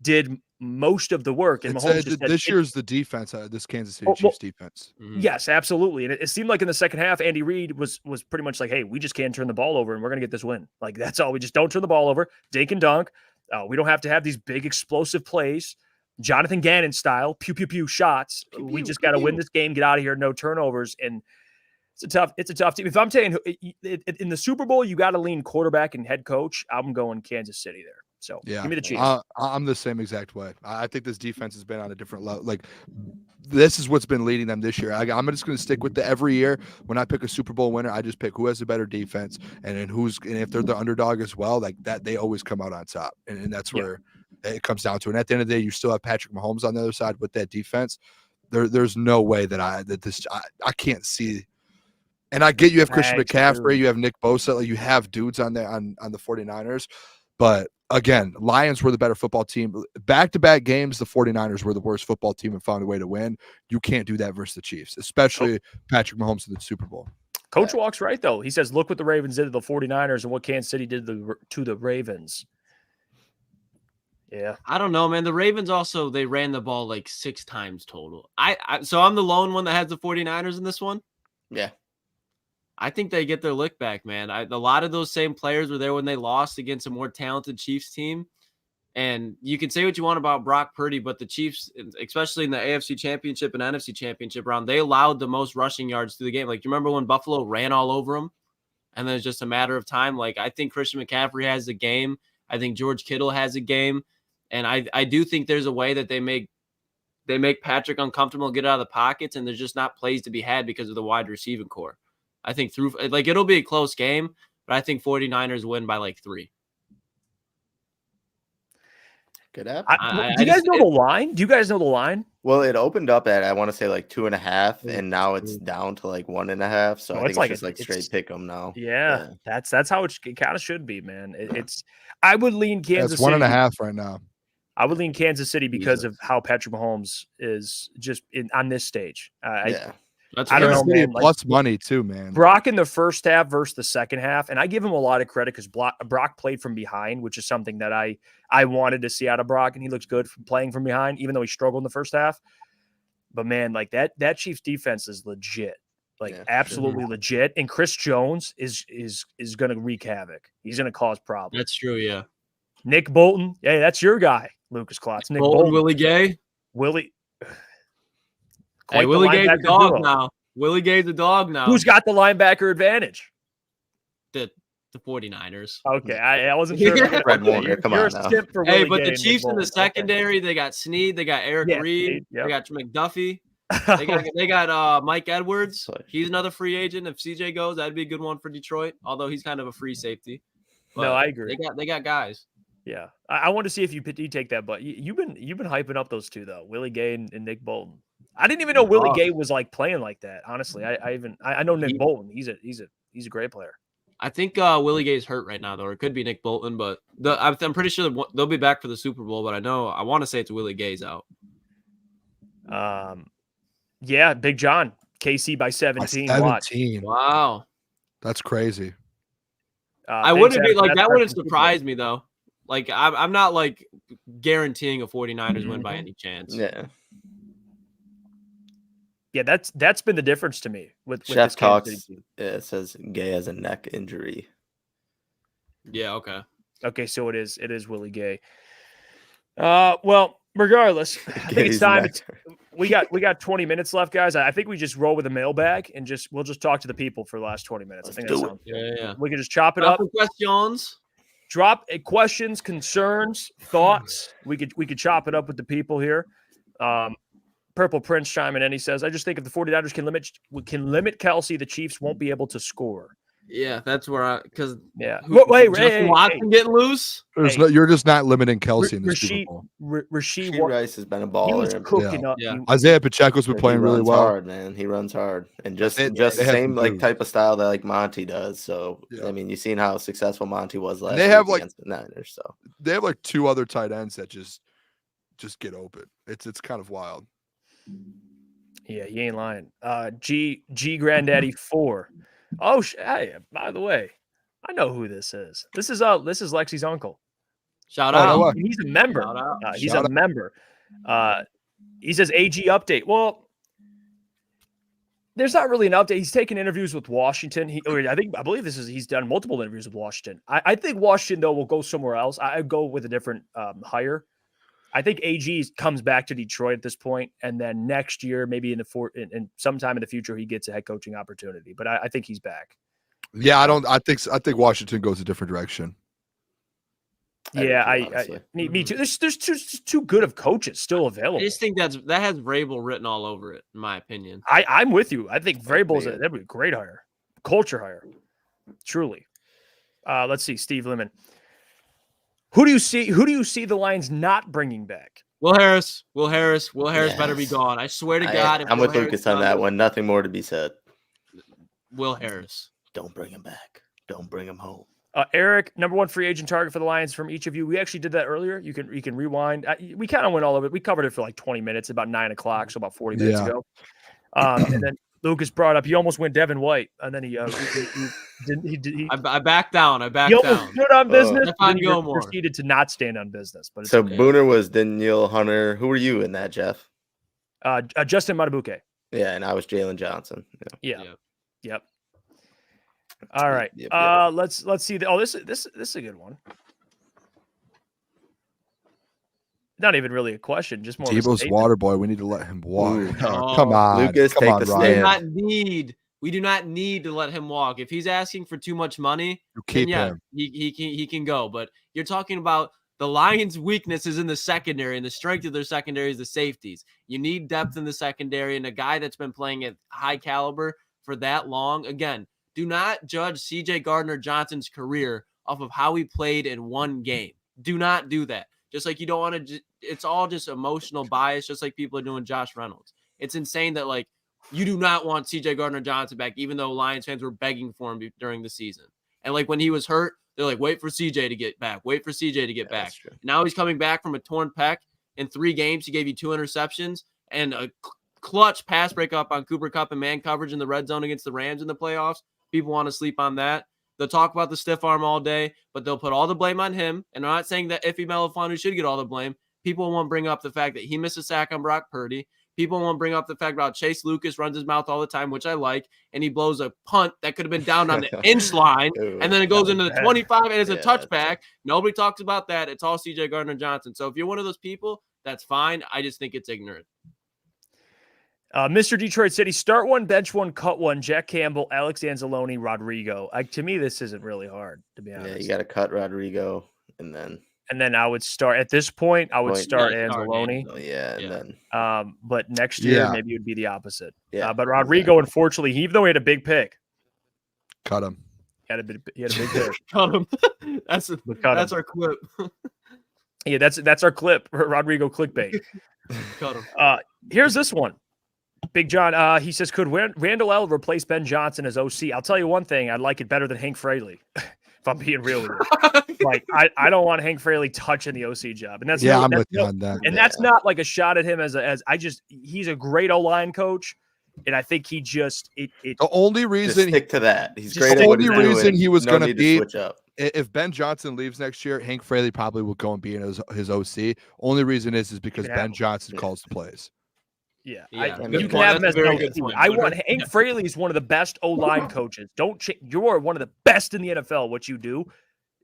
did most of the work, and Mahomes just This year's the defense, this Kansas City Chiefs defense. Mhm. Yes, absolutely. And it seemed like in the second half, Andy Reid was pretty much like, hey, we just can't turn the ball over and we're going to get this win. Like, that's all. We just don't turn the ball over. Dink and dunk. We don't have to have these big explosive plays. Jonathan Gannon style, pew, pew, pew shots. We just got to win this game, get out of here, no turnovers. And it's a tough team. If I'm saying in the Super Bowl, you got to lean quarterback and head coach, I'm going Kansas City there. So Yeah, give me the Chiefs. I'm the same exact way. I think this defense has been on a different level. Like, this is what's been leading them this year. I'm just going to stick with the every year. When I pick a Super Bowl winner, I just pick who has a better defense, and if they're the underdog as well, like that, they always come out on top, and that's where it comes down to. And at the end of the day, you still have Patrick Mahomes on the other side with that defense. There's no way that I can't see. And I get you have Christian McCaffrey, you have Nick Bosa, like you have dudes on there on the 49ers. But again, Lions were the better football team. Back-to-back games, the 49ers were the worst football team and found a way to win. You can't do that versus the Chiefs, especially Patrick Mahomes in the Super Bowl. Coach Walk's right, though. He says, look what the Ravens did to the 49ers and what Kansas City did to the Ravens. Yeah. I don't know, man. The Ravens also, they ran the ball like 6 times total. So I'm the lone one that has the 49ers in this one? Yeah. I think they get their lick back, man. A lot of those same players were there when they lost against a more talented Chiefs team. And you can say what you want about Brock Purdy, but the Chiefs, especially in the AFC Championship and NFC Championship round, they allowed the most rushing yards through the game. Like, you remember when Buffalo ran all over them? And then it's just a matter of time. Like, I think Christian McCaffrey has a game. I think George Kittle has a game. And I do think there's a way that they make Patrick uncomfortable, get out of the pockets, and there's just not plays to be had because of the wide receiving core. I think it'll be a close game, but I think 49ers win by like 3. Could happen. Do you guys know the line? Do you guys know the line? Well, it opened up at, I want to say like 2.5, and now it's down to like 1.5. So I think it's just like straight pick 'em now. Yeah. That's how it kind of should be, man. I would lean Kansas City. It's 1.5 right now. I would lean Kansas City because of how Patrick Mahomes is just on this stage. I don't know, man. Plus money too, man. Brock in the first half versus the second half, and I give him a lot of credit because Brock played from behind, which is something that I wanted to see out of Brock, and he looks good from playing from behind, even though he struggled in the first half. But man, like that Chiefs defense is legit, absolutely legit. And Chris Jones is going to wreak havoc. He's going to cause problems. That's true, yeah. Nick Bolton, hey, that's your guy, Lukas Klotz. Nick Bolton, Willie Gay. Willie Gay's the dog now. Willie Gay's the dog now. Who's got the linebacker advantage? The 49ers. Okay, I wasn't sure. Fred Warner, come on now. Hey, but the Chiefs in the secondary, they got Snead, they got Eric Reed, they got McDuffie, they got Mike Edwards. He's another free agent. If CJ goes, that'd be a good one for Detroit. Although he's kind of a free safety. But no, I agree. They got guys. Yeah, I want to see if you take that, but you've been hyping up those two though, Willie Gay and Nick Bolton. I didn't even know Willie Gay was like playing like that. Honestly, I know Nick Bolton. He's a great player. I think Willie Gay's hurt right now though, or it could be Nick Bolton, but I'm pretty sure they'll be back for the Super Bowl. But I want to say it's Willie Gay's out. Yeah, Big John, KC by 17. 17. Wow, that's crazy. I wouldn't be like that. Wouldn't surprise me though. Like I'm not like guaranteeing a 49ers win by any chance. Yeah, that's been the difference to me with Chef this talks. It says Gay has a neck injury. Yeah. Okay. So it is Willie Gay. Well, regardless, I think it's time. We got 20 minutes left, guys. I think we just roll with a mailbag and we'll just talk to the people for the last 20 minutes. I think that's yeah. We can just chop it up. Questions. Drop questions, concerns, thoughts. We could chop it up with the people here. Purple Prince chiming in. He says, I just think if the 49ers can limit Kelsey, the Chiefs won't be able to score. Yeah, that's where Watson getting loose. You're just not limiting Kelsey in this Super Bowl. Rashee Rice has been a baller. He was cooking up. Yeah. Isaiah Pacheco's been playing really well. Hard, man. He runs hard, and just the same type of style that Monty does. So I mean, you've seen how successful Monty was last. They have against the Niners. So they have 2 other tight ends that just get open. It's kind of wild. Yeah, you ain't lying. G Granddaddy 4. Oh, hey, by the way, I know who this is. This is Lexi's uncle. Shout out. He's a member. He's a member. He says AG update. Well, there's not really an update. He's taken interviews with Washington. I believe he's done multiple interviews with Washington. I think Washington though will go somewhere else. I go with a different hire. I think AG comes back to Detroit at this point, and then next year, maybe in sometime in the future, he gets a head coaching opportunity. But I think he's back. Yeah, I think Washington goes a different direction. Yeah, honestly. me too. There's too good of coaches still available. I just think that has Vrabel written all over it, in my opinion. I'm with you. I think Vrabel's man. that'd be a great hire, culture hire, truly. Let's see, Steve Lemon. Who do you see the Lions not bringing back? Will Harris better be gone. I swear to God. I'm with Lucas on that one. Nothing more to be said. Will Harris. Don't bring him back. Don't bring him home. Eric, number one free agent target for the Lions from each of you. We actually did that earlier. You can rewind. We kind of went all over it. We covered it for like 20 minutes, about 9 o'clock, so about 40 minutes ago. And then Lucas brought up, he almost went Devin White, and then he didn't. I backed down. He almost stood on business. Stefan Gilmore proceeded to not stand on business. But so okay. Booner was Danielle Hunter. Who were you in that, Jeff? Justin Matabuke. Yeah, and I was Jalen Johnson. Yeah. Yep. All right. Yep. Let's see. This is a good one. Not even really a question, just more. Debo's water boy. We need to let him walk. Ooh. Come on, Lucas, come take on, the Ryan. stand. We do not need to let him walk. If he's asking for too much money, You keep him. He can go. But you're talking about the Lions' weakness is in the secondary, and the strength of their secondary is the safeties. You need depth in the secondary, and a guy that's been playing at high caliber for that long. Again, do not judge C.J. Gardner-Johnson's career off of how he played in one game. Do not do that. Just like you don't want to. It's all just emotional bias, just like people are doing Josh Reynolds. It's insane that like you do not want C.J. Gardner-Johnson back, even though Lions fans were begging for him during the season. And like when he was hurt, they're like, wait for C.J. to get back. Wait for C.J. to get back. Now he's coming back from a torn pec. In 3 games, he gave you 2 interceptions and a clutch pass breakup on Cooper Kupp and man coverage in the red zone against the Rams in the playoffs. People want to sleep on that. They'll talk about the stiff arm all day, but they'll put all the blame on him. And I'm not saying that Ife Melifonwu should get all the blame. People won't bring up the fact that he missed a sack on Brock Purdy. People won't bring up the fact about Chase Lucas runs his mouth all the time, which I like, and he blows a punt that could have been down on the inch line, and then it goes into the 25 and it's a touchback. Nobody talks about that. It's all C.J. Gardner-Johnson. So if you're one of those people, that's fine. I just think it's ignorant. Mr. Detroit City, start one, bench one, cut one. Jack Campbell, Alex Anzalone, Rodrigo. To me, this isn't really hard, to be honest. Yeah, you got to cut Rodrigo, and then I would start at this point. I would start Anzalone. And then. But next year maybe it would be the opposite. Yeah, but Rodrigo, unfortunately, even though he had a big pick, cut him. He had a big pick. Cut him. That's our clip. Yeah, that's our clip. Rodrigo clickbait. Cut him. Here's this one. Big John, he says, could Randall L replace Ben Johnson as OC? I'll tell you one thing. I'd like it better than Hank Fraley, if I'm being real with you. Like, I don't want Hank Fraley touching the OC job. And I'm with you on that. And that's not like a shot at him he's a great O-line coach. And I think he the only reason stick to that. He's great. The only reason he was going to be switch up. If Ben Johnson leaves next year, Hank Fraley probably will go and be in his OC. Only reason is because Ben Johnson calls the plays. Yeah. You can have him as an OC. I want Hank Fraley is one of the best O-line coaches. You're one of the best in the NFL. What you do,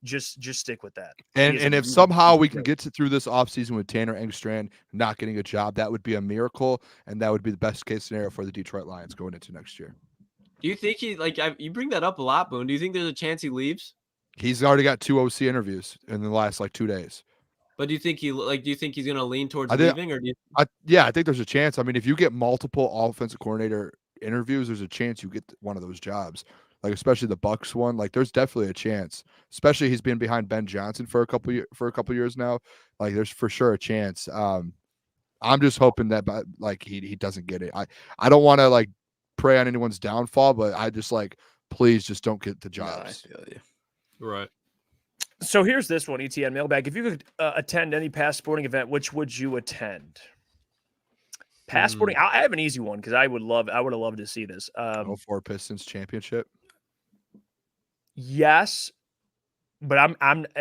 just stick with that. And if somehow we can get through this offseason with Tanner Engstrand not getting a job, that would be a miracle, and that would be the best case scenario for the Detroit Lions going into next year. Do you think you bring that up a lot, Boone? Do you think there's a chance he leaves? He's already got 2 OC interviews in the last 2 days. But do you think he's going to lean towards leaving, or I think there's a chance. I mean, if you get multiple offensive coordinator interviews, there's a chance you get one of those jobs. Like especially the Bucs one. Like there's definitely a chance. Especially he's been behind Ben Johnson for a couple years now. Like there's for sure a chance. I'm just hoping that he doesn't get it. I don't want to prey on anyone's downfall, but I just please just don't get the jobs. No, I feel you. Right. So here's this one, ETN Mailbag. If you could attend any past sporting event, which would you attend? Past sporting, I have an easy one because I would have loved to see this. 04 Pistons championship. Yes, but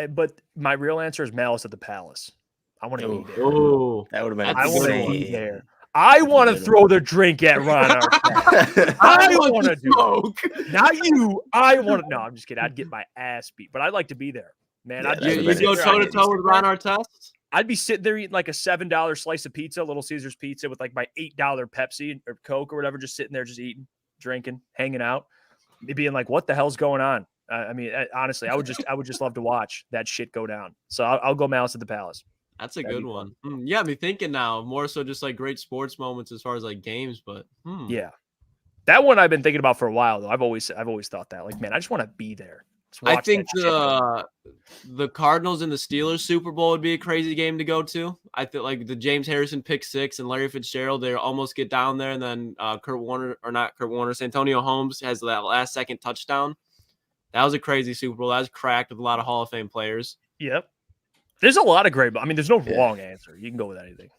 but my real answer is Malice at the Palace. I want to be there. Oh, that would have been. I want to be there. I want to throw the drink at Ron Artest. I want to do it. Not you. I want to. No, I'm just kidding. I'd get my ass beat, but I'd like to be there, man. You go toe to toe with Ron Artest? I'd be sitting there eating like a $7 slice of pizza, Little Caesars pizza, with my $8 Pepsi or Coke or whatever, just sitting there, just eating, drinking, hanging out. Me being like, what the hell's going on? I mean, honestly, I would just love to watch that shit go down. So I'll go Malice at the Palace. That's a good one. Yeah, me thinking now more so just like great sports moments as far as like games, but yeah, that one I've been thinking about for a while though. I've always thought that, like, man, I just want to be there. I think the Cardinals and the Steelers Super Bowl would be a crazy game to go to. I feel like the James Harrison pick six and Larry Fitzgerald, they almost get down there, and then Santonio Holmes has that last second touchdown. That was a crazy Super Bowl. That was cracked with a lot of Hall of Fame players. Yep. There's a lot of great. I mean, there's no wrong answer. You can go with anything.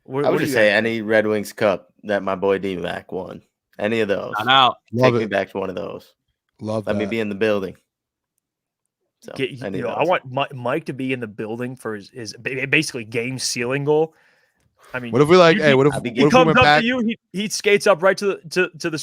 I would just say any Red Wings Cup that my boy D-Mac won. Any of those. I'm out. Take me back to one of those. Let me be in the building. So, I want Mike to be in the building for his basically game sealing goal. I mean, what if we he comes up to you, he skates up right to the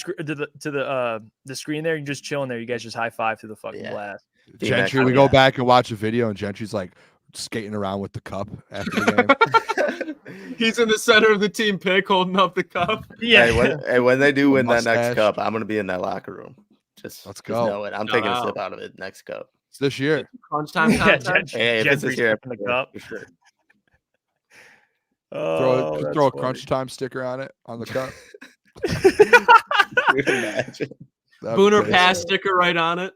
screen there, and just chilling there. You guys just high five through the fucking glass. Gentry, we go back and watch a video, and Gentry's like skating around with the cup after the game. He's in the center of the team pick, holding up the cup. Yeah. Hey, when they do win that next cup, I'm gonna be in that locker room. Let's go. Know it. I'm taking a sip out of it next cup. It's this year. Crunch time. Hey, if it's this year, the cup. For sure. Throw a crunch time sticker on it on the cup. Booner pass sticker right on it.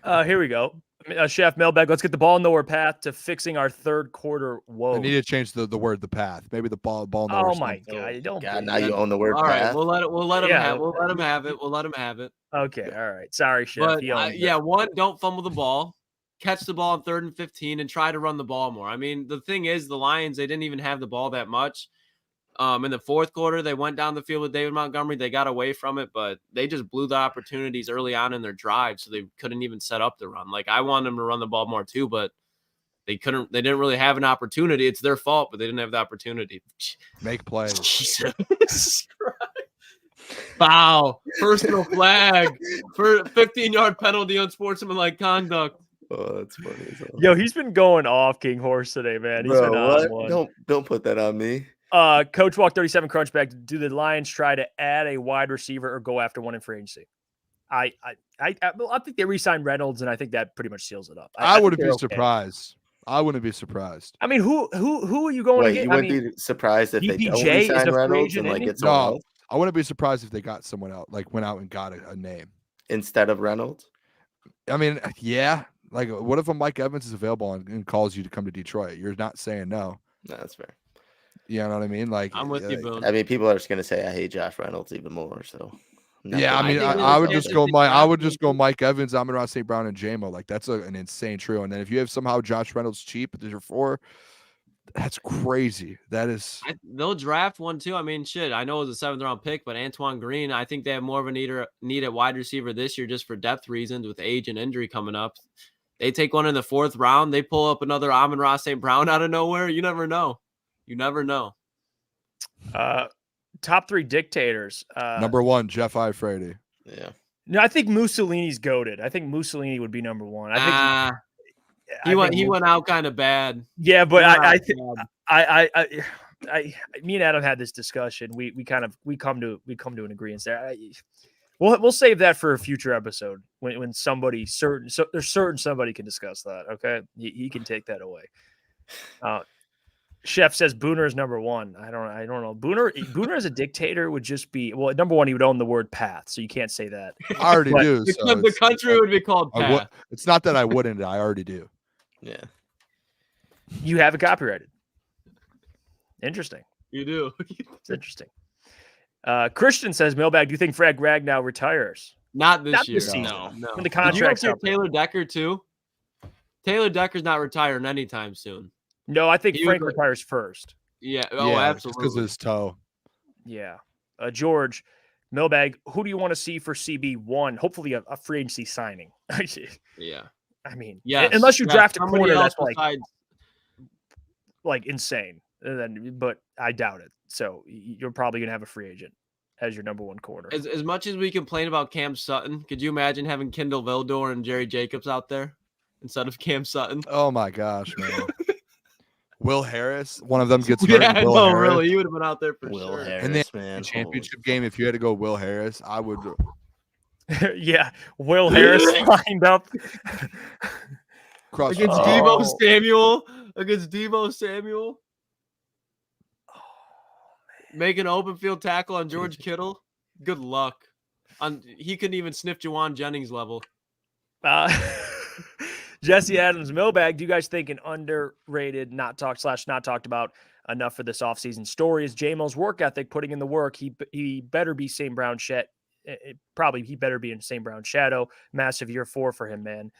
Here we go. Chef Mailbag, let's get the ball nowhere path to fixing our third quarter woe. I need to change the word the path. Maybe the ball nowhere. Oh my god! Now you own the word all path. Right, we'll let him have. We'll let him have it. Okay, all right. Sorry, Chef. But, one, don't fumble the ball. Catch the ball on 3rd and 15 and try to run the ball more. I mean, the thing is, the Lions, they didn't even have the ball that much. In the fourth quarter, they went down the field with David Montgomery. They got away from it, but they just blew the opportunities early on in their drive, so they couldn't even set up the run. Like, I wanted them to run the ball more too, but they couldn't. They didn't really have an opportunity. It's their fault, but they didn't have the opportunity. Make plays. Jesus Christ. Foul. Personal flag. For 15-yard penalty on sportsmanlike conduct. Oh, that's funny. Yo, he's been going off King Horse today, man. He's been on one. Don't put that on me. Coach Walk 37 Crunchback. Do the Lions try to add a wide receiver or go after one in free agency? I think they re-signed Reynolds, and I think that pretty much seals it up. I wouldn't be surprised. I wouldn't be surprised. I mean, who are you going to get? You wouldn't be surprised if they don't re-sign Reynolds and get someone else? I wouldn't be surprised if they got someone else, like went out and got a name instead of Reynolds. I mean, yeah. Like, what if a Mike Evans is available and calls you to come to Detroit? You're not saying no. No, that's fair. You know what I mean? Like, I'm with you, Boone. I mean, people are just gonna say I hate Josh Reynolds even more. So, yeah, I mean, I would just go Mike Evans, Amon-Ra St. Brown, and JMO. Like, that's an insane trio. And then if you have somehow Josh Reynolds cheap at your 4, that's crazy. That is. They'll draft one too. I mean, shit. I know it was a 7th round pick, but Antoine Green, I think they have more of a need at wide receiver this year just for depth reasons with age and injury coming up. They take one in the 4th round. They pull up another Amon-Ra St. Brown out of nowhere. You never know. Top 3 dictators. Number 1, Jeff Iafrate. Yeah. No, I think Mussolini's goated. I think Mussolini would be number 1. I think he went out kind of bad. Yeah, but me and Adam had this discussion. We come to an agreement there. We'll save that for a future episode when somebody there's certain somebody can discuss that. Okay, he can take that away. Chef says Booner is number 1. I don't know. Booner as a dictator would just be number 1. He would own the word path, so you can't say that. I already do. So the country would be called path. It's not that I wouldn't. I already do. Yeah. You have it copyrighted. Interesting. You do. It's interesting. Christian says, Mailbag, do you think Frank Ragnow retires? Not this year. No. When the Did contract's you up. Taylor Decker too? Taylor Decker's not retiring anytime soon. No, I think Frank retires first. Yeah. Oh, absolutely. Because of his toe. Yeah. George, Mailbag, who do you want to see for CB1? Hopefully a free agency signing. Yeah. I mean, unless you draft a corner that's like insane, but I doubt it. So you're probably gonna have a free agent as your number 1 corner. As much as we complain about Cam Sutton, could you imagine having Kendall Vildor and Jerry Jacobs out there instead of Cam Sutton? Oh my gosh, man. Will Harris, one of them gets hurt. Yeah, no, really, you would have been out there for Will sure. Harris, and then man, championship game, if you had to go Will Harris, I would. Yeah, Will Harris lined up Cross against Oh. Deebo Samuel. Against Deebo Samuel. Make an open field tackle on George Kittle. Good luck. He couldn't even sniff Jawan Jennings level. Jesse Adams, Mailbag. Do you guys think an underrated, not talked about enough for this offseason story is Jamel's work ethic, putting in the work? He better be St. Brown probably he better be in St. Brown shadow. Massive year 4 for him, man.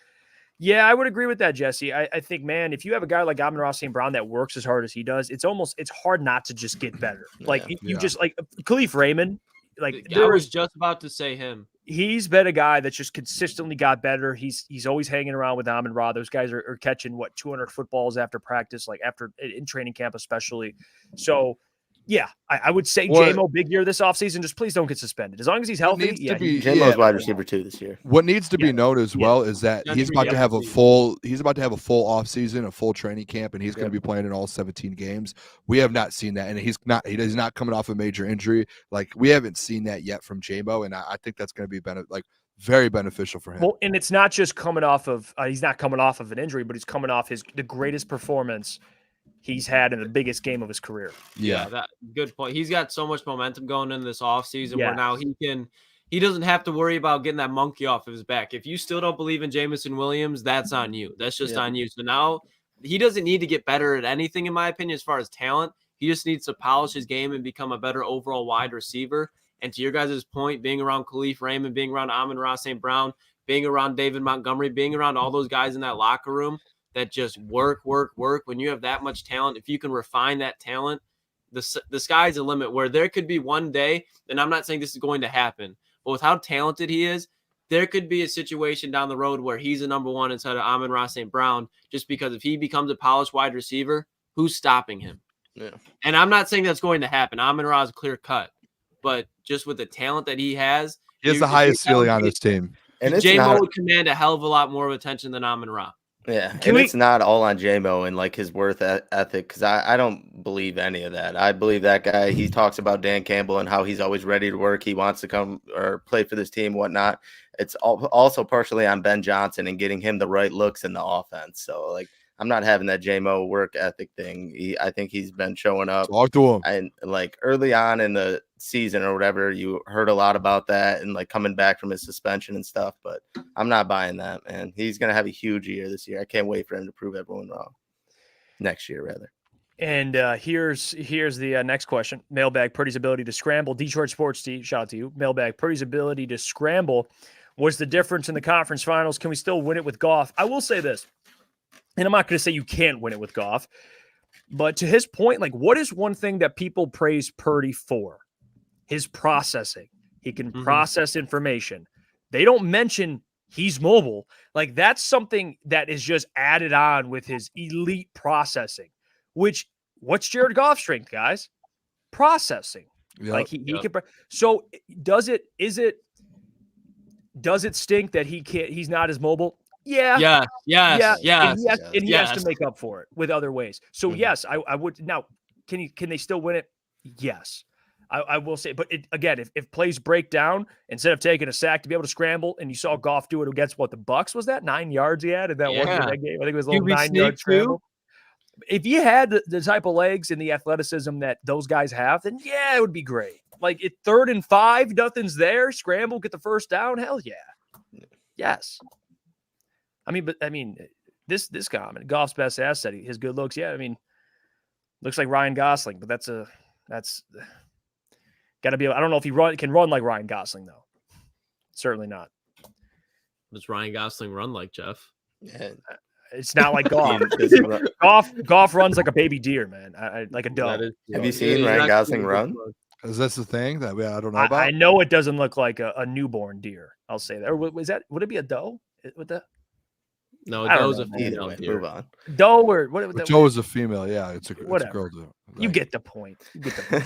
Yeah, I would agree with that, Jesse. I think, man, if you have a guy like Amon-Ra St. Brown that works as hard as he does, it's hard not to just get better. Like you just like Khalif Raymond. Like I was just about to say him. He's been a guy that's just consistently got better. He's always hanging around with Amon-Ra. Those guys are catching 200 footballs after practice, like after in training camp, especially. So yeah, I would say J-Mo big year this offseason. Just please don't get suspended. As long as he's healthy. J-Mo's wide receiver 2 this year. What needs to be known as well is that he's about to have a full offseason, a full training camp, and he's going to be playing in all 17 games. We have not seen that, and he's not coming off a major injury. Like, we haven't seen that yet from J-Mo, and I think that's going to be very beneficial for him. Well, and it's not just coming off of he's not coming off of an injury, but he's coming off the greatest performance he's had in the biggest game of his career. Yeah, that good point. He's got so much momentum going into this offseason where now he doesn't have to worry about getting that monkey off of his back. If you still don't believe in Jameson Williams, that's on you. That's just on you. So now he doesn't need to get better at anything, in my opinion, as far as talent. He just needs to polish his game and become a better overall wide receiver. And to your guys' point, being around Khalif Raymond, being around Amon-Ra St. Brown, being around David Montgomery, being around all those guys in that locker room that just work. When you have that much talent, if you can refine that talent, the sky's the limit, where there could be one day, and I'm not saying this is going to happen, but with how talented he is, there could be a situation down the road where he's a number 1 instead of Amon-Ra St. Brown, just because if he becomes a polished wide receiver, who's stopping him? Yeah. And I'm not saying that's going to happen. Amon-Ra is clear cut, but just with the talent that he has, he has the highest ceiling on this team. And J-Mo would command a hell of a lot more of attention than Amon-Ra. Yeah, it's not all on J-Mo and like his worth ethic, because I don't believe any of that. I believe that guy, he talks about Dan Campbell and how he's always ready to work. He wants to come or play for this team, whatnot. It's also partially on Ben Johnson and getting him the right looks in the offense. So, like, I'm not having that J-Mo work ethic thing. I think he's been showing up. Talk to him. And like early on in the season or whatever, you heard a lot about that and like coming back from his suspension and stuff. But I'm not buying that, man. He's going to have a huge year this year. I can't wait for him to prove everyone wrong. Next year, rather. And here's the next question. Mailbag, Purdy's ability to scramble. Detroit Sports Tea, shout out to you. Mailbag, Purdy's ability to scramble was the difference in the conference finals. Can we still win it with Goff? I will say this. And I'm not going to say you can't win it with Goff, but to his point, like, what is one thing that people praise Purdy for? His processing. He can process information. They don't mention he's mobile. Like, that's something that is just added on with his elite processing, which what's Jared Goff's strength, guys? Processing. Yep. Like he can. So does it stink that he's not as mobile? Yeah. Yes. And he has to make up for it with other ways. So yes, I would. Now, can they still win it? Yes, I will say. But again, if plays break down, instead of taking a sack to be able to scramble, and you saw Goff do it against the Bucks, was that 9 yards he had in that one that game? I think it was a little 9-yard scramble. If you had the type of legs and the athleticism that those guys have, then yeah, it would be great. Like at 3rd and 5, nothing's there. Scramble, get the first down. Hell yeah. Yes. This comment, Goff's best asset, his good looks. Yeah, looks like Ryan Gosling, but that's got to be. I don't know if he can run like Ryan Gosling though. Certainly not. Does Ryan Gosling run like, Jeff? Yeah. It's not like Goff. Goff runs like a baby deer, man. Like a dog. Have you seen Ryan Gosling run? Is that the thing that I don't know about? I know it doesn't look like a newborn deer. I'll say that. Or would it be a doe? With that? No, doe's a female. Move on. Doe or what? Doe is a female. Yeah, it's a girl. You get the point.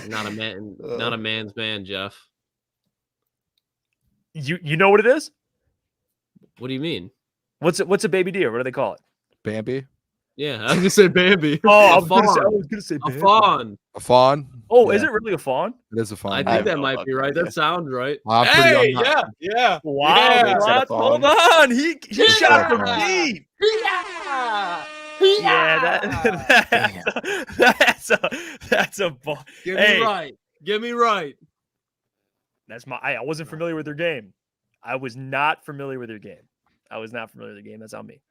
Not a man. Not a man's man, Jeff. You know what it is? What do you mean? What's a baby deer? What do they call it? Bambi. Yeah, I was gonna say Bambi. Oh, I A was gonna fawn. say A Bambi. fawn. A fawn? Oh, Yeah, is it really a fawn? it is a fawn. I I think have that no might be fucking right. idea. That sounds right. I'm Hey, not- yeah. Wow, Yeah. Klotz, hold on. He shot from deep. Yeah, that's a ball. Get Hey. me right. Get me right. That's I wasn't familiar with their game. I was not familiar with their game. That's on me.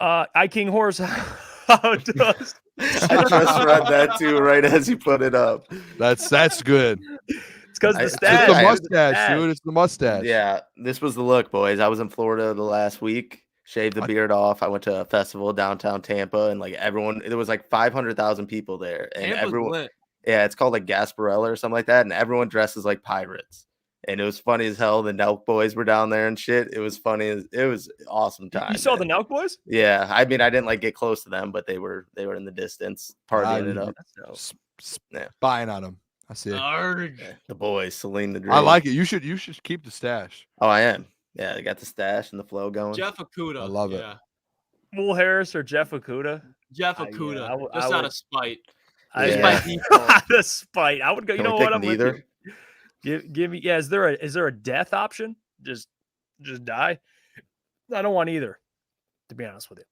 I King Horse. How does? I just read that too, right as you put it up. That's good. It's because the It's It's stats. the I- mustache, dude. It's the mustache. Yeah, this was the look, boys. I was in Florida the last week. Shaved the beard off. I went to a festival downtown Tampa, and like everyone, there was like 500,000 people there, and Tampa's everyone, lit. yeah, it's called like Gasparilla or something like that, and everyone dresses like pirates, and it was funny as hell. The Nelk boys were down there and shit. It was funny. It was awesome time. You saw man. the Nelk boys? Yeah, I mean, I didn't like get close to them, but they were in the distance partying it up. Yeah. Spying on him. I see it. Arg. Yeah, the boys, Celine the Dream. I like it. You should keep the stash. Oh, I am. Yeah, they got the stash and the flow going. Jeff Okuda. I love it. Yeah. Will Harris or Jeff Okuda? Jeff Yeah, Okuda. I Just out would- of spite. I- Just yeah. by default. Out of spite. I would go. You Can we know pick what? I'm with neither? you. Give me. Yeah. Is there a death option? Just die. I don't want either. To be honest with you.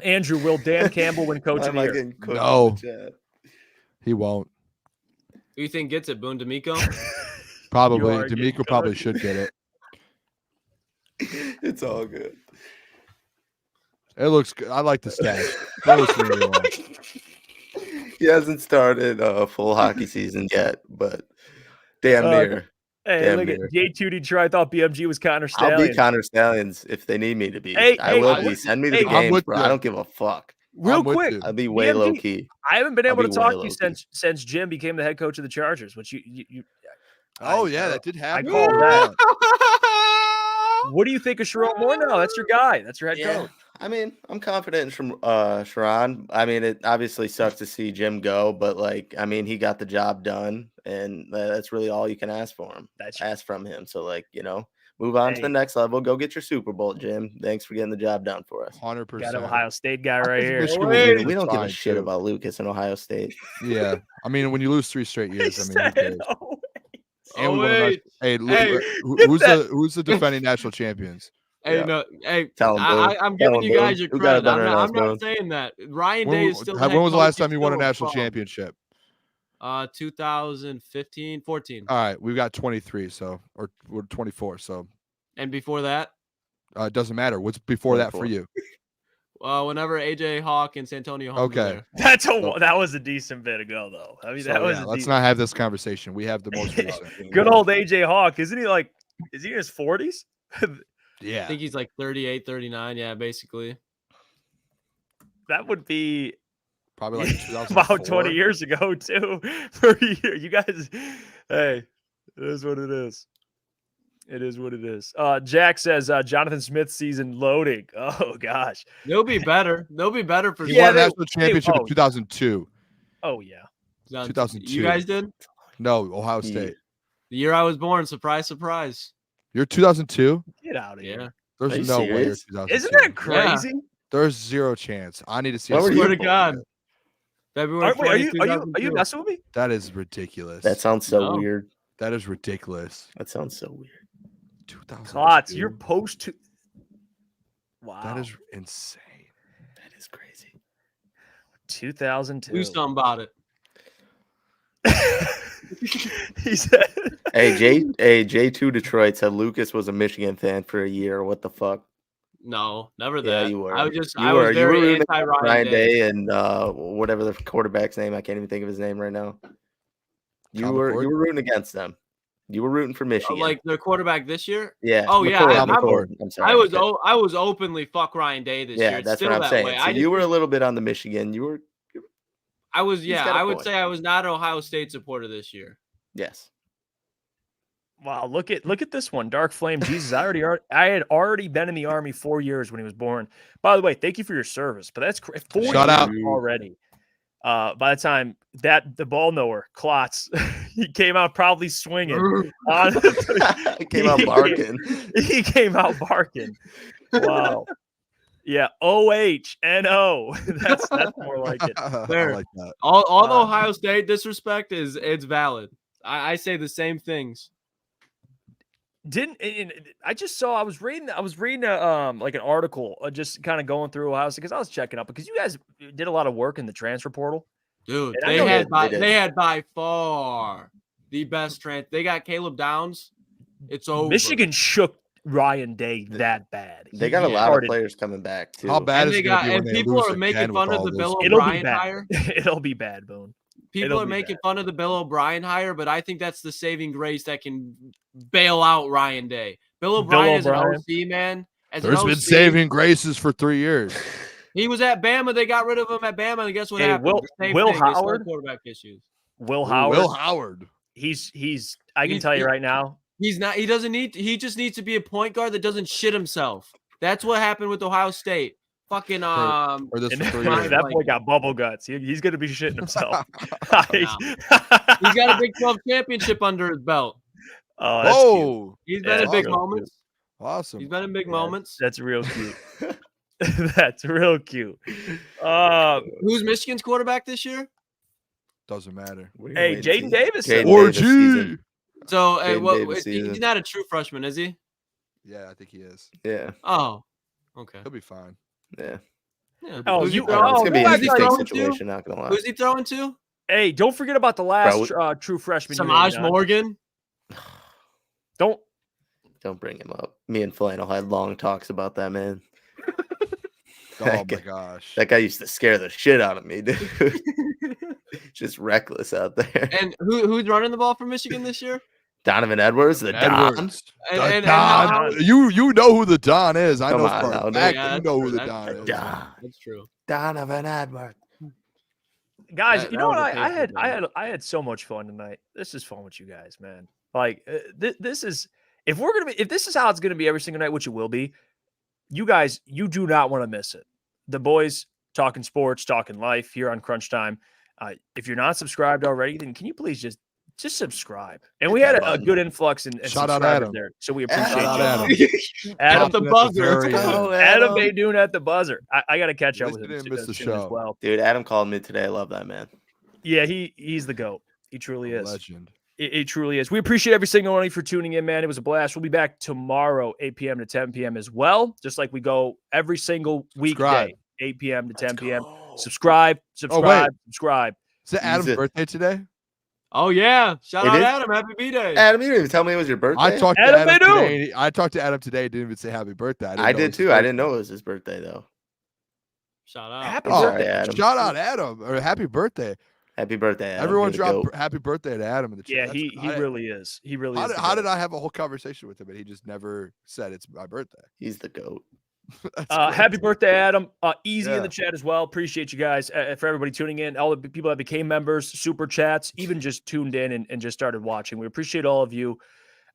Andrew, will Dan Campbell win Coach Why of am the I Year? getting cooked No. in the chat? He won't. Who you think gets it? Boone D'Amico? Probably. are getting D'Amico probably cooked. should get it. It's all good. It looks good. I like the stash. That looks really well. He hasn't started a full hockey season yet, but damn near. Hey, Damn look near. at J2 Detroit. I thought BMG was Connor I'll Stallion. be Connor Stallions if they need me to be. Hey, I hey, will I be. would- Send me to hey, the I'm games, with bro. you. I don't give a fuck. Real I'm with quick, you. I'll be way BMG low key. I haven't been I'll able be to way talk to low you key. since Jim became the head coach of the Chargers, which you Oh yeah, that did happen. called that. What do you think of Sharon Moore now? That's your guy. That's your head Yeah, coach. I mean, I'm confident in Sharon. I mean, it obviously sucks to see Jim go, but like, I mean, he got the job done, and that's really all you can ask for him. Ask from him. So like, move on to Hey. the next level. Go get your Super Bowl, Jim. Thanks for getting the job done for us. 100%. Got an Ohio State guy I right think here. Michigan will Wait. be We don't give a fine, shit too. about Lucas in Ohio State. Yeah, I mean, when you lose 3 straight He years, I mean, who said, cares? "Oh, And Oh, we won a wait. Hey, Hey, who's the defending national champions? Hey, Yeah. no, hey, Tell him, I'm Tell giving him, you guys your Who got it credit. better I'm than us, not Boone? saying that. Ryan Day is still. When was the last time you won a national championship? 2015, 14, All right, we've got 23, so or we're 24, so and before that, it doesn't matter. What's before that for 24. you? whenever AJ Hawk and Santonio Holmes were Okay. there. that was a decent bit ago, though. I mean, So, that was yeah, a let's decent. not have this conversation. We have the most recent. Good old AJ Hawk, isn't he? Like, is he in his 40s? Yeah, I think he's like 38, 39. Yeah, basically. That would be probably like 2004. about 20 years ago, too. For you, you guys, hey, it is what it is. It is what it is. Jack says Jonathan Smith's season loading. Oh gosh. They'll be better. They'll be better for He Yeah, won a they- national championship oh. in 2002. Oh yeah. 2002. You guys did? No, Ohio Yeah. State. The year I was born. Surprise, surprise. You're 2002. Get out of Yeah. here. There's Are you no way you're serious? 2002. Isn't that crazy? There's zero chance. I need to see. Why a were Swear you to Super God. Bowl. February Wait, are 20, you 2002. messing with me? That is ridiculous. That sounds so No. weird. That is ridiculous. That sounds so weird. 2002. Klotz, you're post to. Wow. That is insane. That is crazy. 2002. Do something about it. He said. Hey, J2 Detroit said Lucas was a Michigan fan for a year. What the fuck? No, never Yeah, that. you were. I was just, You I were. was You were very rooting anti Ryan Ryan Day. Day and whatever the quarterback's name. I can't even think of his name right now. You Tom were McCord? rooting against them. You were rooting for Michigan. Like their quarterback this year. yeah. Oh, yeah, McCord, I'm- McCord. I'm sorry. I was openly fuck Ryan Day this year. Yeah, It's that's still what I'm that saying. way. So you were a little bit on the Michigan. You were. I was, he's yeah, got a I would point. say I was not an Ohio State supporter this year. Yes. Wow, look at this one, Dark Flame. Jesus, I had already been in the Army 4 years when he was born. By the way, thank you for your service. But that's 4 Shout out. years already. By the time the ball knower Klotz, he came out probably swinging. Came out barking. He came out barking. Wow. Yeah, OHNO. That's more like it. I There. like that. All the Ohio State disrespect it's valid. I say the same things. I just saw I was reading like an article just kind of going through Ohio State because I was checking up because you guys did a lot of work in the transfer portal. Dude, And I they know had by far the best They got Caleb Downs. It's over. Michigan shook Ryan Day that bad. They got a lot of players coming back too. How bad And is they it going to got be when and they people lose are making again fun with of all the those- Bill It'll be O'Brien bad. hire. It'll be bad, Boone. People It'll are be making bad. fun of the Bill O'Brien hire, but I think that's the saving grace that can bail out Ryan Day. Bill O'Brien is an OC, man. There's been saving graces for 3 years. He was at Bama. They got rid of him at Bama, and guess what happened? Will Howard, quarterback issues. Will Howard. He's. I can tell you right now. He's not. He doesn't need. He just needs to be a point guard that doesn't shit himself. That's what happened with Ohio State. Fucking Or this for 3 years. That boy got bubble guts. He's gonna be shitting himself. He's got a Big 12 championship under his belt. Oh, that's cute. He's been in big real moments. Cute. Awesome. He's been in big moments. That's real cute. That's real cute. Who's Michigan's quarterback this year? Doesn't matter. Hey, Jaden Davis. Jaden Davis season. So Jaden Davis he's season. not a true freshman, is he? Yeah, I think he is. Yeah. Oh, okay. He'll be fine. Yeah. Yeah. Oh, Who's he you- throwing- It's gonna be an who's he interesting throwing to? situation. Not gonna lie. Who's he throwing to? Hey, don't forget about the last true freshman. Samaj Morgan. Don't bring him up. Me and Flannel had long talks about that man. Oh my gosh. That guy used to scare the shit out of me, dude. Just reckless out there. And who's running the ball for Michigan this year? Donovan Edwards, the Don. And Don. You know who the Don is. I Come know on for now, a dude. fact Yeah, you know who the that's Don true. is. Don. That's true. Donovan Edwards. Guys, That you know what? was a painful thing. I had so much fun tonight. This is fun with you guys, man. Like this is if this is how it's gonna be every single night, which it will be. You guys, you do not want to miss it. The boys talking sports, talking life here on Crunch Time. If you're not subscribed already, then can you please just subscribe? And we had a good influx in Shout out subscribers Adam. there, so we appreciate Shout out you. Adam. Adam, the buzzer. Adam Baydoun at the buzzer. I got to catch up with him Didn't miss the soon show. as well. Dude, Adam called me today. I love that man. Yeah, he's the GOAT. He truly is. Legend. It truly is. We appreciate every single one of you for tuning in, man. It was a blast. We'll be back tomorrow, 8 p.m. to 10 p.m. as well, just like we go every single weekday, 8 p.m. to 10 p.m. Subscribe. Is it Adam's birthday today? Oh yeah! Shout It out is? Adam. Happy B-Day. Adam, you didn't even tell me it was your birthday. I talked to Adam Adam Baydoun. today. I talked to Adam today. Didn't even say happy birthday. I did too. I didn't know it was his birthday though. Shout out. Happy Oh, birthday. Adam. Shout out Adam or happy birthday. Happy birthday, Adam. Everyone You're the dropped goat. happy birthday to Adam in the chat. Yeah, That's- he really is. He really is. How did I have a whole conversation with him and he just never said it's my birthday? He's the goat. That's Happy crazy. birthday, Adam. Easy in Yeah. the chat as well. Appreciate you guys for everybody tuning in. All the people that became members, super chats, even just tuned in and just started watching. We appreciate all of you.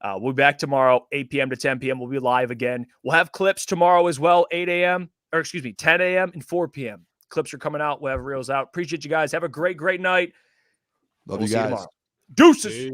We'll be back tomorrow, 8 p.m. to 10 p.m. We'll be live again. We'll have clips tomorrow as well, 10 a.m. and 4 p.m. Clips are coming out. We'll have reels out. Appreciate you guys. Have a great night. Love We'll you see guys. tomorrow. Deuces.